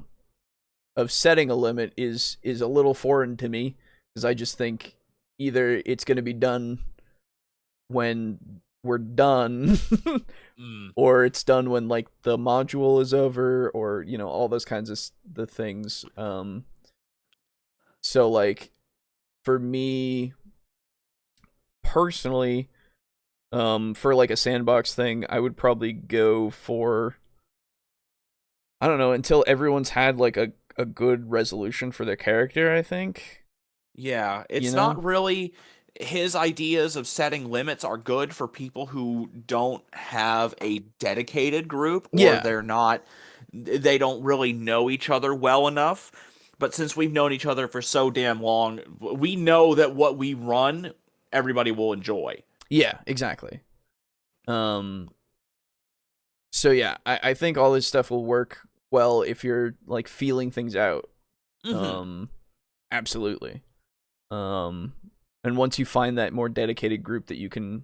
of setting a limit is a little foreign to me, because I just think either it's going to be done when we're done, or it's done when like the module is over, or all those kinds of the things. So like for me personally, for like a sandbox thing, I would probably go for, I don't know, until everyone's had like a good resolution for their character, I think. Yeah, it's not really, his ideas of setting limits are good for people who don't have a dedicated group, or they don't really know each other well enough. But since we've known each other for so damn long, we know that what we run, everybody will enjoy. Yeah, exactly. So yeah, I think all this stuff will work well if you're like feeling things out. Mm-hmm. Absolutely. And once you find that more dedicated group that you can,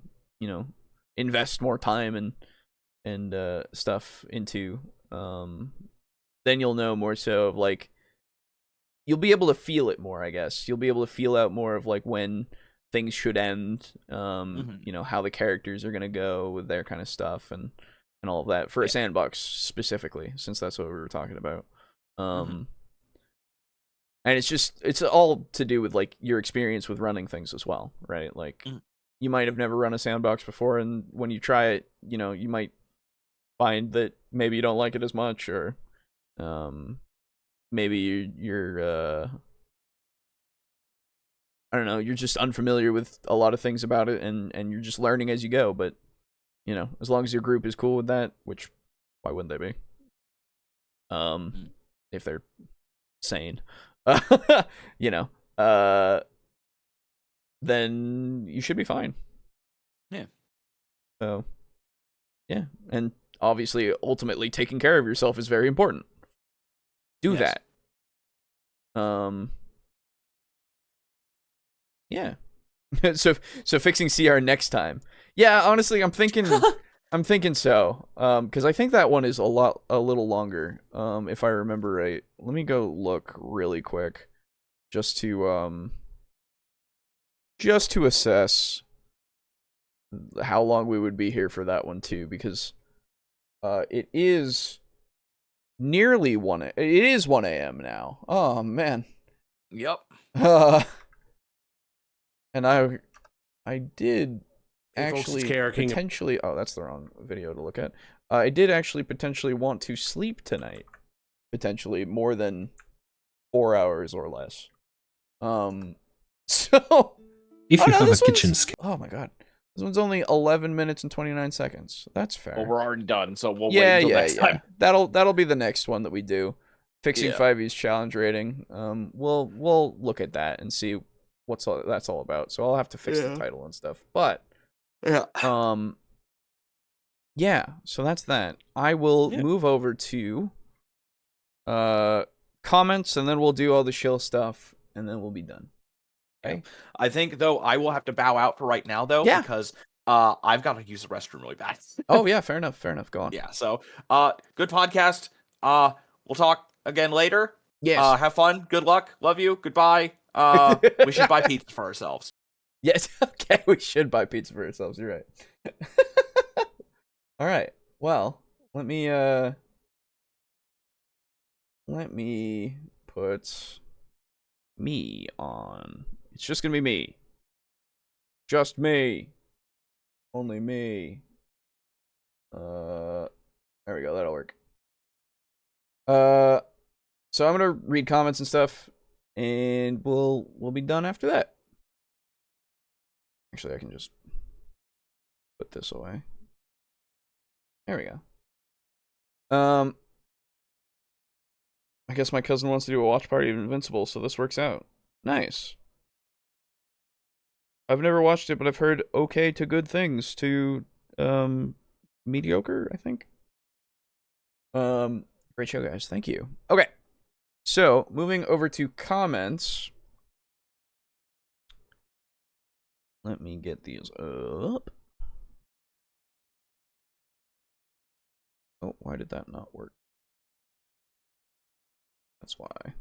invest more time and stuff into, then you'll know more so of like, you'll be able to feel it more, I guess. You'll be able to feel out more of like when things should end, how the characters are gonna go with their kind of stuff and all of that for a sandbox specifically, since that's what we were talking about. And it's all to do with like your experience with running things as well, right? Like you might have never run a sandbox before, and when you try it, you might find that maybe you don't like it as much, or maybe you're I don't know, you're just unfamiliar with a lot of things about it, and you're just learning as you go. But as long as your group is cool with that, which why wouldn't they be? If they're sane. Then you should be fine. Yeah. So, yeah. And obviously, ultimately, taking care of yourself is very important. Do that. Yeah. so fixing CR next time. Yeah, honestly, I'm thinking so. Because I think that one is a little longer. If I remember right. Let me go look really quick, just to just to assess how long we would be here for that one too, because it is nearly 1 a.m. now. Oh man. Yep. And I did folks, actually it's King. potentially that's the wrong video to look at. I did actually potentially want to sleep tonight. Potentially more than 4 hours or less. So if you have a kitchen skill. Oh my god. This one's only 11 minutes and 29 seconds. That's fair. Well, we're already done, so we'll wait until next time. That'll be the next one that we do. Fixing 5e's challenge rating. We'll look at that and see that's all about. So I'll have to fix the title and stuff. But so that's that. I will move over to comments, and then we'll do all the shill stuff, and then we'll be done. Okay. I think though I will have to bow out for right now though, because I've got to use the restroom really bad. Oh yeah, fair enough. Go on. Yeah, so good podcast. We'll talk again later. Yes. Have fun. Good luck. Love you. Goodbye. We should buy pizza for ourselves. Yes. Okay, we should buy pizza for ourselves. You're right. All right. Well, let me put me on. It's just gonna be me. Just me. Only me. There we go. That'll work. So I'm gonna read comments and stuff, and we'll be done after that. Actually, I can just put this away. There we go. I guess my cousin wants to do a watch party of Invincible, so this works out. Nice. I've never watched it, but I've heard okay to good things to mediocre, I think. Great show, guys. Thank you. Okay. So, moving over to comments. Let me get these up. Oh, why did that not work? That's why.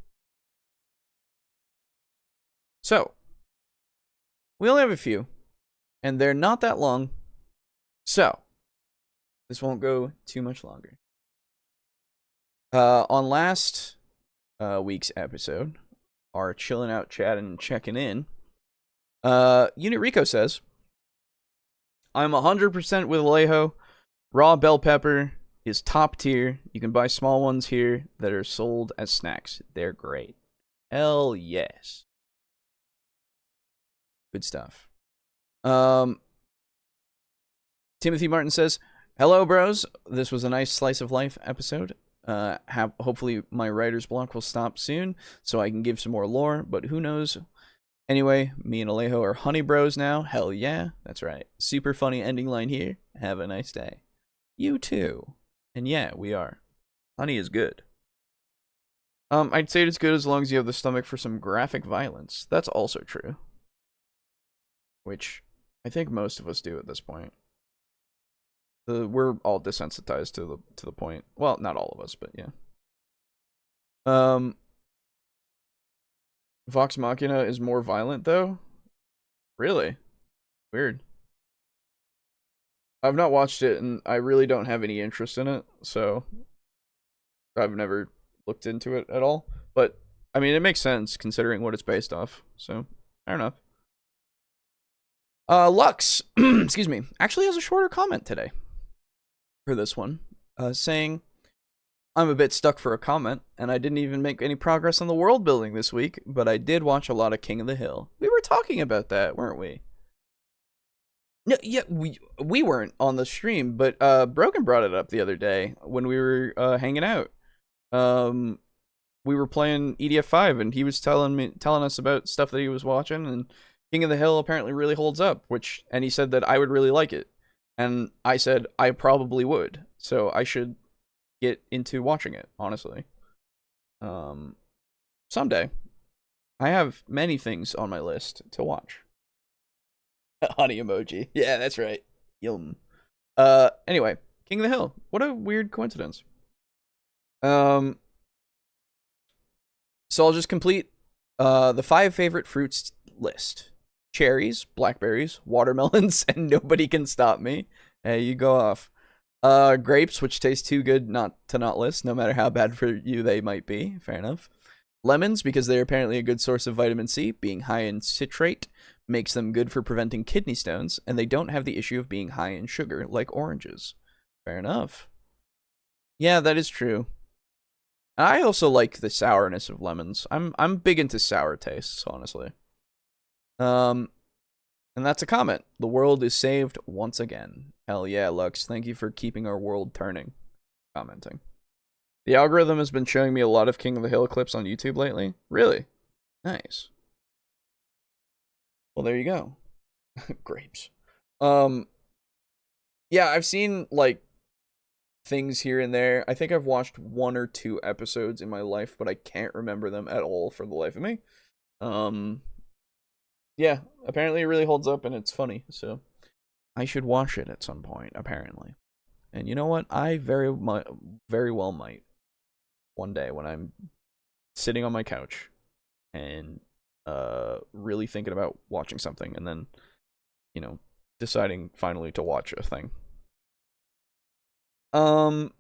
So, we only have a few, and they're not that long, so this won't go too much longer. On last week's episode, our chilling out, chatting, and checking in, Unit Rico says, I'm 100% with Alejo. Raw bell pepper is top tier. You can buy small ones here that are sold as snacks. They're great. Hell yes. Good stuff. Timothy Martin says, hello, bros. This was a nice slice of life episode. Hopefully my writer's block will stop soon so I can give some more lore, but who knows? Anyway, me and Alejo are honey bros now. Hell yeah. That's right. Super funny ending line here. Have a nice day. You too. And yeah, we are. Honey is good. I'd say it's good as long as you have the stomach for some graphic violence. That's also true. Which I think most of us do at this point. We're all desensitized to the point. Well, not all of us, but yeah. Vox Machina is more violent though? Really? Weird. I've not watched it, and I really don't have any interest in it, so I've never looked into it at all. But, I mean, it makes sense considering what it's based off, so fair enough. Lux, excuse me, actually has a shorter comment today for this one, saying, I'm a bit stuck for a comment, and I didn't even make any progress on the world building this week, but I did watch a lot of King of the Hill. We were talking about that, weren't we? No, yeah, we weren't on the stream, but Broken brought it up the other day when we were hanging out. We were playing EDF5, and he was telling us about stuff that he was watching, and King of the Hill apparently really holds up, and he said that I would really like it, and I said I probably would, so I should get into watching it, honestly. Someday. I have many things on my list to watch. Honey emoji. Yeah, that's right. Yum. Anyway, King of the Hill. What a weird coincidence. So I'll just complete the 5 favorite fruits list. cherries, blackberries, watermelons, and nobody can stop me. Hey, you go off. Grapes, which taste too good not list, no matter how bad for you they might be. Fair enough. Lemons, because they're apparently a good source of vitamin C, being high in citrate makes them good for preventing kidney stones, and they don't have the issue of being high in sugar like oranges. Fair enough. Yeah, that is true. I also like the sourness of lemons. I'm big into sour tastes, honestly. And that's a comment. The world is saved once again. Hell yeah, Lux. Thank you for keeping our world turning. Commenting. The algorithm has been showing me a lot of King of the Hill clips on YouTube lately. Really? Nice. Well, there you go. Grapes. Yeah, I've seen, like, things here and there. I think I've watched 1 or 2 episodes in my life, but I can't remember them at all for the life of me. Yeah, apparently it really holds up and it's funny, so I should watch it at some point, apparently. And you know what? I very well might one day when I'm sitting on my couch and really thinking about watching something and then, you know, deciding finally to watch a thing. So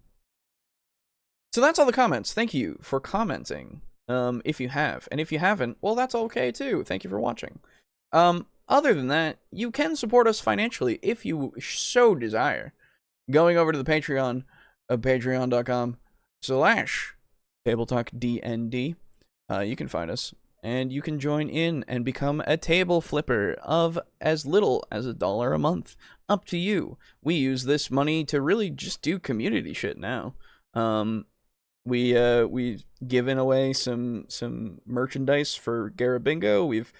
that's all the comments. Thank you for commenting. If you have, and if you haven't, well, that's okay too. Thank you for watching. Other than that, you can support us financially if you so desire. Going over to the Patreon of patreon.com/TableTalkDND, you can find us, and you can join in and become a table flipper of as little as $1 a month. Up to you. We use this money to really just do community shit now. We've given away some merchandise for Garabingo. We've,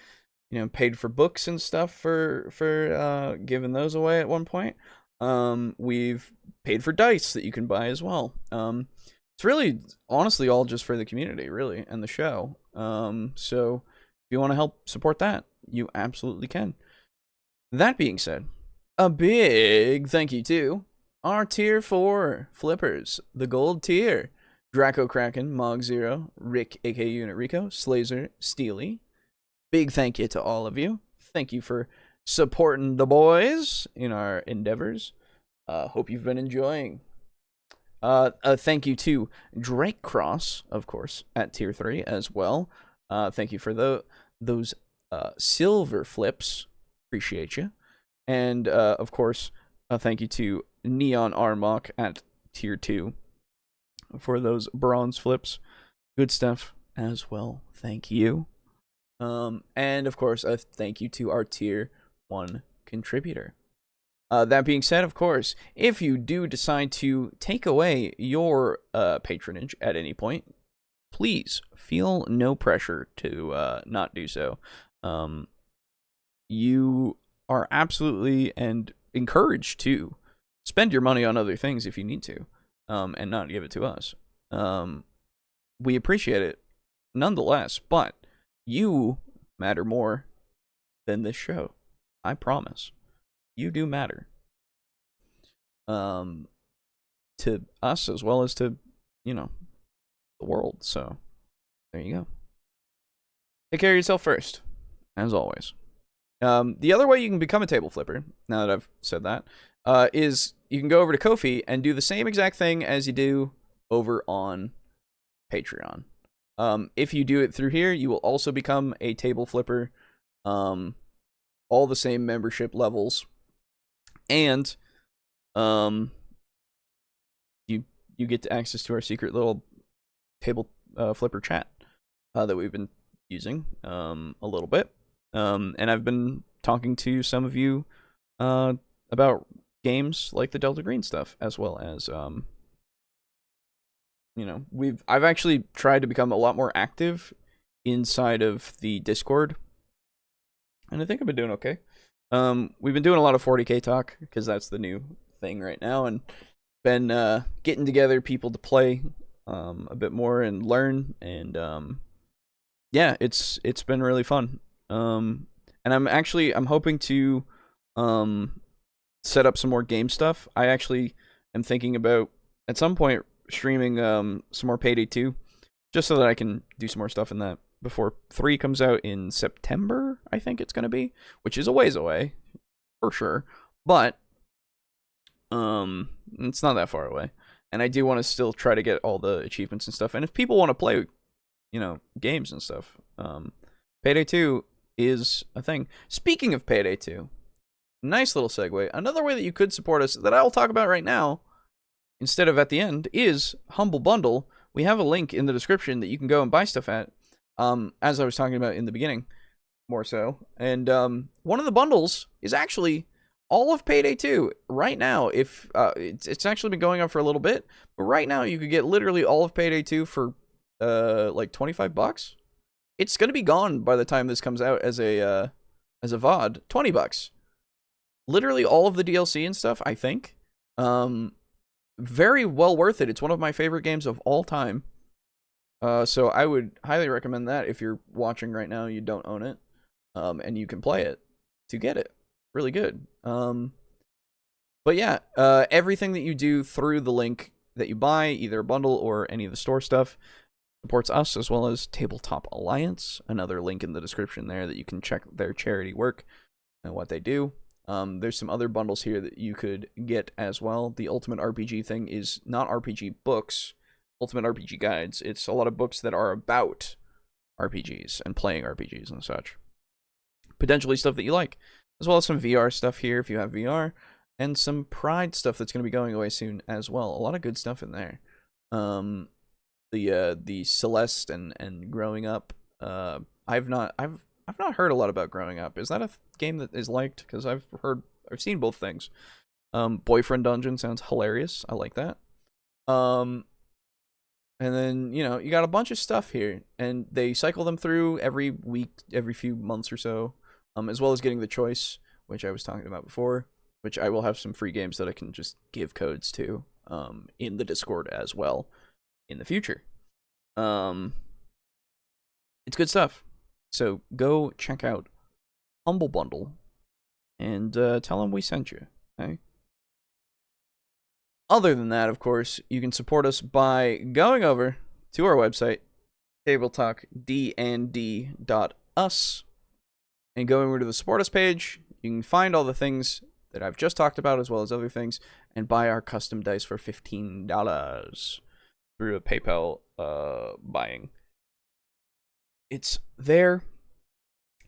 you know, paid for books and stuff for giving those away at one point. We've paid for dice that you can buy as well. It's really, honestly, all just for the community, really, and the show. So if you want to help support that, you absolutely can. That being said, a big thank you to our tier 4 flippers, the gold tier: Draco Kraken, Mog Zero, Rick aka Unit Rico, Slazer, Steely. Big thank you to all of you. Thank you for supporting the boys in our endeavors. Hope you've been enjoying. Thank you to Drake Cross, of course, at tier 3 as well. Thank you for those silver flips. Appreciate you. And, of course, thank you to Neon Armok at tier 2 for those bronze flips. Good stuff as well. Thank you. And, of course, a thank you to our tier 1 contributor. That being said, of course, if you do decide to take away your patronage at any point, please feel no pressure to not do so. You are absolutely and encouraged to spend your money on other things if you need to, and not give it to us. We appreciate it nonetheless, but you matter more than this show. I promise. You do matter. To us as well as to, you know, the world. So, there you go. Take care of yourself first, as always. The other way you can become a table flipper, now that I've said that, is you can go over to Ko-fi and do the same exact thing as you do over on Patreon. If you do it through here, you will also become a table flipper. All the same membership levels. And you get access to our secret little table flipper chat that we've been using a little bit. And I've been talking to some of you about games like the Delta Green stuff, as well as you know, I've actually tried to become a lot more active inside of the Discord, and I think I've been doing okay. We've been doing a lot of 40k talk because that's the new thing right now, and been getting together people to play a bit more and learn, and yeah, it's been really fun. And I'm hoping to set up some more game stuff. I actually am thinking about at some point streaming some more Payday 2, just so that I can do some more stuff in that. before 3 comes out in September, I think it's going to be, which is a ways away, for sure. But it's not that far away. And I do want to still try to get all the achievements and stuff. And if people want to play, games and stuff, Payday 2 is a thing. Speaking of Payday 2, nice little segue. Another way that you could support us that I'll talk about right now, instead of at the end, is Humble Bundle. We have a link in the description that you can go and buy stuff at, as I was talking about in the beginning, more so. And one of the bundles is actually all of Payday 2 right now. If it's actually been going on for a little bit, but right now you could get literally all of Payday 2 for like $25. It's gonna be gone by the time this comes out as a VOD. $20. Literally all of the DLC and stuff, I think. Very well worth it. It's one of my favorite games of all time. So I would highly recommend that if you're watching right now, you don't own it, and you can play it to get it. Really good. But yeah, everything that you do through the link that you buy, either a bundle or any of the store stuff, supports us as well as Tabletop Alliance. Another link in the description there that you can check their charity work and what they do. There's some other bundles here that you could get as well. The Ultimate RPG thing is not RPG books, Ultimate RPG guides. It's a lot of books that are about RPGs and playing RPGs and such. Potentially stuff that you like, as well as some VR stuff here if you have VR, and some Pride stuff that's going to be going away soon as well. A lot of good stuff in there. The Celeste and Growing Up. I've not heard a lot about Growing Up. Is that a game that is liked? Because I've seen both things. Boyfriend Dungeon sounds hilarious. I like that. And then, you got a bunch of stuff here, and they cycle them through every week, every few months or so, as well as getting the choice, which I was talking about before, which I will have some free games that I can just give codes to, in the Discord as well in the future. It's good stuff. So go check out Humble Bundle and tell them we sent you. Okay? Other than that, of course, you can support us by going over to our website, tabletalkdnd.us, and going over to the support us page. You can find all the things that I've just talked about as well as other things, and buy our custom dice for $15 through a PayPal buying. It's there.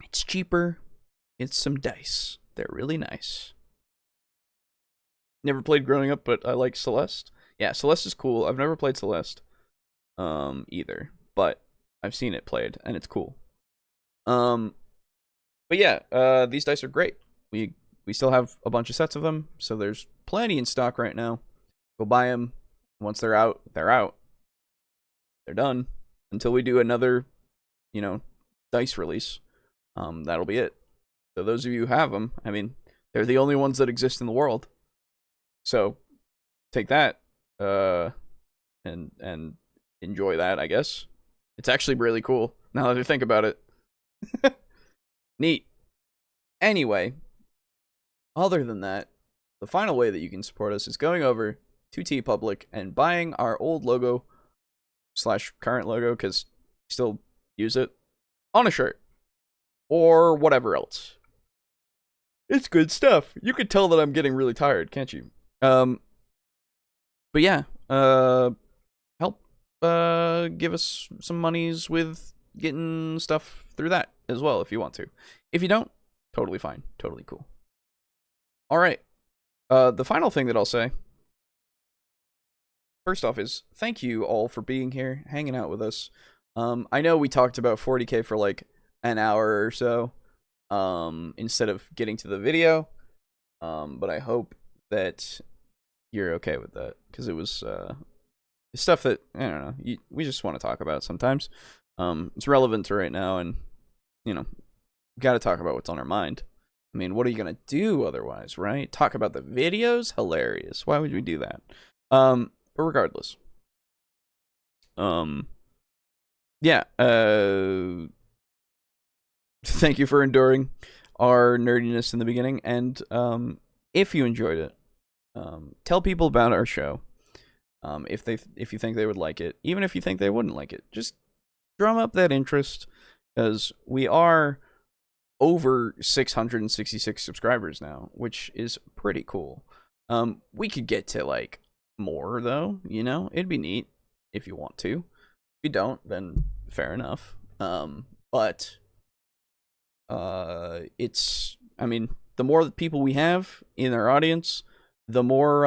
It's cheaper. It's some dice. They're really nice. Never played Growing Up, but I like Celeste. Yeah, Celeste is cool. I've never played Celeste either, but I've seen it played, and it's cool. But yeah, these dice are great. We still have a bunch of sets of them, so there's plenty in stock right now. Go buy them. Once they're out, they're out. They're done. Until we do another, dice release. That'll be it. So those of you who have them, I mean, they're the only ones that exist in the world. So take that and enjoy that, I guess. It's actually really cool now that I think about it. Neat. Anyway, other than that, the final way that you can support us is going over to TeePublic and buying our old logo / current logo, because we still use it, on a shirt or whatever else. It's good stuff. You can tell that I'm getting really tired, can't you? But yeah, help give us some monies with getting stuff through that as well if you want to. If you don't, totally fine, totally cool. All right. The final thing that I'll say, first off, is thank you all for being here, hanging out with us. I know we talked about 40K for like an hour or so, instead of getting to the video, but I hope that you're okay with that, because it was stuff that, I don't know, we just want to talk about sometimes. It's relevant to right now, and got to talk about what's on our mind. I mean, what are you gonna do otherwise, right? Talk about the videos? Hilarious. Why would we do that? But regardless, yeah. Thank you for enduring our nerdiness in the beginning, and if you enjoyed it, tell people about our show. If you think they would like it, even if you think they wouldn't like it, just drum up that interest. because we are over 666 subscribers now, which is pretty cool. We could get to like more though, you know. It'd be neat if you want to. If you don't, then fair enough. But it's, I mean, the more people we have in our audience, the more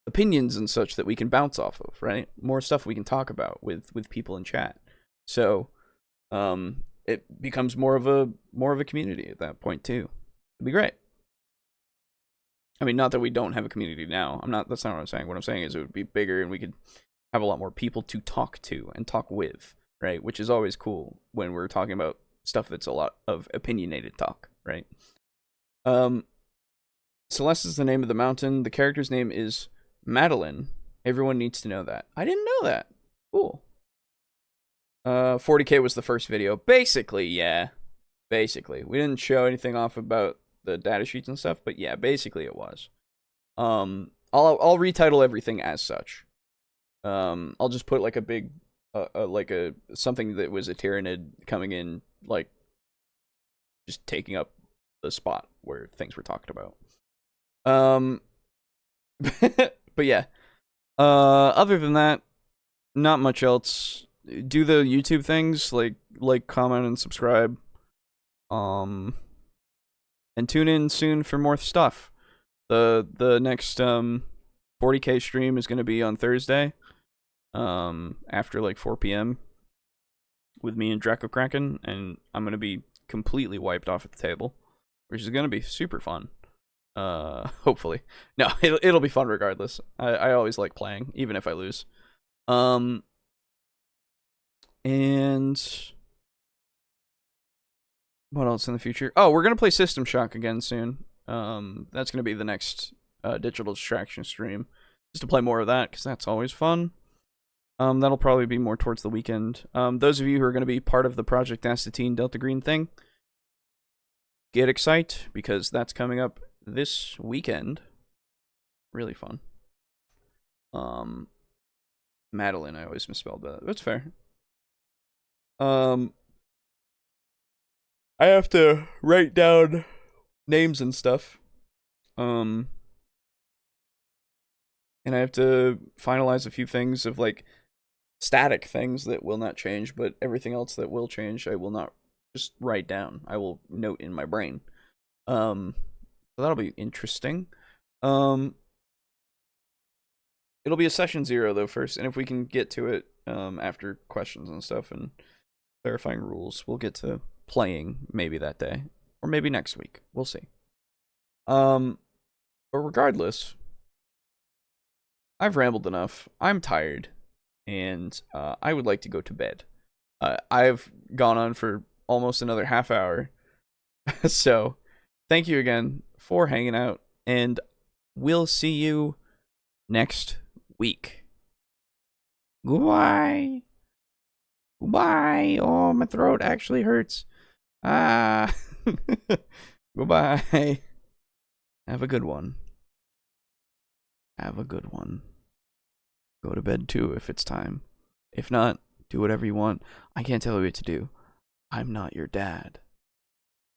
opinions and such that we can bounce off of, right? More stuff we can talk about with people in chat. So it becomes more of a community at that point too. It'd be great. I mean, not that we don't have a community now. That's not what I'm saying. What I'm saying is it would be bigger and we could have a lot more people to talk to and talk with, right? Which is always cool when we're talking about stuff that's a lot of opinionated talk, right? Celeste is the name of the mountain. The character's name is Madeline. Everyone needs to know that. I didn't know that. Cool. 40K was the first video. Basically, yeah. Basically. We didn't show anything off about the data sheets and stuff, but yeah, basically it was. I'll retitle everything as such. I'll just put like a big like a something that was a Tyranid coming in, like just taking up the spot where things were talked about. But yeah. Other than that, not much else. Do the YouTube things, like, comment, and subscribe. And tune in soon for more stuff. The next 40K stream is gonna be on Thursday. After like 4 p.m. with me and Draco Kraken, and I'm gonna be completely wiped off at the table, which is gonna be super fun. Hopefully. No, it'll be fun regardless. I always like playing, even if I lose. And what else in the future? Oh, we're gonna play System Shock again soon. That's gonna be the next digital distraction stream, just to play more of that, because that's always fun. That'll probably be more towards the weekend. Those of you who are gonna be part of the Project Astatine Delta Green thing, get excited, because that's coming up this weekend. Really fun. Madeline, I always misspelled that. That's fair. I have to write down names and stuff. And I have to finalize a few things of like static things that will not change, but everything else that will change, I will not just write down. I will note in my brain. So that'll be interesting. It'll be a session 0 though first, and if we can get to it after questions and stuff and clarifying rules, we'll get to playing maybe that day or maybe next week. We'll see. But regardless, I've rambled enough. I'm tired, and I would like to go to bed. I've gone on for almost another half hour. So thank you again for hanging out, and we'll see you next week. Goodbye. Goodbye. Oh, my throat actually hurts. Goodbye. Have a good one. Have a good one. Go to bed too if it's time. If not, do whatever you want. I can't tell you what to do. I'm not your dad.